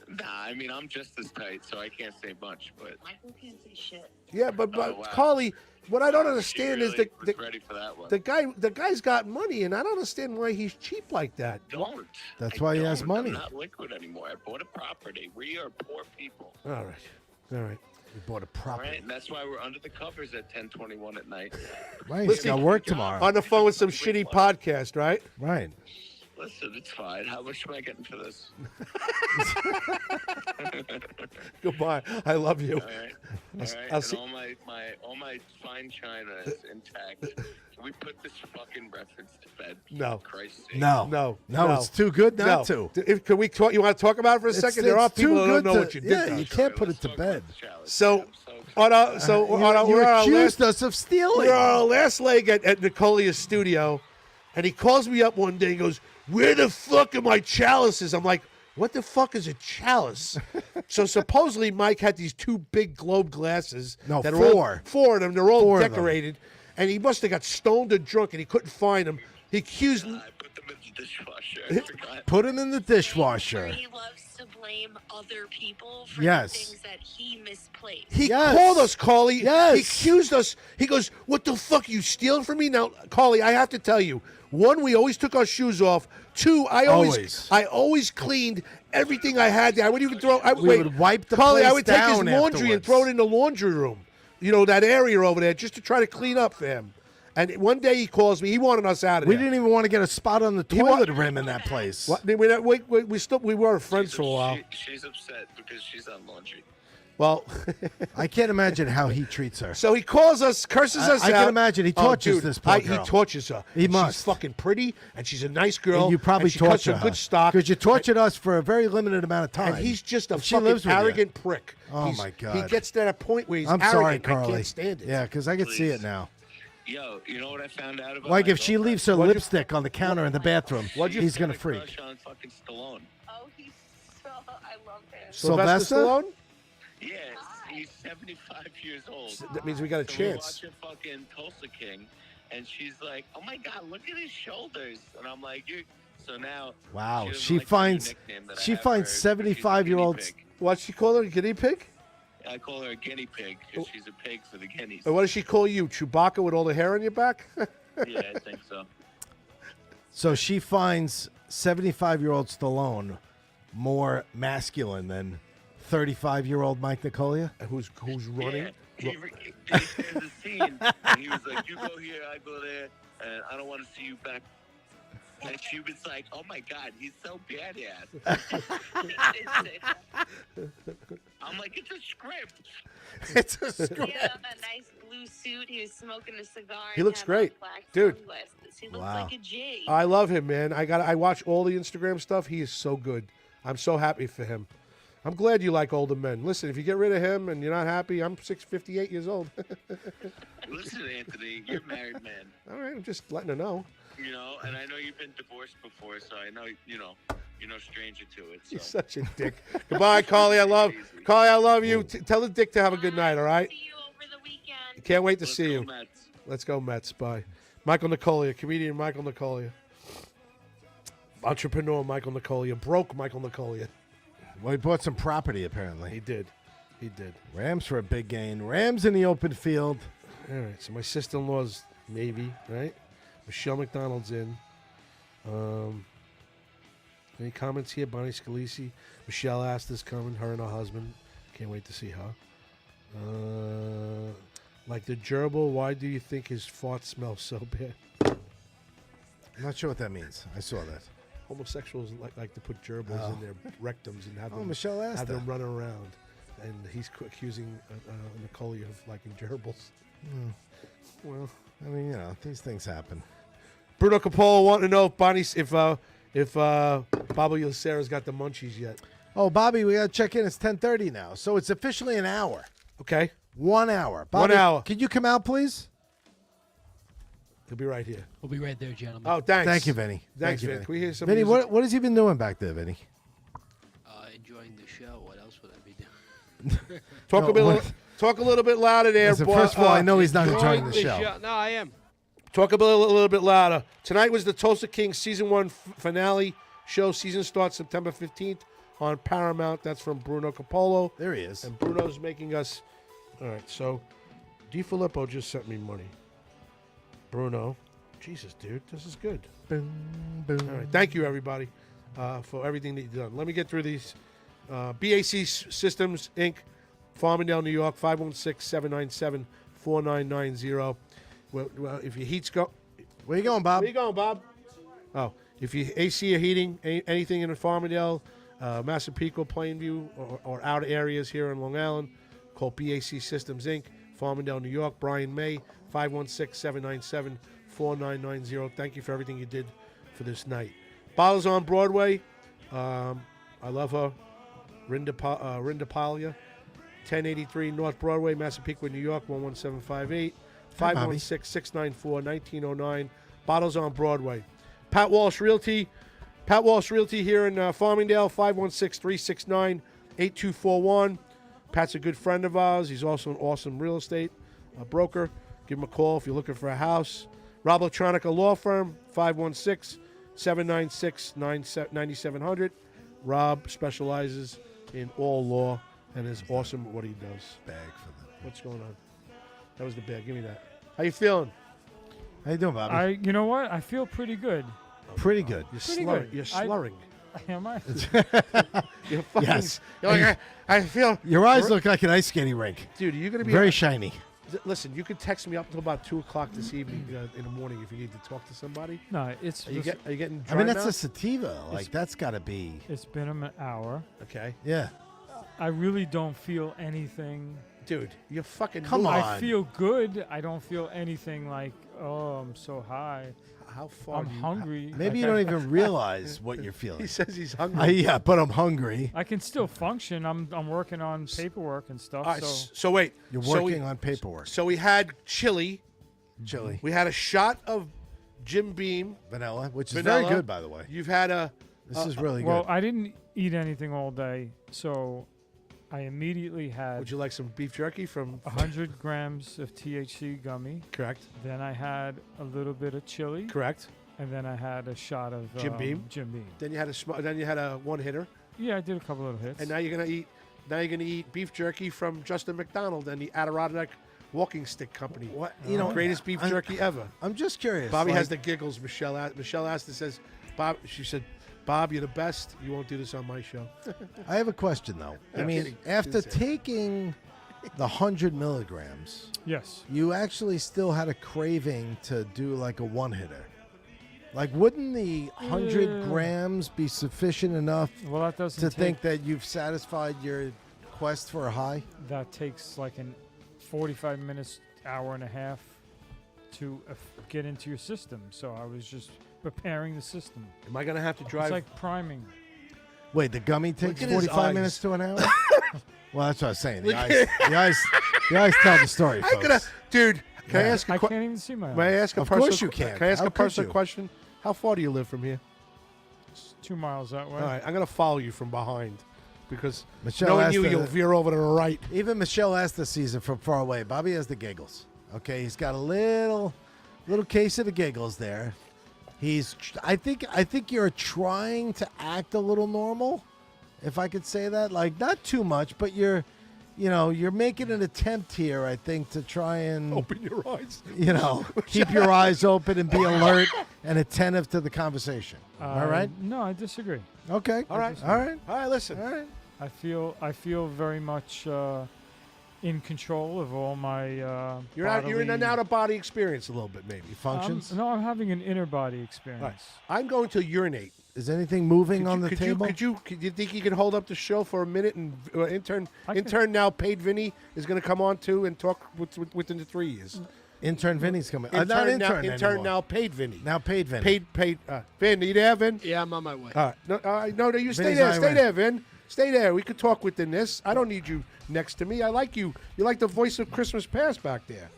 [SPEAKER 7] Nah, I mean, I'm just as tight, so I can't say much. But
[SPEAKER 6] Michael can't say shit.
[SPEAKER 1] Yeah, but
[SPEAKER 7] wow.
[SPEAKER 1] Carly, what I don't
[SPEAKER 7] She
[SPEAKER 1] understand is
[SPEAKER 7] really
[SPEAKER 1] the
[SPEAKER 7] was ready for that one.
[SPEAKER 1] the guy's got money, and I don't understand why he's cheap like that.
[SPEAKER 7] Don't.
[SPEAKER 2] That's
[SPEAKER 7] I
[SPEAKER 2] why he has
[SPEAKER 7] don't.
[SPEAKER 2] money.
[SPEAKER 7] I'm not liquid anymore. I bought a property. We are poor people.
[SPEAKER 1] All right.
[SPEAKER 2] We bought a
[SPEAKER 7] All
[SPEAKER 2] property.
[SPEAKER 7] right, and that's why we're under the covers at 10:21 at night.
[SPEAKER 2] Right, he's got work tomorrow.
[SPEAKER 1] On the phone with some shitty podcast, right?
[SPEAKER 2] Right.
[SPEAKER 7] Listen, it's fine. How much am I getting for this?
[SPEAKER 1] Goodbye. I love you.
[SPEAKER 7] All right. All right.
[SPEAKER 1] I'll
[SPEAKER 7] And
[SPEAKER 1] see-
[SPEAKER 7] all my fine china is intact. Can we put this fucking reference to bed?
[SPEAKER 1] No.
[SPEAKER 7] For Christ's sake?
[SPEAKER 2] No, it's too good not
[SPEAKER 1] no.
[SPEAKER 2] to.
[SPEAKER 1] Can we talk? You want to talk about it for a second? There are
[SPEAKER 2] It's too
[SPEAKER 1] people that don't
[SPEAKER 2] good
[SPEAKER 1] know
[SPEAKER 2] to-
[SPEAKER 1] what you did.
[SPEAKER 2] yeah,
[SPEAKER 1] to
[SPEAKER 2] you
[SPEAKER 1] us.
[SPEAKER 2] can't put
[SPEAKER 7] Let's
[SPEAKER 2] it to
[SPEAKER 7] talk
[SPEAKER 2] bed.
[SPEAKER 7] about the challenge.
[SPEAKER 1] So,
[SPEAKER 7] I'm so excited.
[SPEAKER 2] You
[SPEAKER 1] on our
[SPEAKER 2] accused
[SPEAKER 1] last,
[SPEAKER 2] us of stealing.
[SPEAKER 1] we're on our last leg at Nicolia's studio, and he calls me up one day and goes, "Where the fuck are my chalices?" I'm like, "What the fuck is a chalice?" So supposedly Mike had these two big globe glasses.
[SPEAKER 2] No,
[SPEAKER 1] that are
[SPEAKER 2] four.
[SPEAKER 1] Four of them. They're all
[SPEAKER 2] Four of them.
[SPEAKER 1] decorated, and he must have got stoned or drunk, and he couldn't find them. He accused.
[SPEAKER 7] I put them in the dishwasher. I forgot.
[SPEAKER 2] Put him in the dishwasher.
[SPEAKER 6] Where he loves to blame other people for
[SPEAKER 2] Yes.
[SPEAKER 6] the things that he misplaced.
[SPEAKER 1] He
[SPEAKER 2] Yes.
[SPEAKER 1] called us, Carly.
[SPEAKER 2] Yes.
[SPEAKER 1] He accused us. He goes, "What the fuck? You stealing from me?" Now, Carly, I have to tell you. One, we always took our shoes off. Two, I always cleaned everything I had there. I wouldn't even throw.
[SPEAKER 2] We would wipe the
[SPEAKER 1] Carly, I
[SPEAKER 2] place
[SPEAKER 1] would take his
[SPEAKER 2] down
[SPEAKER 1] laundry and
[SPEAKER 2] afterwards.
[SPEAKER 1] throw it in the laundry room. You know, that area over there, just to try to clean up for him. And one day he calls me. He wanted us out of
[SPEAKER 2] We
[SPEAKER 1] there.
[SPEAKER 2] didn't even want to get a spot on the toilet rim in that place.
[SPEAKER 1] What? We were friends for a while.
[SPEAKER 7] She's upset because she's on laundry.
[SPEAKER 1] Well,
[SPEAKER 2] I can't imagine how he treats her.
[SPEAKER 1] so he calls us, curses us
[SPEAKER 2] I
[SPEAKER 1] out.
[SPEAKER 2] can imagine he tortures
[SPEAKER 1] dude,
[SPEAKER 2] this poor
[SPEAKER 1] He
[SPEAKER 2] girl.
[SPEAKER 1] tortures her.
[SPEAKER 2] He
[SPEAKER 1] And
[SPEAKER 2] must.
[SPEAKER 1] She's fucking pretty, and she's a nice girl.
[SPEAKER 2] And you probably
[SPEAKER 1] and she cuts
[SPEAKER 2] torture
[SPEAKER 1] some
[SPEAKER 2] her.
[SPEAKER 1] good stock.
[SPEAKER 2] Because you tortured us for a very limited amount of time.
[SPEAKER 1] And he's just a
[SPEAKER 2] And she
[SPEAKER 1] fucking
[SPEAKER 2] lives with you.
[SPEAKER 1] arrogant prick.
[SPEAKER 2] Oh,
[SPEAKER 1] He's-
[SPEAKER 2] my God.
[SPEAKER 1] He gets to that point where he's
[SPEAKER 2] I'm sorry,
[SPEAKER 1] arrogant.
[SPEAKER 2] Carly.
[SPEAKER 1] I can't stand it.
[SPEAKER 2] Yeah, because I could see
[SPEAKER 7] Please.
[SPEAKER 2] it now.
[SPEAKER 7] Yo, you know what I found out about?
[SPEAKER 2] Like
[SPEAKER 7] my
[SPEAKER 2] if she
[SPEAKER 7] girlfriend?
[SPEAKER 2] leaves her
[SPEAKER 1] What'd you-
[SPEAKER 2] lipstick on the counter in the bathroom, he's
[SPEAKER 7] Got
[SPEAKER 2] gonna
[SPEAKER 7] a
[SPEAKER 2] freak.
[SPEAKER 7] crush on fucking Stallone.
[SPEAKER 6] Oh, he's so. I love him.
[SPEAKER 1] Sylvester
[SPEAKER 2] Sylvester?
[SPEAKER 1] Stallone?
[SPEAKER 7] Yeah, he's 75 years old.
[SPEAKER 1] That means we got a
[SPEAKER 7] So
[SPEAKER 1] chance.
[SPEAKER 7] we're watching fucking Tulsa King, and she's like, "Oh my God, look at his shoulders," and I'm like, "You." So now,
[SPEAKER 2] Wow,
[SPEAKER 7] doesn't
[SPEAKER 2] she
[SPEAKER 7] like the
[SPEAKER 2] finds
[SPEAKER 7] nickname that I
[SPEAKER 2] she
[SPEAKER 7] have
[SPEAKER 2] finds
[SPEAKER 7] for her,
[SPEAKER 2] 75-year-olds.
[SPEAKER 7] she's a guinea
[SPEAKER 1] What's she call her? A guinea pig?
[SPEAKER 7] pig. I call her a guinea pig because she's a pig for the guineas.
[SPEAKER 1] Or what does she call you? Chewbacca with all the hair on your back?
[SPEAKER 7] Yeah, I think so.
[SPEAKER 2] So she finds 75-year-old Stallone more masculine than 35-year-old Mike Nicolia.
[SPEAKER 1] who's running?
[SPEAKER 7] Yeah, there's a scene, and he was like, "You go here, I go there, and I don't want to see you back." And she was like, "Oh my God, he's so badass." I'm like, "It's a script."
[SPEAKER 2] It's a
[SPEAKER 6] He
[SPEAKER 2] script.
[SPEAKER 6] had on a nice blue suit. He was smoking a cigar.
[SPEAKER 1] He
[SPEAKER 6] and
[SPEAKER 1] looks
[SPEAKER 6] had on
[SPEAKER 1] great.
[SPEAKER 6] black
[SPEAKER 1] Dude.
[SPEAKER 6] sunglasses. He looks
[SPEAKER 2] Wow.
[SPEAKER 6] like a G.
[SPEAKER 1] I love him, man. I watch all the Instagram stuff. He is so good. I'm so happy for him. I'm glad you like older men. Listen, if you get rid of him and you're not happy, I'm 58 years old.
[SPEAKER 7] Listen, Anthony, you're a married man,
[SPEAKER 1] All right, I'm just letting her know.
[SPEAKER 7] you know, and I know you've been divorced before, so I know, you're no stranger to it.
[SPEAKER 1] He's
[SPEAKER 7] So.
[SPEAKER 1] such a dick. Goodbye, Carly. I love you. Tell the dick to have a good night. All right.
[SPEAKER 6] See you over the weekend.
[SPEAKER 1] Can't wait to
[SPEAKER 7] Let's
[SPEAKER 1] see
[SPEAKER 7] go
[SPEAKER 1] you.
[SPEAKER 7] Mets.
[SPEAKER 1] Let's go Mets. Bye. Michael Nicolia, comedian Michael Nicolia. Entrepreneur Michael Nicolia. Broke Michael Nicolia.
[SPEAKER 2] Well, he bought some property
[SPEAKER 1] He
[SPEAKER 2] apparently.
[SPEAKER 1] did. He did.
[SPEAKER 2] Rams for a big gain. Rams in the open field.
[SPEAKER 1] All right. So my sister-in-law's Navy, right? Michelle McDonald's in. Any comments here? Bonnie Scalisi. Michelle asked is coming. Her and her husband. Can't wait to see her. Like the gerbil, why do you think his fart smells so bad?
[SPEAKER 2] I'm not sure what that means. I saw that.
[SPEAKER 1] Homosexuals like to put gerbils in their rectums and have them,
[SPEAKER 2] Michelle asked
[SPEAKER 1] have them
[SPEAKER 2] that.
[SPEAKER 1] run around. And he's accusing Nicole of liking gerbils. Well,
[SPEAKER 2] I mean, these things happen.
[SPEAKER 1] Bruno Capolo wanting to know if Bobby Yosera's got the munchies yet.
[SPEAKER 2] Oh, Bobby, we got to check in. It's 10:30 now. So it's officially an hour.
[SPEAKER 1] Okay.
[SPEAKER 2] 1 hour. Bobby,
[SPEAKER 1] 1 hour.
[SPEAKER 2] Could you come out, please?
[SPEAKER 1] He'll be right here.
[SPEAKER 3] We'll be right there, gentlemen.
[SPEAKER 1] Oh, thanks.
[SPEAKER 2] Thank you, Vinny.
[SPEAKER 1] Thanks,
[SPEAKER 2] Thank you,
[SPEAKER 1] Vin.
[SPEAKER 2] Vinny.
[SPEAKER 1] Can we hear some
[SPEAKER 2] Vinny,
[SPEAKER 1] music?
[SPEAKER 2] what has he been doing back there, Vinny?
[SPEAKER 3] Enjoying the show. What else would I be doing?
[SPEAKER 1] Talk
[SPEAKER 2] No,
[SPEAKER 1] a bit.
[SPEAKER 2] what-
[SPEAKER 1] Talk a little bit louder there.
[SPEAKER 2] Listen, first of all, I know he's not enjoying the
[SPEAKER 3] The
[SPEAKER 2] show.
[SPEAKER 3] No, I am.
[SPEAKER 1] Talk a little bit louder. Tonight was the Tulsa Kings season 1 finale show. Season starts September 15th on Paramount. That's from Bruno Capolo.
[SPEAKER 2] There he is.
[SPEAKER 1] And Bruno's making us. All right, so DiFilippo just sent me money. Bruno, Jesus, dude, this is good.
[SPEAKER 2] Boom, boom.
[SPEAKER 1] All right, thank you everybody for everything that you've done. Let me get through these. BAC Systems Inc., Farmingdale, New York, 516-797-4990. Well, if your heat's go,
[SPEAKER 2] Where you going, Bob?
[SPEAKER 1] where you going, Bob? Oh, if you AC or heating, anything in Farmingdale, Massapequa, Plainview, or outer areas here in Long Island, call BAC Systems Inc., Farmingdale, New York. Brian May, 516-797-4990. Thank you for everything you did for this night. Bottles on Broadway. I love her. Rinda Palia, 1083 North Broadway, Massapequa, New York, 11758. 516-694-1909. Bottles on Broadway. Pat Walsh Realty here in Farmingdale, 516-369-8241. Pat's a good friend of ours. He's also an awesome real estate broker. Give him a call if you're looking for a house. Rob Electronica Law Firm, 516-796-9700. Rob specializes in all law and is awesome at what he does.
[SPEAKER 2] Bag for them.
[SPEAKER 1] What's going on? That was the bag. Give me that. How you feeling?
[SPEAKER 2] How you doing, Bobby?
[SPEAKER 4] You know what? I feel pretty good.
[SPEAKER 2] Pretty good.
[SPEAKER 1] You're
[SPEAKER 4] Pretty
[SPEAKER 1] slurring.
[SPEAKER 4] good.
[SPEAKER 1] You're slurring.
[SPEAKER 4] Am I?
[SPEAKER 1] You're fucking,
[SPEAKER 2] Yes.
[SPEAKER 1] You're like, I feel.
[SPEAKER 2] Your eyes look like an ice skating rink.
[SPEAKER 1] Dude, you're going to be.
[SPEAKER 2] Very shiny.
[SPEAKER 1] Listen, you can text me up until about 2 o'clock this evening in the morning if you need to talk to somebody.
[SPEAKER 4] No, it's
[SPEAKER 1] Are you getting
[SPEAKER 2] I
[SPEAKER 1] dry
[SPEAKER 2] mean, that's
[SPEAKER 1] mouth?
[SPEAKER 2] a sativa. Like, that's got to be.
[SPEAKER 4] it's been an hour.
[SPEAKER 1] Okay.
[SPEAKER 2] Yeah.
[SPEAKER 4] I really don't feel anything.
[SPEAKER 1] Dude, you're fucking.
[SPEAKER 2] Come
[SPEAKER 1] moving.
[SPEAKER 2] on.
[SPEAKER 4] I feel good. I don't feel anything like, oh, I'm so high.
[SPEAKER 1] How far
[SPEAKER 4] I'm
[SPEAKER 1] do you,
[SPEAKER 4] hungry.
[SPEAKER 2] Maybe you
[SPEAKER 4] Like,
[SPEAKER 2] don't even realize what you're feeling.
[SPEAKER 1] He says he's hungry.
[SPEAKER 2] Yeah, but I'm hungry.
[SPEAKER 4] I can still function. I'm working on paperwork and stuff.
[SPEAKER 1] All right,
[SPEAKER 4] So
[SPEAKER 1] so wait.
[SPEAKER 2] You're
[SPEAKER 1] So
[SPEAKER 2] working on paperwork.
[SPEAKER 1] So we had chili.
[SPEAKER 2] Chili.
[SPEAKER 1] We had a shot of Jim Beam.
[SPEAKER 2] Vanilla, which is
[SPEAKER 1] Vanilla.
[SPEAKER 2] very good, by the way.
[SPEAKER 1] You've had a.
[SPEAKER 2] This is really
[SPEAKER 4] well,
[SPEAKER 2] good.
[SPEAKER 4] I didn't eat anything all day, so I immediately had
[SPEAKER 1] Would you like some beef jerky from?
[SPEAKER 4] 100 grams of THC gummy.
[SPEAKER 1] Correct.
[SPEAKER 4] Then I had a little bit of chili,
[SPEAKER 1] Correct.
[SPEAKER 4] and then I had a shot of
[SPEAKER 1] Jim Beam?
[SPEAKER 4] Jim Beam.
[SPEAKER 1] Then you had then you had a one hitter,
[SPEAKER 4] Yeah, I did a couple of hits.
[SPEAKER 1] and now you're gonna eat. Now you're gonna eat beef jerky from Justin McDonald and the Adirondack Walking Stick Company.
[SPEAKER 2] What
[SPEAKER 1] Greatest beef jerky ever.
[SPEAKER 2] I'm just curious.
[SPEAKER 1] Bobby
[SPEAKER 2] like,
[SPEAKER 1] has the giggles. Michelle Astor says, "Bob," she said, "Bob, you're the best. You won't do this on my show."
[SPEAKER 2] I have a question though. I
[SPEAKER 1] I'm
[SPEAKER 2] mean,
[SPEAKER 1] kidding.
[SPEAKER 2] after
[SPEAKER 1] Didn't say it.
[SPEAKER 2] taking the 100 milligrams,
[SPEAKER 4] Yes.
[SPEAKER 2] you actually still had a craving to do like a one hitter. Like, wouldn't the 100
[SPEAKER 4] Yeah.
[SPEAKER 2] grams be sufficient enough
[SPEAKER 4] Well, that doesn't
[SPEAKER 2] to
[SPEAKER 4] take,
[SPEAKER 2] think that you've satisfied your quest for a high?
[SPEAKER 4] that takes like an 45 minutes, hour and a half to get into your system. So I was just preparing the system.
[SPEAKER 1] Am I gonna have to drive?
[SPEAKER 4] It's like priming.
[SPEAKER 2] Wait, the gummy takes
[SPEAKER 1] at his
[SPEAKER 2] 45
[SPEAKER 1] eyes.
[SPEAKER 2] minutes to an hour? Well, that's what I was saying. The eyes tell the story,
[SPEAKER 1] I could have,
[SPEAKER 2] folks.
[SPEAKER 1] dude. Can I
[SPEAKER 2] Yeah.
[SPEAKER 1] ask a
[SPEAKER 4] I
[SPEAKER 1] question?
[SPEAKER 4] can't even see my
[SPEAKER 1] May I
[SPEAKER 4] eyes.
[SPEAKER 1] ask a
[SPEAKER 2] Of
[SPEAKER 1] personal?
[SPEAKER 2] course you can.
[SPEAKER 1] Can I ask
[SPEAKER 2] How
[SPEAKER 1] a
[SPEAKER 2] could
[SPEAKER 1] personal
[SPEAKER 2] you?
[SPEAKER 1] question? How far do you live from here?
[SPEAKER 4] It's 2 miles that way.
[SPEAKER 1] All right, I'm gonna follow you from behind because
[SPEAKER 2] Michelle
[SPEAKER 1] knowing
[SPEAKER 2] asked
[SPEAKER 1] you,
[SPEAKER 2] the-
[SPEAKER 1] you'll veer over to the right.
[SPEAKER 2] Even Michelle asked the season from far away. Bobby has the giggles. Okay, he's got a little case of the giggles there. I think you're trying to act a little normal, if I could say that. Like, not too much, but you're making an attempt here, I think, to try and
[SPEAKER 1] Open your eyes.
[SPEAKER 2] keep your eyes open and be alert and attentive to the conversation. Am I right?
[SPEAKER 4] No, I disagree.
[SPEAKER 2] Okay.
[SPEAKER 1] All right.
[SPEAKER 2] All right.
[SPEAKER 1] All right. Listen.
[SPEAKER 2] All right.
[SPEAKER 4] I feel very much in control of all my.
[SPEAKER 1] You're in an out of body experience a little bit, maybe.
[SPEAKER 2] Functions.
[SPEAKER 4] No, I'm having an inner body experience.
[SPEAKER 1] All right. I'm going to urinate.
[SPEAKER 2] Is anything moving on the
[SPEAKER 1] could
[SPEAKER 2] table?
[SPEAKER 1] You think you can hold up the show for a minute? And intern now, paid Vinny, is going to come on too and talk within the 3 years.
[SPEAKER 2] Intern Vinny's coming.
[SPEAKER 1] Intern,
[SPEAKER 2] not
[SPEAKER 1] now,
[SPEAKER 2] intern
[SPEAKER 1] now, paid Vinny.
[SPEAKER 2] Now paid Vinny.
[SPEAKER 1] Paid. Vin, you there, Vin?
[SPEAKER 3] Yeah, I'm on my way.
[SPEAKER 1] All right. No, you stay
[SPEAKER 2] Vinny's
[SPEAKER 1] there.
[SPEAKER 2] on
[SPEAKER 1] Stay
[SPEAKER 2] way.
[SPEAKER 1] there, Vin. Stay there. We could talk within this. I don't need you next to me. I like you. You're like the voice of Christmas Past back there.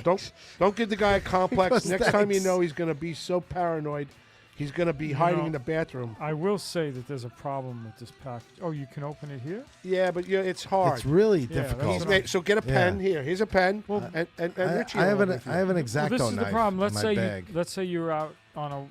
[SPEAKER 3] Thanks.
[SPEAKER 1] Don't give the guy a complex.
[SPEAKER 2] Because
[SPEAKER 1] Next time you
[SPEAKER 2] thanks.
[SPEAKER 1] know he's going to be so paranoid, he's going to be hiding in the bathroom.
[SPEAKER 4] I will say that there's a problem with this package. Oh, you can open it here?
[SPEAKER 1] Yeah, but it's hard.
[SPEAKER 2] It's really
[SPEAKER 4] Yeah,
[SPEAKER 2] difficult.
[SPEAKER 1] So get a pen here. Here's a pen. And Richie,
[SPEAKER 2] I have
[SPEAKER 1] will
[SPEAKER 2] an
[SPEAKER 1] help you.
[SPEAKER 2] I have an
[SPEAKER 4] Well,
[SPEAKER 2] X-Acto
[SPEAKER 4] this is the
[SPEAKER 2] knife
[SPEAKER 4] problem.
[SPEAKER 2] in my bag.
[SPEAKER 4] Let's say you're out on a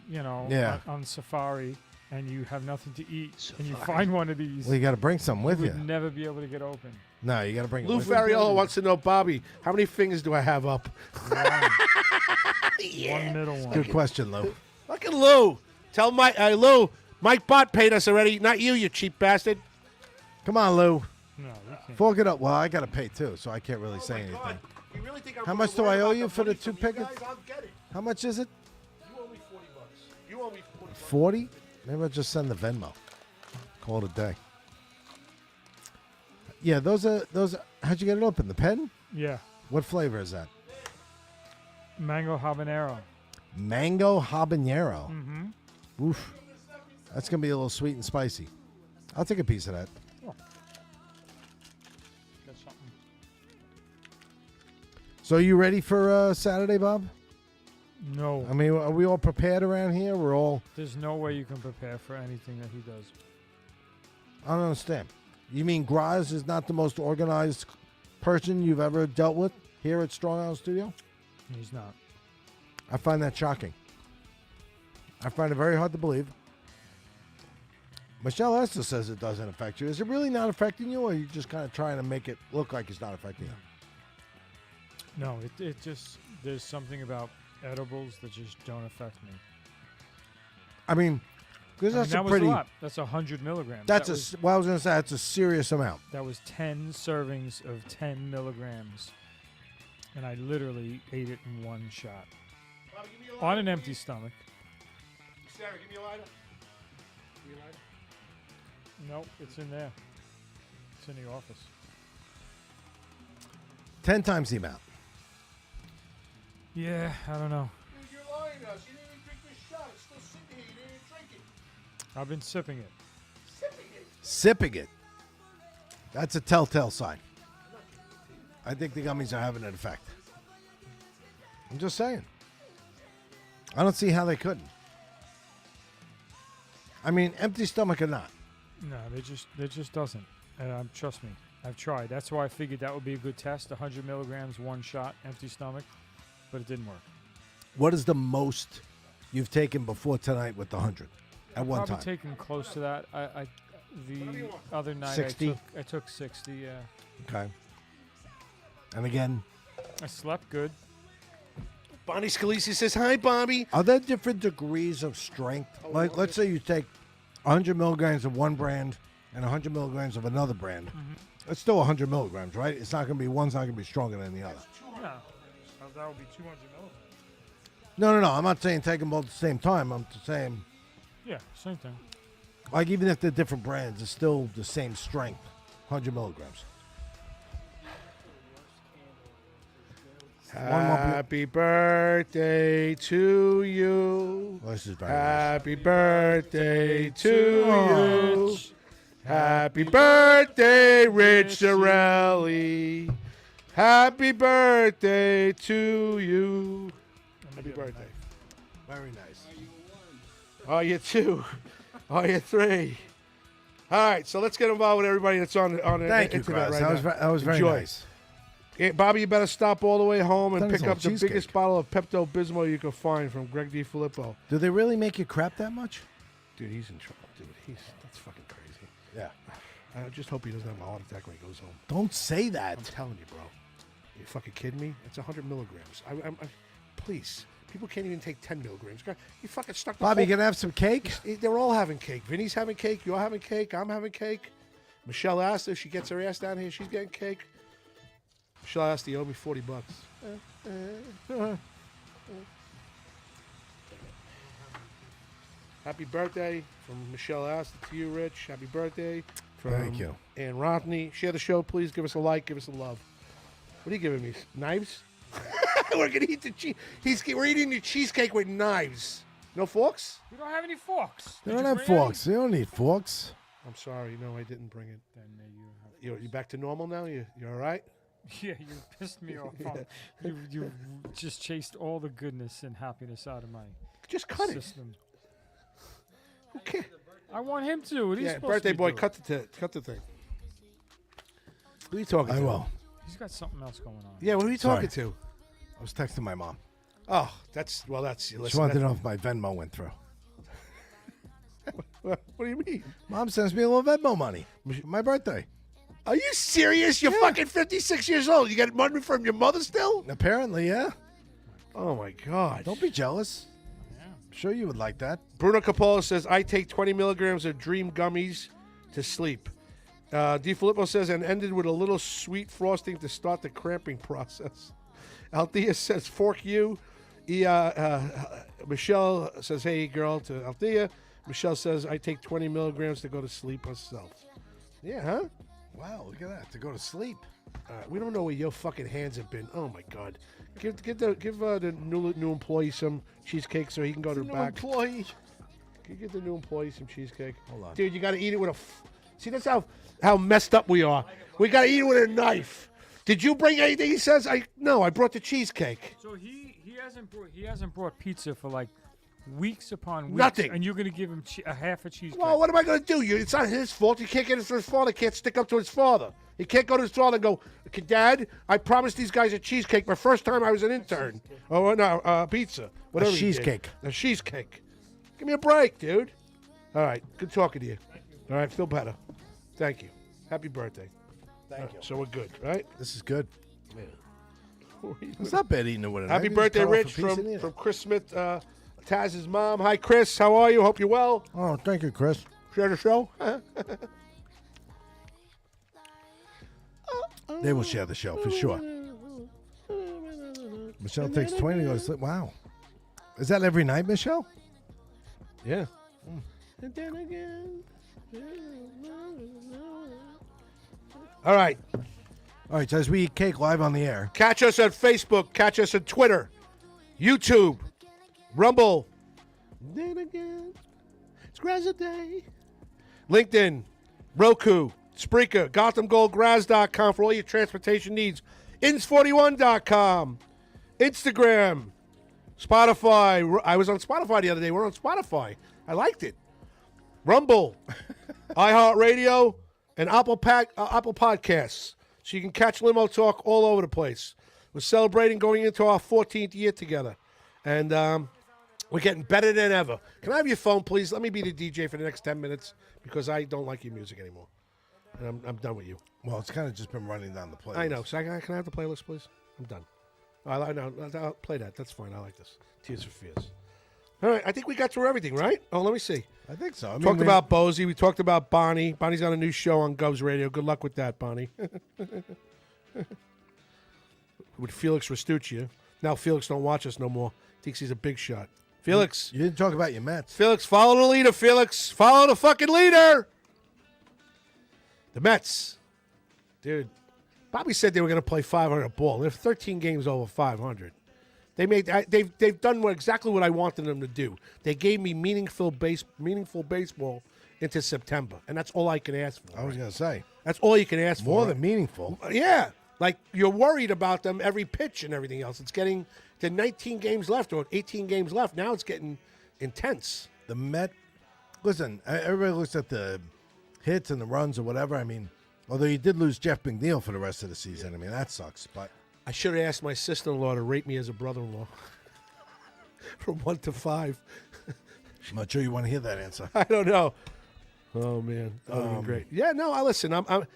[SPEAKER 2] Yeah.
[SPEAKER 4] on safari and you have nothing to eat and you
[SPEAKER 3] Safari.
[SPEAKER 4] find one of these.
[SPEAKER 2] Well, you got to bring some with
[SPEAKER 4] you
[SPEAKER 2] you.
[SPEAKER 4] would never be able to get open.
[SPEAKER 2] No, you got to bring it
[SPEAKER 1] Lou
[SPEAKER 2] with you.
[SPEAKER 1] Ferriolo wants to know, Bobby, how many fingers do I have up?
[SPEAKER 4] One middle one.
[SPEAKER 2] Good question, Lou.
[SPEAKER 1] Look at Lou. Tell Lou, Mike Bott paid us already. Not you cheap bastard.
[SPEAKER 2] Come on, Lou.
[SPEAKER 4] No, you can't.
[SPEAKER 2] Fork it up. Well, I got to pay too, so I can't really say anything.
[SPEAKER 1] You really think I'm
[SPEAKER 2] How
[SPEAKER 1] gonna
[SPEAKER 2] much do
[SPEAKER 1] worry
[SPEAKER 2] I owe
[SPEAKER 1] about
[SPEAKER 2] you for the
[SPEAKER 1] money
[SPEAKER 2] two
[SPEAKER 1] from you
[SPEAKER 2] pickets?
[SPEAKER 1] guys? I'll get it.
[SPEAKER 2] How much is it?
[SPEAKER 1] You owe me $40. You owe me $40.
[SPEAKER 2] 40? Maybe I'll just send the Venmo. Call it a day. Yeah, those are. How'd you get it open? The pen?
[SPEAKER 4] Yeah.
[SPEAKER 2] What flavor is that?
[SPEAKER 4] Mango habanero.
[SPEAKER 2] Mango habanero.
[SPEAKER 4] Mm-hmm.
[SPEAKER 2] Oof. That's going to be a little sweet and spicy. I'll take a piece of that.
[SPEAKER 4] Got something.
[SPEAKER 2] So you ready for Saturday, Bob?
[SPEAKER 4] No.
[SPEAKER 2] I mean, are we all prepared around here? We're all...
[SPEAKER 4] There's no way you can prepare for anything that he does.
[SPEAKER 2] I don't understand. You mean Graz is not the most organized person you've ever dealt with here at Strong Island Studio?
[SPEAKER 4] He's not.
[SPEAKER 2] I find that shocking. I find it very hard to believe. Michelle Esther says it doesn't affect you. Is it really not affecting you, or are you just kind of trying to make it look like it's not affecting you?
[SPEAKER 4] No, it just, there's something about edibles that just don't affect me.
[SPEAKER 2] I mean, because
[SPEAKER 4] I mean,
[SPEAKER 2] that's
[SPEAKER 4] that
[SPEAKER 2] a
[SPEAKER 4] was
[SPEAKER 2] pretty...
[SPEAKER 4] a lot. That's 100 milligrams.
[SPEAKER 2] That's
[SPEAKER 4] That
[SPEAKER 2] I was going to say, that's a serious amount.
[SPEAKER 4] That was 10 servings of 10 milligrams. And I literally ate it in one shot.
[SPEAKER 1] Bobby, give me a lighter.
[SPEAKER 4] On an empty stomach.
[SPEAKER 1] Sarah, give me a lighter. Give me a lighter.
[SPEAKER 4] Nope, it's in there. It's in the office.
[SPEAKER 2] 10 times the amount.
[SPEAKER 4] Yeah, I don't know.
[SPEAKER 1] Dude, you're lying to us. You didn't even drink this shot. It's still sitting here. You didn't even drink it.
[SPEAKER 4] I've been sipping it.
[SPEAKER 2] Sipping it. That's a telltale sign. I think the gummies are having an effect. I'm just saying. I don't see how they couldn't. I mean, empty stomach or not.
[SPEAKER 4] No, they just doesn't. Trust me, I've tried. That's why I figured that would be a good test. 100 milligrams, one shot, empty stomach, but it didn't work.
[SPEAKER 2] What is the most you've taken before tonight with the 100 at one
[SPEAKER 4] Probably
[SPEAKER 2] time?
[SPEAKER 4] taken close to that. The other night
[SPEAKER 2] 60?
[SPEAKER 4] I took 60. Yeah,
[SPEAKER 2] Okay. And again,
[SPEAKER 4] I slept good.
[SPEAKER 1] Bonnie Scalisi says, hi, Bobby.
[SPEAKER 2] are there different degrees of strength? Like, let's say you take 100 milligrams of one brand and 100 milligrams of another brand. It's still 100 milligrams, right? It's not going to be, one's not going to be stronger than the other.
[SPEAKER 4] No, that would be 200 milligrams.
[SPEAKER 2] No. I'm not saying take them both at the same time. I'm just saying,
[SPEAKER 4] Yeah, same thing.
[SPEAKER 2] like, even if they're different brands, it's still the same strength, 100 milligrams.
[SPEAKER 1] Happy birthday to you.
[SPEAKER 2] Well, this is very nice.
[SPEAKER 1] Happy birthday to you. Happy birthday, Rich Zarelli. Happy birthday to you. Happy birthday.
[SPEAKER 2] Very nice.
[SPEAKER 1] Are you two? Are you three? All right, so let's get involved with everybody that's on the
[SPEAKER 2] Thank you,
[SPEAKER 1] internet
[SPEAKER 2] guys.
[SPEAKER 1] right now.
[SPEAKER 2] That was very
[SPEAKER 1] Enjoy.
[SPEAKER 2] nice.
[SPEAKER 1] Yeah, Bobby, you better stop all the way home and
[SPEAKER 2] That was
[SPEAKER 1] pick
[SPEAKER 2] a
[SPEAKER 1] up the
[SPEAKER 2] cheesecake.
[SPEAKER 1] biggest bottle of Pepto-Bismol you can find from Greg DiFilippo.
[SPEAKER 2] Do they really make you crap that much?
[SPEAKER 1] Dude, he's in trouble, dude. That's fucking crazy.
[SPEAKER 2] Yeah.
[SPEAKER 1] I just hope he doesn't have a heart attack when he goes home.
[SPEAKER 2] Don't say that.
[SPEAKER 1] I'm telling you, bro. You fucking kidding me? It's 100 milligrams. Please. People can't even take 10 milligrams. You fucking stuck the
[SPEAKER 2] Bobby,
[SPEAKER 1] whole-
[SPEAKER 2] you gonna have some cake?
[SPEAKER 1] They're all having cake. Vinny's having cake. You're having cake. I'm having cake. Michelle asked if she gets her ass down here. She's getting cake. Michelle asked, "You owe me $40." Happy birthday from Michelle Asked to you, Rich. Happy birthday from
[SPEAKER 2] Thank you.
[SPEAKER 1] Ann Rodney. Share the show, please. Give us a like. Give us a love. What are you giving me? Knives? We're gonna eat the cheese. We're eating the cheesecake with knives. No forks?
[SPEAKER 4] You don't have any forks.
[SPEAKER 2] They
[SPEAKER 4] Did
[SPEAKER 2] don't
[SPEAKER 4] you
[SPEAKER 2] have
[SPEAKER 4] bring
[SPEAKER 2] forks. They don't need forks.
[SPEAKER 1] I'm sorry. No, I didn't bring it.
[SPEAKER 4] Any? Then
[SPEAKER 1] You back to normal now? You all right?
[SPEAKER 4] yeah, you pissed me off. You just chased all the goodness and happiness out of my
[SPEAKER 1] Just cut
[SPEAKER 4] system.
[SPEAKER 1] Okay.
[SPEAKER 4] I want him to. What are you
[SPEAKER 1] Yeah,
[SPEAKER 4] supposed
[SPEAKER 1] birthday
[SPEAKER 4] to be
[SPEAKER 1] boy,
[SPEAKER 4] doing?
[SPEAKER 1] cut the thing. Who are you talking
[SPEAKER 2] I
[SPEAKER 1] to?
[SPEAKER 2] will.
[SPEAKER 4] He's got something else going on.
[SPEAKER 1] Yeah, what are you talking to?
[SPEAKER 2] I was texting my mom.
[SPEAKER 1] Oh, that's.
[SPEAKER 2] She wanted to know if my Venmo went through.
[SPEAKER 1] What do you mean?
[SPEAKER 2] Mom sends me a little Venmo money for my birthday.
[SPEAKER 1] Are you serious? You're fucking 56 years old. You got money from your mother still?
[SPEAKER 2] Apparently, yeah.
[SPEAKER 1] Oh my God.
[SPEAKER 2] Don't be jealous. I'm sure you would like that.
[SPEAKER 1] Bruno Capola says, I take 20 milligrams of Dream Gummies to sleep. D. Filippo says, and ended with a little sweet frosting to start the cramping process. Althea says, fork you. Michelle says, hey, girl, to Althea. Michelle says, I take 20 milligrams to go to sleep myself. Yeah, huh?
[SPEAKER 2] Wow, look at that. To go to sleep.
[SPEAKER 1] We don't know where your fucking hands have been. Oh, my God. Give the new employee some cheesecake so he can go to the back.
[SPEAKER 2] Employee.
[SPEAKER 1] Can you give the new employee some cheesecake?
[SPEAKER 2] Hold on.
[SPEAKER 1] Dude, you got to eat it with a... See, that's how messed up we are. We got to eat it with a knife. Did you bring anything? He says, No, I brought the cheesecake.
[SPEAKER 4] So he hasn't brought pizza for like weeks upon weeks.
[SPEAKER 1] Nothing.
[SPEAKER 4] And you're gonna give him a half a cheesecake.
[SPEAKER 1] Well, what am I going to do? It's not his fault. He can't get it to his father. He can't stick up to his father. He can't go to his father and go, Dad, I promised these guys a cheesecake my first time I was an intern. Oh, no, pizza. Whatever.
[SPEAKER 2] cheesecake.
[SPEAKER 1] A cheesecake. Give me a break, dude. All right. Good talking to you. All right. Feel better. Thank you. Happy birthday.
[SPEAKER 2] Thank you.
[SPEAKER 1] So we're good, right?
[SPEAKER 2] This is good. It's not bad eating it with a
[SPEAKER 1] Happy
[SPEAKER 2] knife. You just
[SPEAKER 1] birthday,
[SPEAKER 2] cut off a
[SPEAKER 1] Rich,
[SPEAKER 2] piece and eat it.
[SPEAKER 1] from Chris Smith, Taz's mom. Hi, Chris. How are you? Hope you're well.
[SPEAKER 2] Oh, thank you, Chris.
[SPEAKER 1] Share the show.
[SPEAKER 2] They will share the show for sure. Michelle takes 20 to go to sleep. Wow. Is that every night, Michelle?
[SPEAKER 1] Yeah. All right.
[SPEAKER 2] All right, so as we eat cake live on the air.
[SPEAKER 1] Catch us on Facebook. Catch us on Twitter, YouTube, Rumble. Then again, it's Grazza Day. LinkedIn, Roku, Spreaker, GothamGoldGraz.com for all your transportation needs. Ins41.com, Instagram, Spotify. I was on Spotify the other day. We're on Spotify. I liked it. Rumble, iHeartRadio, and Apple Podcasts. So you can catch Limo Talk all over the place. We're celebrating going into our 14th year together. And we're getting better than ever. Can I have your phone, please? Let me be the DJ for the next 10 minutes because I don't like your music anymore. And I'm done with you.
[SPEAKER 2] Well, it's kind of just been running down the playlist.
[SPEAKER 1] I know. So can I have the playlist, please? I'm done. I'll play that. That's fine. I like this. Tears for Fears. All right. I think we got through everything, right? Oh, let me see.
[SPEAKER 2] I think so. I mean,
[SPEAKER 1] Talked about Bozy. We talked about Bonnie. Bonnie's got a new show on Govs Radio. Good luck with that, Bonnie. With Felix Restuccia. Now Felix don't watch us no more. Thinks he's a big shot. Felix.
[SPEAKER 2] You didn't talk about your Mets.
[SPEAKER 1] Felix, follow the leader, Felix. Follow the fucking leader. The Mets. Dude. Bobby said they were going to play 500 ball. They're 13 games over 500. They've done exactly what I wanted them to do. They gave me meaningful baseball into September, and that's all I can ask for.
[SPEAKER 2] I was going to say.
[SPEAKER 1] That's all you can ask for.
[SPEAKER 2] More than meaningful.
[SPEAKER 1] Yeah. Like, you're worried about them every pitch and everything else. It's getting to 19 games left or 18 games left. Now it's getting intense.
[SPEAKER 2] The Met, listen, everybody looks at the hits and the runs or whatever. I mean, although you did lose Jeff McNeil for the rest of the season. I mean, that sucks, but.
[SPEAKER 1] I should have asked my sister-in-law to rate me as a brother-in-law from 1 to 5.
[SPEAKER 2] I'm not sure you want to hear that answer.
[SPEAKER 1] I don't know. Oh, man. That would have been great. Yeah, no, I listen. But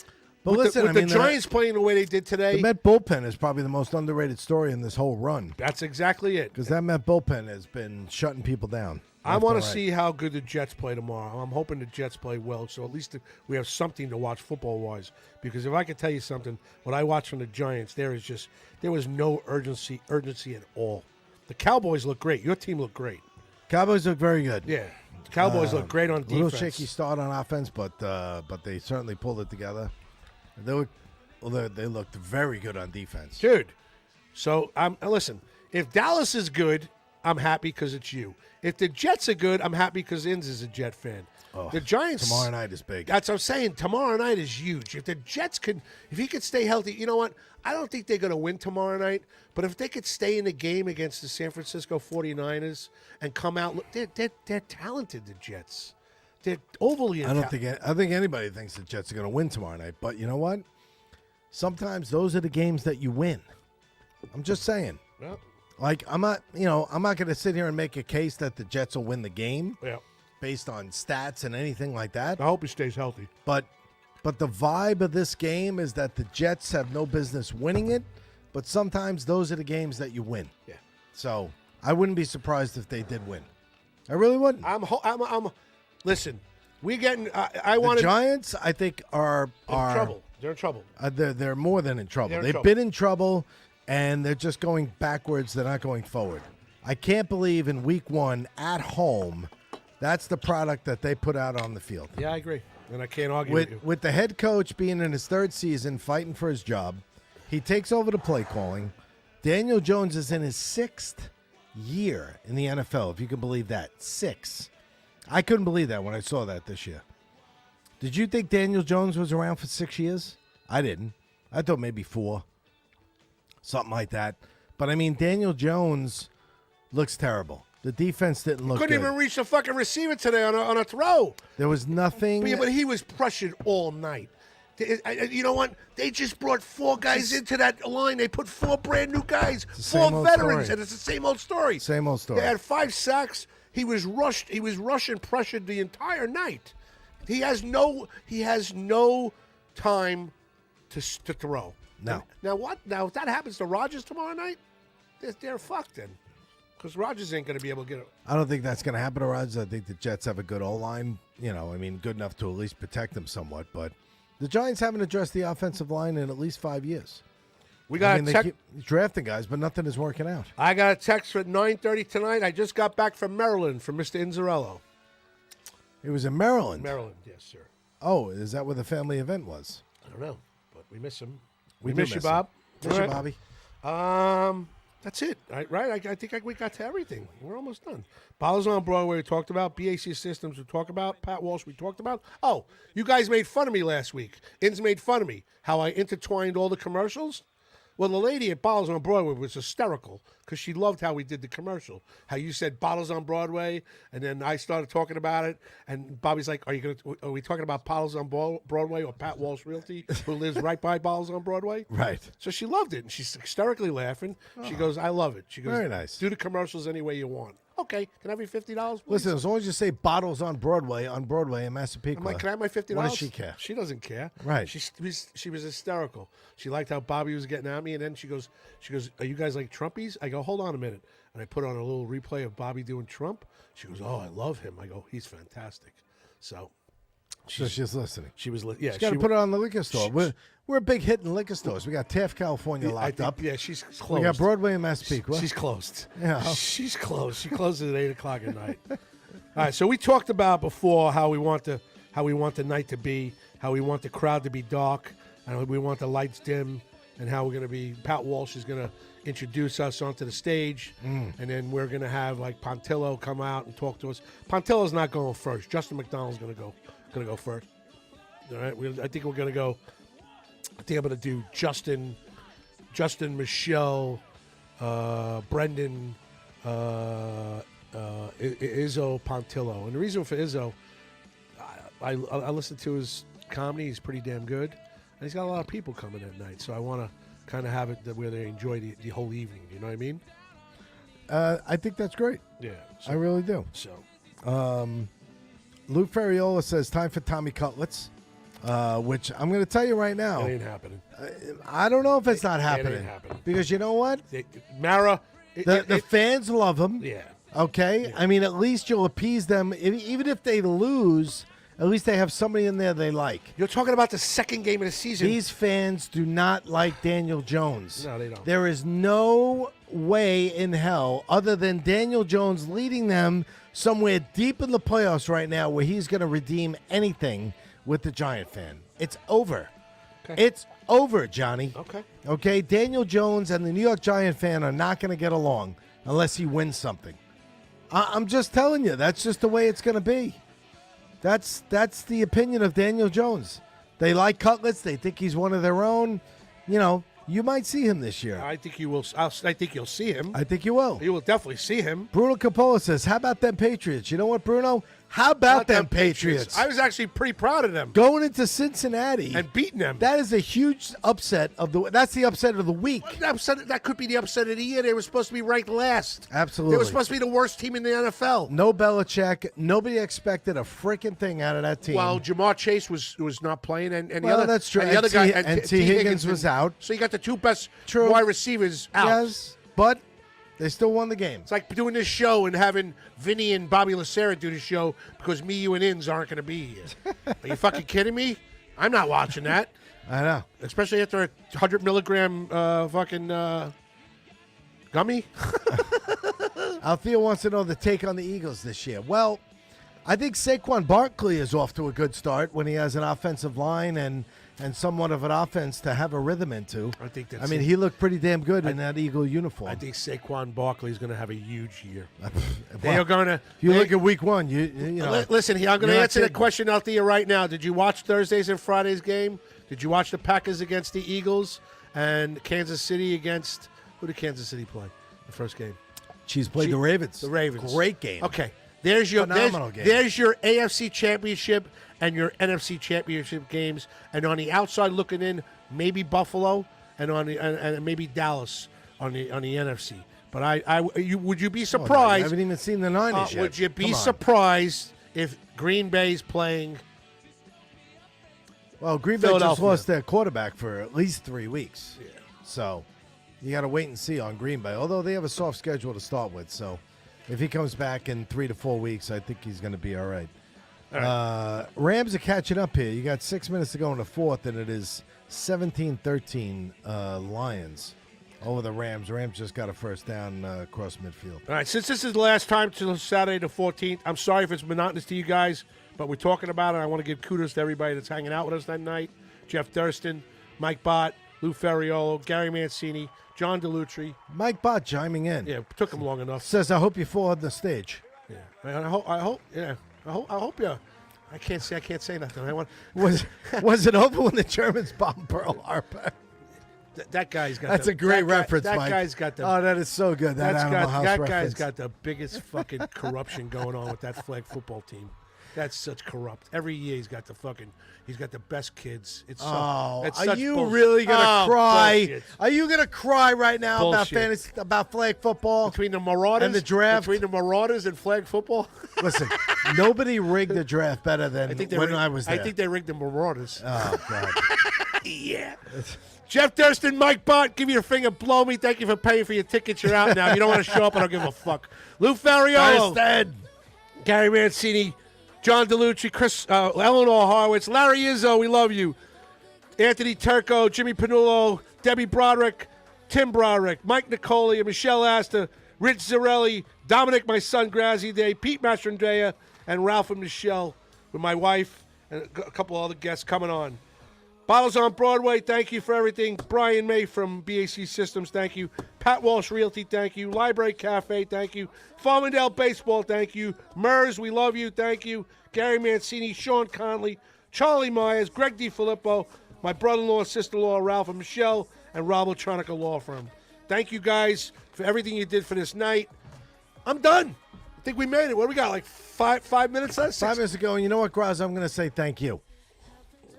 [SPEAKER 2] listen,
[SPEAKER 1] with the Giants playing the way they did today.
[SPEAKER 2] The Met bullpen is probably the most underrated story in this whole run.
[SPEAKER 1] That's exactly it.
[SPEAKER 2] Because that Met bullpen has been shutting people down.
[SPEAKER 1] I
[SPEAKER 2] left
[SPEAKER 1] want
[SPEAKER 2] and
[SPEAKER 1] to
[SPEAKER 2] right.
[SPEAKER 1] see how good the Jets play tomorrow. I'm hoping the Jets play well, so at least we have something to watch football-wise. Because if I could tell you something, what I watched from the Giants, there was no urgency at all. The Cowboys look great. Your team looked great.
[SPEAKER 2] Cowboys look very good.
[SPEAKER 1] Yeah, the Cowboys look great on
[SPEAKER 2] A little
[SPEAKER 1] defense.
[SPEAKER 2] shaky start on offense, but they certainly pulled it together. They looked very good on defense.
[SPEAKER 1] Dude. So listen. If Dallas is good, I'm happy because it's you. If the Jets are good, I'm happy because Inz is a Jet fan.
[SPEAKER 2] Oh,
[SPEAKER 1] the Giants
[SPEAKER 2] tomorrow night is big.
[SPEAKER 1] That's what I'm saying. Tomorrow night is huge. If the Jets if he could stay healthy, you know what? I don't think they're going to win tomorrow night. But if they could stay in the game against the San Francisco 49ers and come out, look, they're talented. The Jets, they're overly.
[SPEAKER 2] I think anybody thinks the Jets are going to win tomorrow night. But you know what? Sometimes those are the games that you win. I'm just saying.
[SPEAKER 1] Well,
[SPEAKER 2] like I'm not going to sit here and make a case that the Jets will win the game
[SPEAKER 1] yeah.
[SPEAKER 2] based on stats and anything like that.
[SPEAKER 1] I hope he stays healthy.
[SPEAKER 2] But the vibe of this game is that the Jets have no business winning it, but sometimes those are the games that you win.
[SPEAKER 1] Yeah.
[SPEAKER 2] So I wouldn't be surprised if they did win. I really wouldn't.
[SPEAKER 1] Listen, we getting. I
[SPEAKER 2] The
[SPEAKER 1] want
[SPEAKER 2] Giants, I think, are
[SPEAKER 1] trouble. They're in trouble.
[SPEAKER 2] They're more than in trouble.
[SPEAKER 1] They're in
[SPEAKER 2] They've
[SPEAKER 1] trouble.
[SPEAKER 2] been in trouble, and they're just going backwards. They're not going forward. I can't believe in week 1 at home, that's the product that they put out on the field.
[SPEAKER 1] Yeah, I agree, and I can't argue with you.
[SPEAKER 2] With the head coach being in his 3rd season, fighting for his job, he takes over the play calling. Daniel Jones is in his 6th year in the NFL, if you can believe that. 6. I couldn't believe that when I saw that this year. Did you think Daniel Jones was around for 6 years? I didn't. I thought maybe 4. Something like that. But, I mean, Daniel Jones looks terrible. The defense didn't look
[SPEAKER 1] Couldn't
[SPEAKER 2] good.
[SPEAKER 1] even reach the fucking receiver today on a throw.
[SPEAKER 2] There was nothing.
[SPEAKER 1] But he was pressured all night. You know what? They just brought 4 guys into that line. They put 4 brand new guys,
[SPEAKER 2] the
[SPEAKER 1] 4
[SPEAKER 2] same old
[SPEAKER 1] veterans,
[SPEAKER 2] story.
[SPEAKER 1] and it's the same old story.
[SPEAKER 2] Same old story.
[SPEAKER 1] They had 5 sacks. He was rushed. He was Russian pressured the entire night. He has no time to throw.
[SPEAKER 2] No.
[SPEAKER 1] Now what? Now if that happens to Rodgers tomorrow night, they're fucked then, because Rodgers ain't going to be able to get it.
[SPEAKER 2] I don't think that's going to happen to Rodgers. I think the Jets have a good O-line. Good enough to at least protect them somewhat. But the Giants haven't addressed the offensive line in at least 5 years.
[SPEAKER 1] We got
[SPEAKER 2] they keep drafting guys, but nothing is working out.
[SPEAKER 1] I got a text at 9:30 tonight. I just got back from Maryland from Mr. Inzarello.
[SPEAKER 2] It was in Maryland.
[SPEAKER 1] Maryland, yes, sir.
[SPEAKER 2] Oh, is that where the family event was?
[SPEAKER 1] I don't know, but we miss him.
[SPEAKER 2] We
[SPEAKER 1] miss
[SPEAKER 2] do
[SPEAKER 1] you,
[SPEAKER 2] miss him.
[SPEAKER 1] Bob.
[SPEAKER 2] Miss
[SPEAKER 1] All
[SPEAKER 2] you,
[SPEAKER 1] right.
[SPEAKER 2] Bobby.
[SPEAKER 1] That's it, right? I think we got to everything. We're almost done. Bottles on Broadway we talked about. BAC Systems we talked about. Pat Walsh we talked about. Oh, you guys made fun of me last week. Inns made fun of me, how I intertwined all the commercials. Well, the lady at Bottles on Broadway was hysterical because she loved how we did the commercial. How you said Bottles on Broadway, and then I started talking about it, and Bobby's like, "Are we talking about Bottles on Broadway or Pat Walsh Realty, who lives right by Bottles on Broadway?"
[SPEAKER 2] Right.
[SPEAKER 1] So she loved it, and she's hysterically laughing. She goes, "I love it." She goes,
[SPEAKER 2] Very nice.
[SPEAKER 1] Do the commercials any way you want. Okay, can I have your $50? Please?
[SPEAKER 2] Listen, as long as you say Bottles on Broadway in Massapequa.
[SPEAKER 1] I'm like, can I have my $50?
[SPEAKER 2] What does she care?
[SPEAKER 1] She doesn't care.
[SPEAKER 2] Right.
[SPEAKER 1] She was hysterical. She liked how Bobby was getting at me, and then she goes, "Are you guys like Trumpies?" I go, "Hold on a minute," and I put on a little replay of Bobby doing Trump. She goes, "Oh, I love him." I go, "He's fantastic." So
[SPEAKER 2] she's listening.
[SPEAKER 1] she was, yeah.
[SPEAKER 2] She's got to put it on the liquor store. We're a big hit in liquor stores. We got Taft, California locked up.
[SPEAKER 1] Yeah, she's closed.
[SPEAKER 2] We got Broadway and Massapequa.
[SPEAKER 1] She's closed.
[SPEAKER 2] Yeah.
[SPEAKER 1] She's closed. She closes at 8:00 at night. All right. So we talked about before how we want the night to be, how we want the crowd to be dark, and we want the lights dim, and how we're going to be. Pat Walsh is going to introduce us onto the stage, and then we're going to have like Pontillo come out and talk to us. Pontillo's not going first. Justin McDonald's going to go first. All right. I think we're going to go. I think I'm going to do Justin, Michelle, Brendan, Izzo, Pontillo. And the reason for Izzo, I listen to his comedy. He's pretty damn good. And he's got a lot of people coming at night. So I want to kind of have it where they enjoy the whole evening. You know what I mean?
[SPEAKER 2] I think that's great.
[SPEAKER 1] Yeah.
[SPEAKER 2] I really do.
[SPEAKER 1] So.
[SPEAKER 2] Lou Ferriola says, time for Tommy Cutlets, which I'm going to tell you right now.
[SPEAKER 1] It ain't happening.
[SPEAKER 2] I don't know if it's not
[SPEAKER 1] It
[SPEAKER 2] happening.
[SPEAKER 1] ain't happening.
[SPEAKER 2] Because you know what?
[SPEAKER 1] Mara.
[SPEAKER 2] The fans love him.
[SPEAKER 1] Yeah.
[SPEAKER 2] Okay? I mean, at least you'll appease them. Even if they lose, at least they have somebody in there they like.
[SPEAKER 1] You're talking about the second game of the season.
[SPEAKER 2] These fans do not like Daniel Jones.
[SPEAKER 1] No, they don't.
[SPEAKER 2] There is no way in hell other than Daniel Jones leading them somewhere deep in the playoffs right now where he's going to redeem anything with the Giant fan. It's over.
[SPEAKER 1] Okay.
[SPEAKER 2] It's over, Johnny.
[SPEAKER 1] Okay.
[SPEAKER 2] Okay? Daniel Jones and the New York Giant fan are not going to get along unless he wins something. I'm just telling you. That's just the way it's going to be. That's the opinion of Daniel Jones. They like Cutlets. They think he's one of their own. You know, you might see him this year.
[SPEAKER 1] I think you will. I think you'll see him.
[SPEAKER 2] I think you will.
[SPEAKER 1] You will definitely see him.
[SPEAKER 2] Bruno Capola says, how about them Patriots? You know what, Bruno? How about them Patriots?
[SPEAKER 1] I was actually pretty proud of them.
[SPEAKER 2] Going into Cincinnati.
[SPEAKER 1] And beating them.
[SPEAKER 2] That is a huge upset that's the upset of the week.
[SPEAKER 1] That could be the upset of the year. They were supposed to be ranked last.
[SPEAKER 2] Absolutely.
[SPEAKER 1] They were supposed to be the worst team in the NFL.
[SPEAKER 2] No Belichick. Nobody expected a freaking thing out of that team.
[SPEAKER 1] Well, Jamar Chase was not playing, and the
[SPEAKER 2] well,
[SPEAKER 1] other
[SPEAKER 2] that's true.
[SPEAKER 1] And the other guy,
[SPEAKER 2] and T. Higgins was out.
[SPEAKER 1] So you got the two best wide receivers out.
[SPEAKER 2] Yes, but they still won the game.
[SPEAKER 1] It's like doing this show and having Vinny and Bobby Lacerda do the show because me, you, and Inns aren't going to be here. Are you fucking kidding me? I'm not watching that.
[SPEAKER 2] I know.
[SPEAKER 1] Especially after a 100 milligram fucking gummy.
[SPEAKER 2] Althea wants to know the take on the Eagles this year. Well, I think Saquon Barkley is off to a good start when he has an offensive line and somewhat of an offense to have a rhythm into.
[SPEAKER 1] I think that's.
[SPEAKER 2] I mean, he looked pretty damn good in that Eagle uniform.
[SPEAKER 1] I think Saquon Barkley is going to have a huge year.
[SPEAKER 2] They
[SPEAKER 1] are going to.
[SPEAKER 2] You look at week one. You know.
[SPEAKER 1] Listen, I'm going to answer the question out there right now. Did you watch Thursday's and Friday's game? Did you watch the Packers against the Eagles and Kansas City against who did Kansas City play the first game?
[SPEAKER 2] Chiefs played the Ravens.
[SPEAKER 1] The Ravens.
[SPEAKER 2] Great game.
[SPEAKER 1] Okay. There's your
[SPEAKER 2] phenomenal game.
[SPEAKER 1] There's your AFC Championship and your NFC Championship games, and on the outside looking in, maybe Buffalo and on the and maybe Dallas on the NFC. But would you be surprised?
[SPEAKER 2] Oh, no, I haven't even seen the Niners yet.
[SPEAKER 1] Would you be surprised if Green Bay's playing?
[SPEAKER 2] Well, Green Bay just lost their quarterback for at least 3 weeks. Yeah. So you got to wait and see on Green Bay. Although they have a soft schedule to start with, so if he comes back in 3 to 4 weeks, I think he's going to be all right. Rams are catching up here. You got 6 minutes to go in the fourth, and it is 17-13 Lions over the Rams. Rams just got a first down across midfield.
[SPEAKER 1] All right, since this is the last time till Saturday the 14th, I'm sorry if it's monotonous to you guys, but we're talking about it. I want to give kudos to everybody that's hanging out with us that night. Jeff Durston, Mike Bott, Lou Ferriolo, Gary Mancini, John DeLutri.
[SPEAKER 2] Mike Bott chiming in.
[SPEAKER 1] Yeah, it took him long enough.
[SPEAKER 2] Says, I hope you fall on the stage.
[SPEAKER 1] Yeah, I hope. Yeah. I hope you. I can't say nothing.
[SPEAKER 2] Was it over when the Germans bombed Pearl Harbor?
[SPEAKER 1] That guy's got.
[SPEAKER 2] That's a great reference,
[SPEAKER 1] Mike.
[SPEAKER 2] That
[SPEAKER 1] guy's got the.
[SPEAKER 2] Oh, that is so good. That
[SPEAKER 1] guy's got the biggest fucking corruption going on with that flag football team. That's such corrupt. Every year he's got the best kids. It's
[SPEAKER 2] are you really gonna cry? Bullshit. Are you gonna cry right now about flag football
[SPEAKER 1] between the Marauders
[SPEAKER 2] and the draft?
[SPEAKER 1] Between the Marauders and flag football.
[SPEAKER 2] Listen, nobody rigged the draft better than I was there.
[SPEAKER 1] I think they rigged the Marauders.
[SPEAKER 2] Oh God.
[SPEAKER 1] Yeah. Jeff Durston, Mike Bott, give me your finger, blow me. Thank you for paying for your tickets. You're out now. If you don't want to show up, I don't give a fuck. Lou Ferriolo, Gary Mancini, John DeLucci, Chris, Eleanor Horowitz, Larry Izzo, we love you. Anthony Turco, Jimmy Panullo, Debbie Broderick, Tim Broderick, Mike Nicoli, Michelle Astor, Rich Zarelli, Dominic, my son, Grazzy Day, Pete Mastrandrea, and Ralph and Michelle with my wife and a couple other guests coming on. Bottles on Broadway, thank you for everything. Brian May from BAC Systems, thank you. Pat Walsh Realty, thank you. Library Cafe, thank you. Farmingdale Baseball, thank you. Mers, we love you, thank you. Gary Mancini, Sean Conley, Charlie Myers, Greg DiFilippo, my brother-in-law, sister-in-law, Ralph and Michelle, and Rob Electronica Law Firm. Thank you guys for everything you did for this night. I'm done. I think we made it. What do we got, like five minutes left?
[SPEAKER 2] 5 minutes ago, and you know what, Graz? I'm going to say thank you.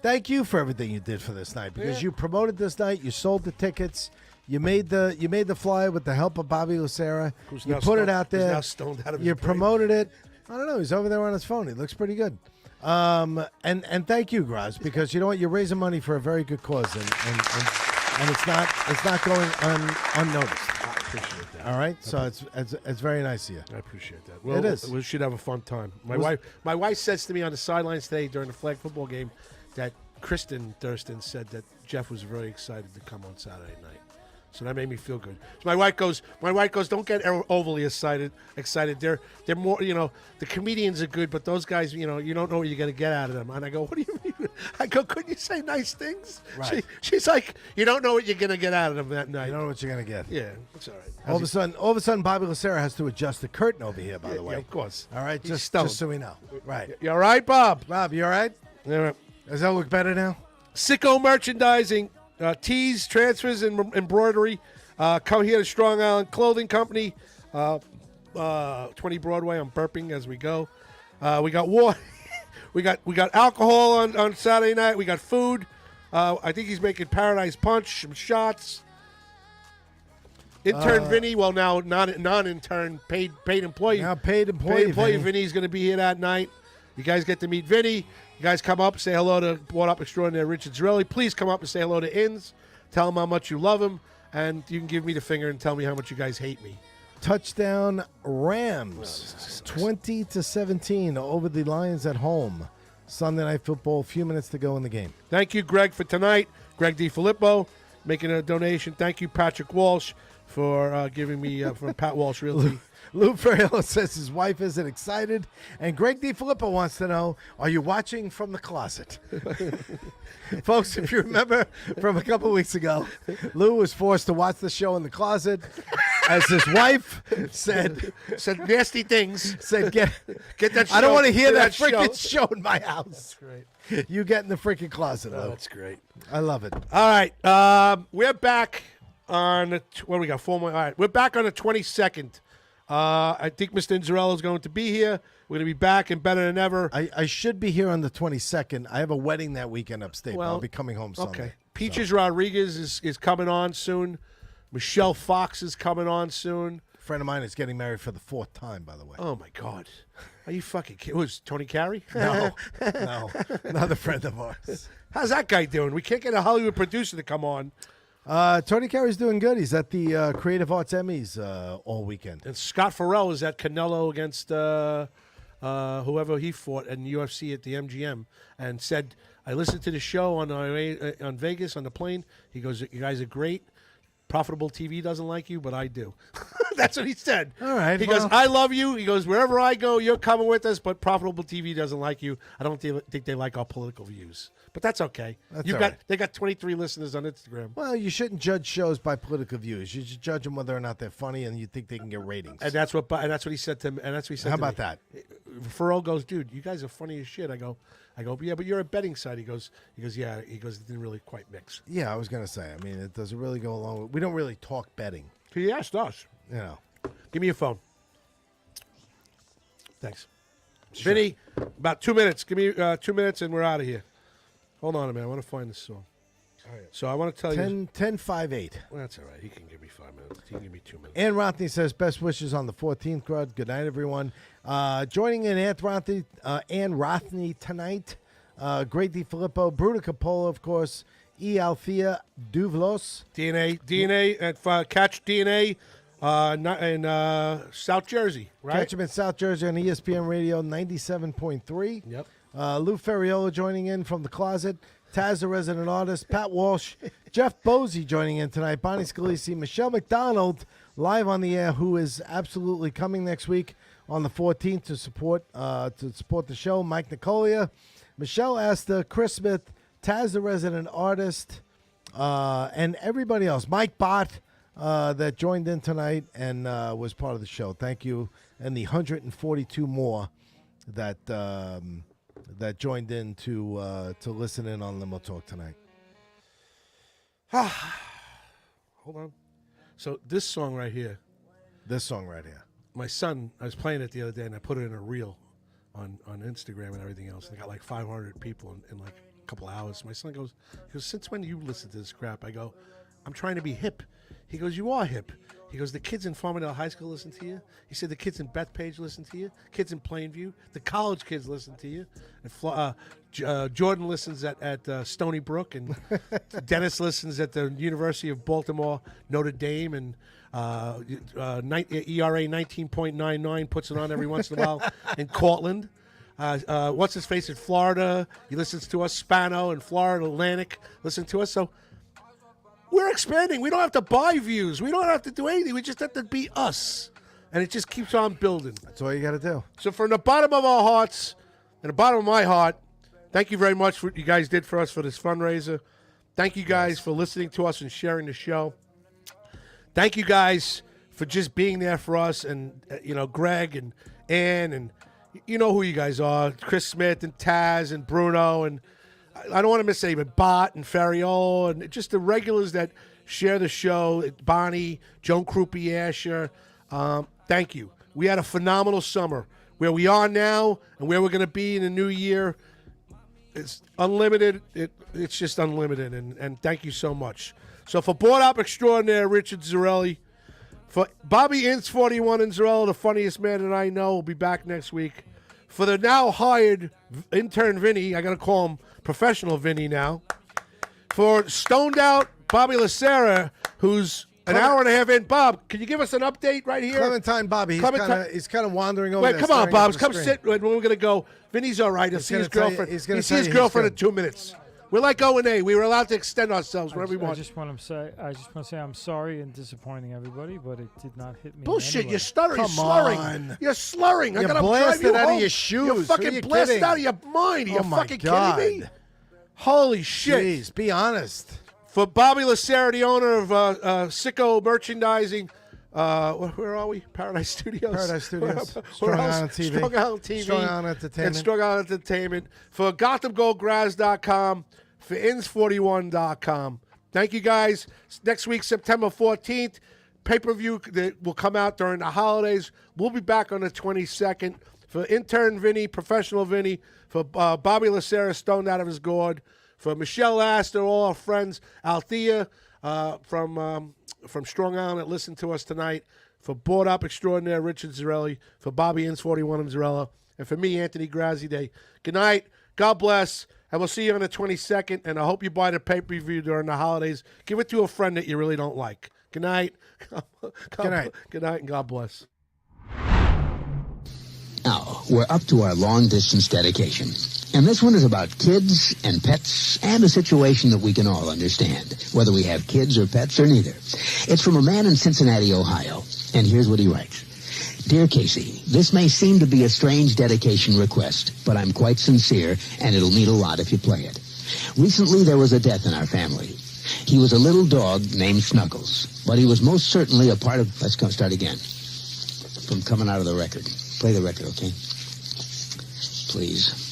[SPEAKER 2] Thank you for everything you did for this night because you promoted this night. You sold the tickets. You made the flyer with the help of Bobby Lucera. You put it out there.
[SPEAKER 1] Now stoned out of his
[SPEAKER 2] you
[SPEAKER 1] brain.
[SPEAKER 2] promoted it. I don't know. He's over there on his phone. He looks pretty good. And thank you, Graz, because you know what? You're raising money for a very good cause, and it's not going unnoticed.
[SPEAKER 1] appreciate that.
[SPEAKER 2] All right, so it's very nice of you.
[SPEAKER 1] I appreciate that. Well,
[SPEAKER 2] It is.
[SPEAKER 1] We should have a fun time. My wife says to me on the sidelines today during the flag football game that Kristen Thurston said that Jeff was very excited to come on Saturday night. So that made me feel good. So my wife goes, don't get overly excited. They're more, the comedians are good, but those guys, you don't know what you're going to get out of them. And I go, what do you mean? I go, couldn't you say nice things?
[SPEAKER 2] Right.
[SPEAKER 1] She's like, you don't know what you're going to get out of them that night.
[SPEAKER 2] You don't know what you're going to get.
[SPEAKER 1] Yeah, it's all right.
[SPEAKER 2] All of a sudden, Bobby Lucero has to adjust the curtain over here, by the way.
[SPEAKER 1] Yeah, of course.
[SPEAKER 2] All right,
[SPEAKER 1] He's
[SPEAKER 2] just so we know. Right.
[SPEAKER 1] You all right, Bob?
[SPEAKER 2] Bob, you all right?
[SPEAKER 1] Yeah.
[SPEAKER 2] Does that look better now?
[SPEAKER 1] Sicko Merchandising, tees, transfers, and embroidery. Come here to Strong Island Clothing Company, 20 Broadway. I'm burping as we go. We got water. we got alcohol on Saturday night. We got food. I think he's making Paradise Punch, some shots. Intern Vinny, well now non-intern, paid employee.
[SPEAKER 2] Now paid employee
[SPEAKER 1] Vinny's going to be here that night. You guys get to meet Vinny. You guys come up, say hello to Brought Up Extraordinary Richard Zarelli. Please come up and say hello to Inns. Tell him how much you love him. And you can give me the finger and tell me how much you guys hate me.
[SPEAKER 2] Touchdown Rams, 20-17 over the Lions at home. Sunday Night Football, a few minutes to go in the game.
[SPEAKER 1] Thank you, Greg, for tonight. Greg DiFilippo making a donation. Thank you, Patrick Walsh, for giving me from Pat Walsh Realty.
[SPEAKER 2] Lou Ferriello says his wife isn't excited. And Greg DiFilippo wants to know, are you watching from the closet? Folks, if you remember from a couple weeks ago, Lou was forced to watch the show in the closet as his wife said
[SPEAKER 1] nasty things.
[SPEAKER 2] Said, get
[SPEAKER 1] that show.
[SPEAKER 2] I don't want to hear that
[SPEAKER 1] show.
[SPEAKER 2] freaking show in my house.
[SPEAKER 1] That's great.
[SPEAKER 2] You get in the freaking closet, Lou.
[SPEAKER 1] That's great.
[SPEAKER 2] I love it.
[SPEAKER 1] All right. We're back on what do we got? 4 more. All right. We're back on the 22nd. I think Mr. Inzarello is going to be here. We're going to be back and better than ever.
[SPEAKER 2] I should be here on the 22nd. I have a wedding that weekend upstate. But I'll be coming home Sunday.
[SPEAKER 1] Okay. Peaches Rodriguez is coming on soon. Michelle Fox is coming on soon.
[SPEAKER 2] A friend of mine is getting married for the 4th time, by the way.
[SPEAKER 1] Oh, my God. Are you fucking kidding? Who's Tony Carey?
[SPEAKER 2] No. Another friend of ours.
[SPEAKER 1] How's that guy doing? We can't get a Hollywood producer to come on.
[SPEAKER 2] Tony Carey's doing good. He's at the Creative Arts Emmys all weekend.
[SPEAKER 1] And Scott Farrell is at Canelo against whoever he fought in UFC at the MGM and said, I listened to the show on Vegas on the plane. He goes, you guys are great. Profitable TV doesn't like you, but I do. That's what he said.
[SPEAKER 2] All right.
[SPEAKER 1] He goes, I love you. He goes, wherever I go, you're coming with us, but Profitable TV doesn't like you. I don't think they like our political views. But that's okay. They got 23 listeners on Instagram.
[SPEAKER 2] Well, you shouldn't judge shows by political views. You should judge them whether or not they're funny and you think they can get ratings.
[SPEAKER 1] And that's what he said to me. And that's what he said.
[SPEAKER 2] How
[SPEAKER 1] to me.
[SPEAKER 2] about that?
[SPEAKER 1] Farrell goes, dude, you guys are funny as shit. I go, yeah, but you're a betting site. He goes, yeah. He goes, it didn't really quite mix.
[SPEAKER 2] Yeah, I was gonna say. I mean, it doesn't really go along. We don't really talk betting.
[SPEAKER 1] He asked us.
[SPEAKER 2] You know.
[SPEAKER 1] Give me your phone. Thanks. Sure. Vinny, about 2 minutes. Give me 2 minutes and we're out of here. Hold on a minute. I want to find this song. All right. So I want to tell you.
[SPEAKER 2] 10-5-8.
[SPEAKER 1] Well, that's all right. He can give me 5 minutes. He can give me 2 minutes.
[SPEAKER 2] Ann Rothney says, best wishes on the 14th, Grud. Good night, everyone. Joining in Ann Rothney tonight, Great DiFilippo, Bruno Capola, of course, E. Althea Duvlos.
[SPEAKER 1] DNA, at Catch DNA in South Jersey, right?
[SPEAKER 2] Catch him in South Jersey on ESPN Radio 97.3.
[SPEAKER 1] Yep.
[SPEAKER 2] Lou Ferriello joining in from the closet. Taz, the resident artist. Pat Walsh. Jeff Bosey joining in tonight. Bonnie Scalisi. Michelle McDonald live on the air, who is absolutely coming next week on the 14th to support the show. Mike Nicolia. Michelle Astor. Chris Smith. Taz, the resident artist. And everybody else. Mike Bott that joined in tonight and was part of the show. Thank you. And the 142 more that joined in to listen in on Limo Talk tonight.
[SPEAKER 1] Hold on. So this song right here. My son, I was playing it the other day, and I put it in a reel on Instagram and everything else. And I got like 500 people in like a couple hours. My son goes, since when do you listen to this crap? I go, I'm trying to be hip. He goes, you are hip. He goes, the kids in Farmingdale High School listen to you. He said the kids in Bethpage listen to you. Kids in Plainview. The college kids listen to you. And Jordan listens at Stony Brook. And Dennis listens at the University of Baltimore, Notre Dame. And ERA 19.99 puts it on every once in a while in Cortland. What's his face in Florida? He listens to us. Spano in Florida Atlantic listen to us. So we're expanding. We don't have to buy views. We don't have to do anything. We just have to be us. And it just keeps on building.
[SPEAKER 2] That's all you got to do.
[SPEAKER 1] So from the bottom of our hearts and the bottom of my heart, thank you very much for what you guys did for us for this fundraiser. Thank you guys for listening to us and sharing the show. Thank you guys for just being there for us. And, Greg and Ann and you know who you guys are. Chris Smith and Taz and Bruno and I don't want to miss anybody, Bot and Ferriol and just the regulars that share the show, Bonnie, Joan Krupe Asher. Thank you. We had a phenomenal summer. Where we are now and where we're going to be in the new year, it's unlimited. It's just unlimited, and thank you so much. So for Board Op Extraordinaire, Richard Zarelli, for Bobby Ince 41 and Zarelli, the funniest man that I know, will be back next week. For the now hired intern Vinny, I got to call him Professional Vinny now. For stoned out Bobby Lacerra, who's an hour and a half in. Bob, can you give us an update right here?
[SPEAKER 2] Clementine Bobby. He's kind of wandering over.
[SPEAKER 1] Wait, come on, Bob. Come sit. We're going to go. Vinny's all right. He'll see his girlfriend. He'll see his girlfriend in 2 minutes. We're like O&A. We were allowed to extend ourselves whenever we want.
[SPEAKER 4] I just want to say I'm sorry and disappointing everybody, but it did not hit me.
[SPEAKER 1] Bullshit!
[SPEAKER 4] Anyway.
[SPEAKER 1] You're stuttering. You're slurring. You're slurring.
[SPEAKER 2] You're blasted out of your shoes.
[SPEAKER 1] You're fucking blasted out of your mind. Are you fucking kidding me? Holy shit!
[SPEAKER 2] Jeez, be honest.
[SPEAKER 1] For Bobby Lacerra, the owner of Sicko Merchandising, where are we? Paradise Studios.
[SPEAKER 2] Paradise Studios.
[SPEAKER 1] Strong
[SPEAKER 2] Island TV.
[SPEAKER 1] Strong Island TV.
[SPEAKER 2] Strong Island Entertainment.
[SPEAKER 1] And Strong Island Entertainment. For GothamGoldGraz.com. For Ins41.com. Thank you guys. Next week, September 14th, pay-per-view that will come out during the holidays. We'll be back on the 22nd. For intern Vinny, Professional Vinny, for Bobby Lacerra, stoned out of his gourd, for Michelle Astor, all our friends, Althea from Strong Island that listened to us tonight, for Board Up Extraordinaire, Richard Zarelli, for Bobby Ins41 and Zarella, and for me, Anthony Grazzi Day. Good night. God bless. And we'll see you on the 22nd, and I hope you buy the pay-per-view during the holidays. Give it to a friend that you really don't like. Good night. Good night, and God bless.
[SPEAKER 8] Now, we're up to our long-distance dedication. And this one is about kids and pets and a situation that we can all understand, whether we have kids or pets or neither. It's from a man in Cincinnati, Ohio, and here's what he writes. Dear Casey, this may seem to be a strange dedication request, but I'm quite sincere, and it'll mean a lot if you play it. Recently, there was a death in our family. He was a little dog named Snuggles, but he was most certainly a part of... Let's start again. From coming out of the record. Play the record, okay? Please.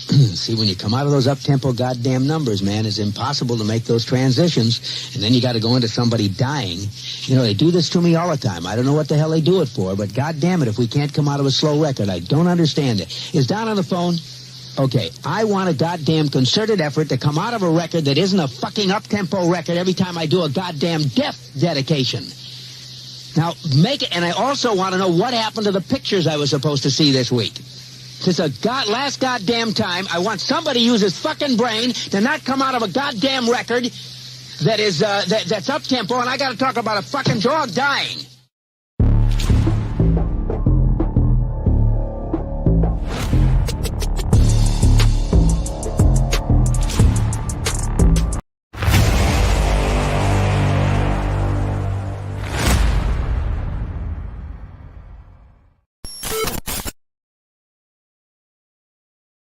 [SPEAKER 8] See, when you come out of those up-tempo goddamn numbers, man, it's impossible to make those transitions, and then you got to go into somebody dying. You know, they do this to me all the time. I don't know what the hell they do it for, but goddamn it, if we can't come out of a slow record, I don't understand it. Is Don on the phone? Okay, I want a goddamn concerted effort to come out of a record that isn't a fucking up-tempo record every time I do a goddamn death dedication. Now, make it, and I also want to know what happened to the pictures I was supposed to see this week. Since last goddamn time, I want somebody to use his fucking brain to not come out of a goddamn record that is, that's up-tempo, and I gotta talk about a fucking dog dying.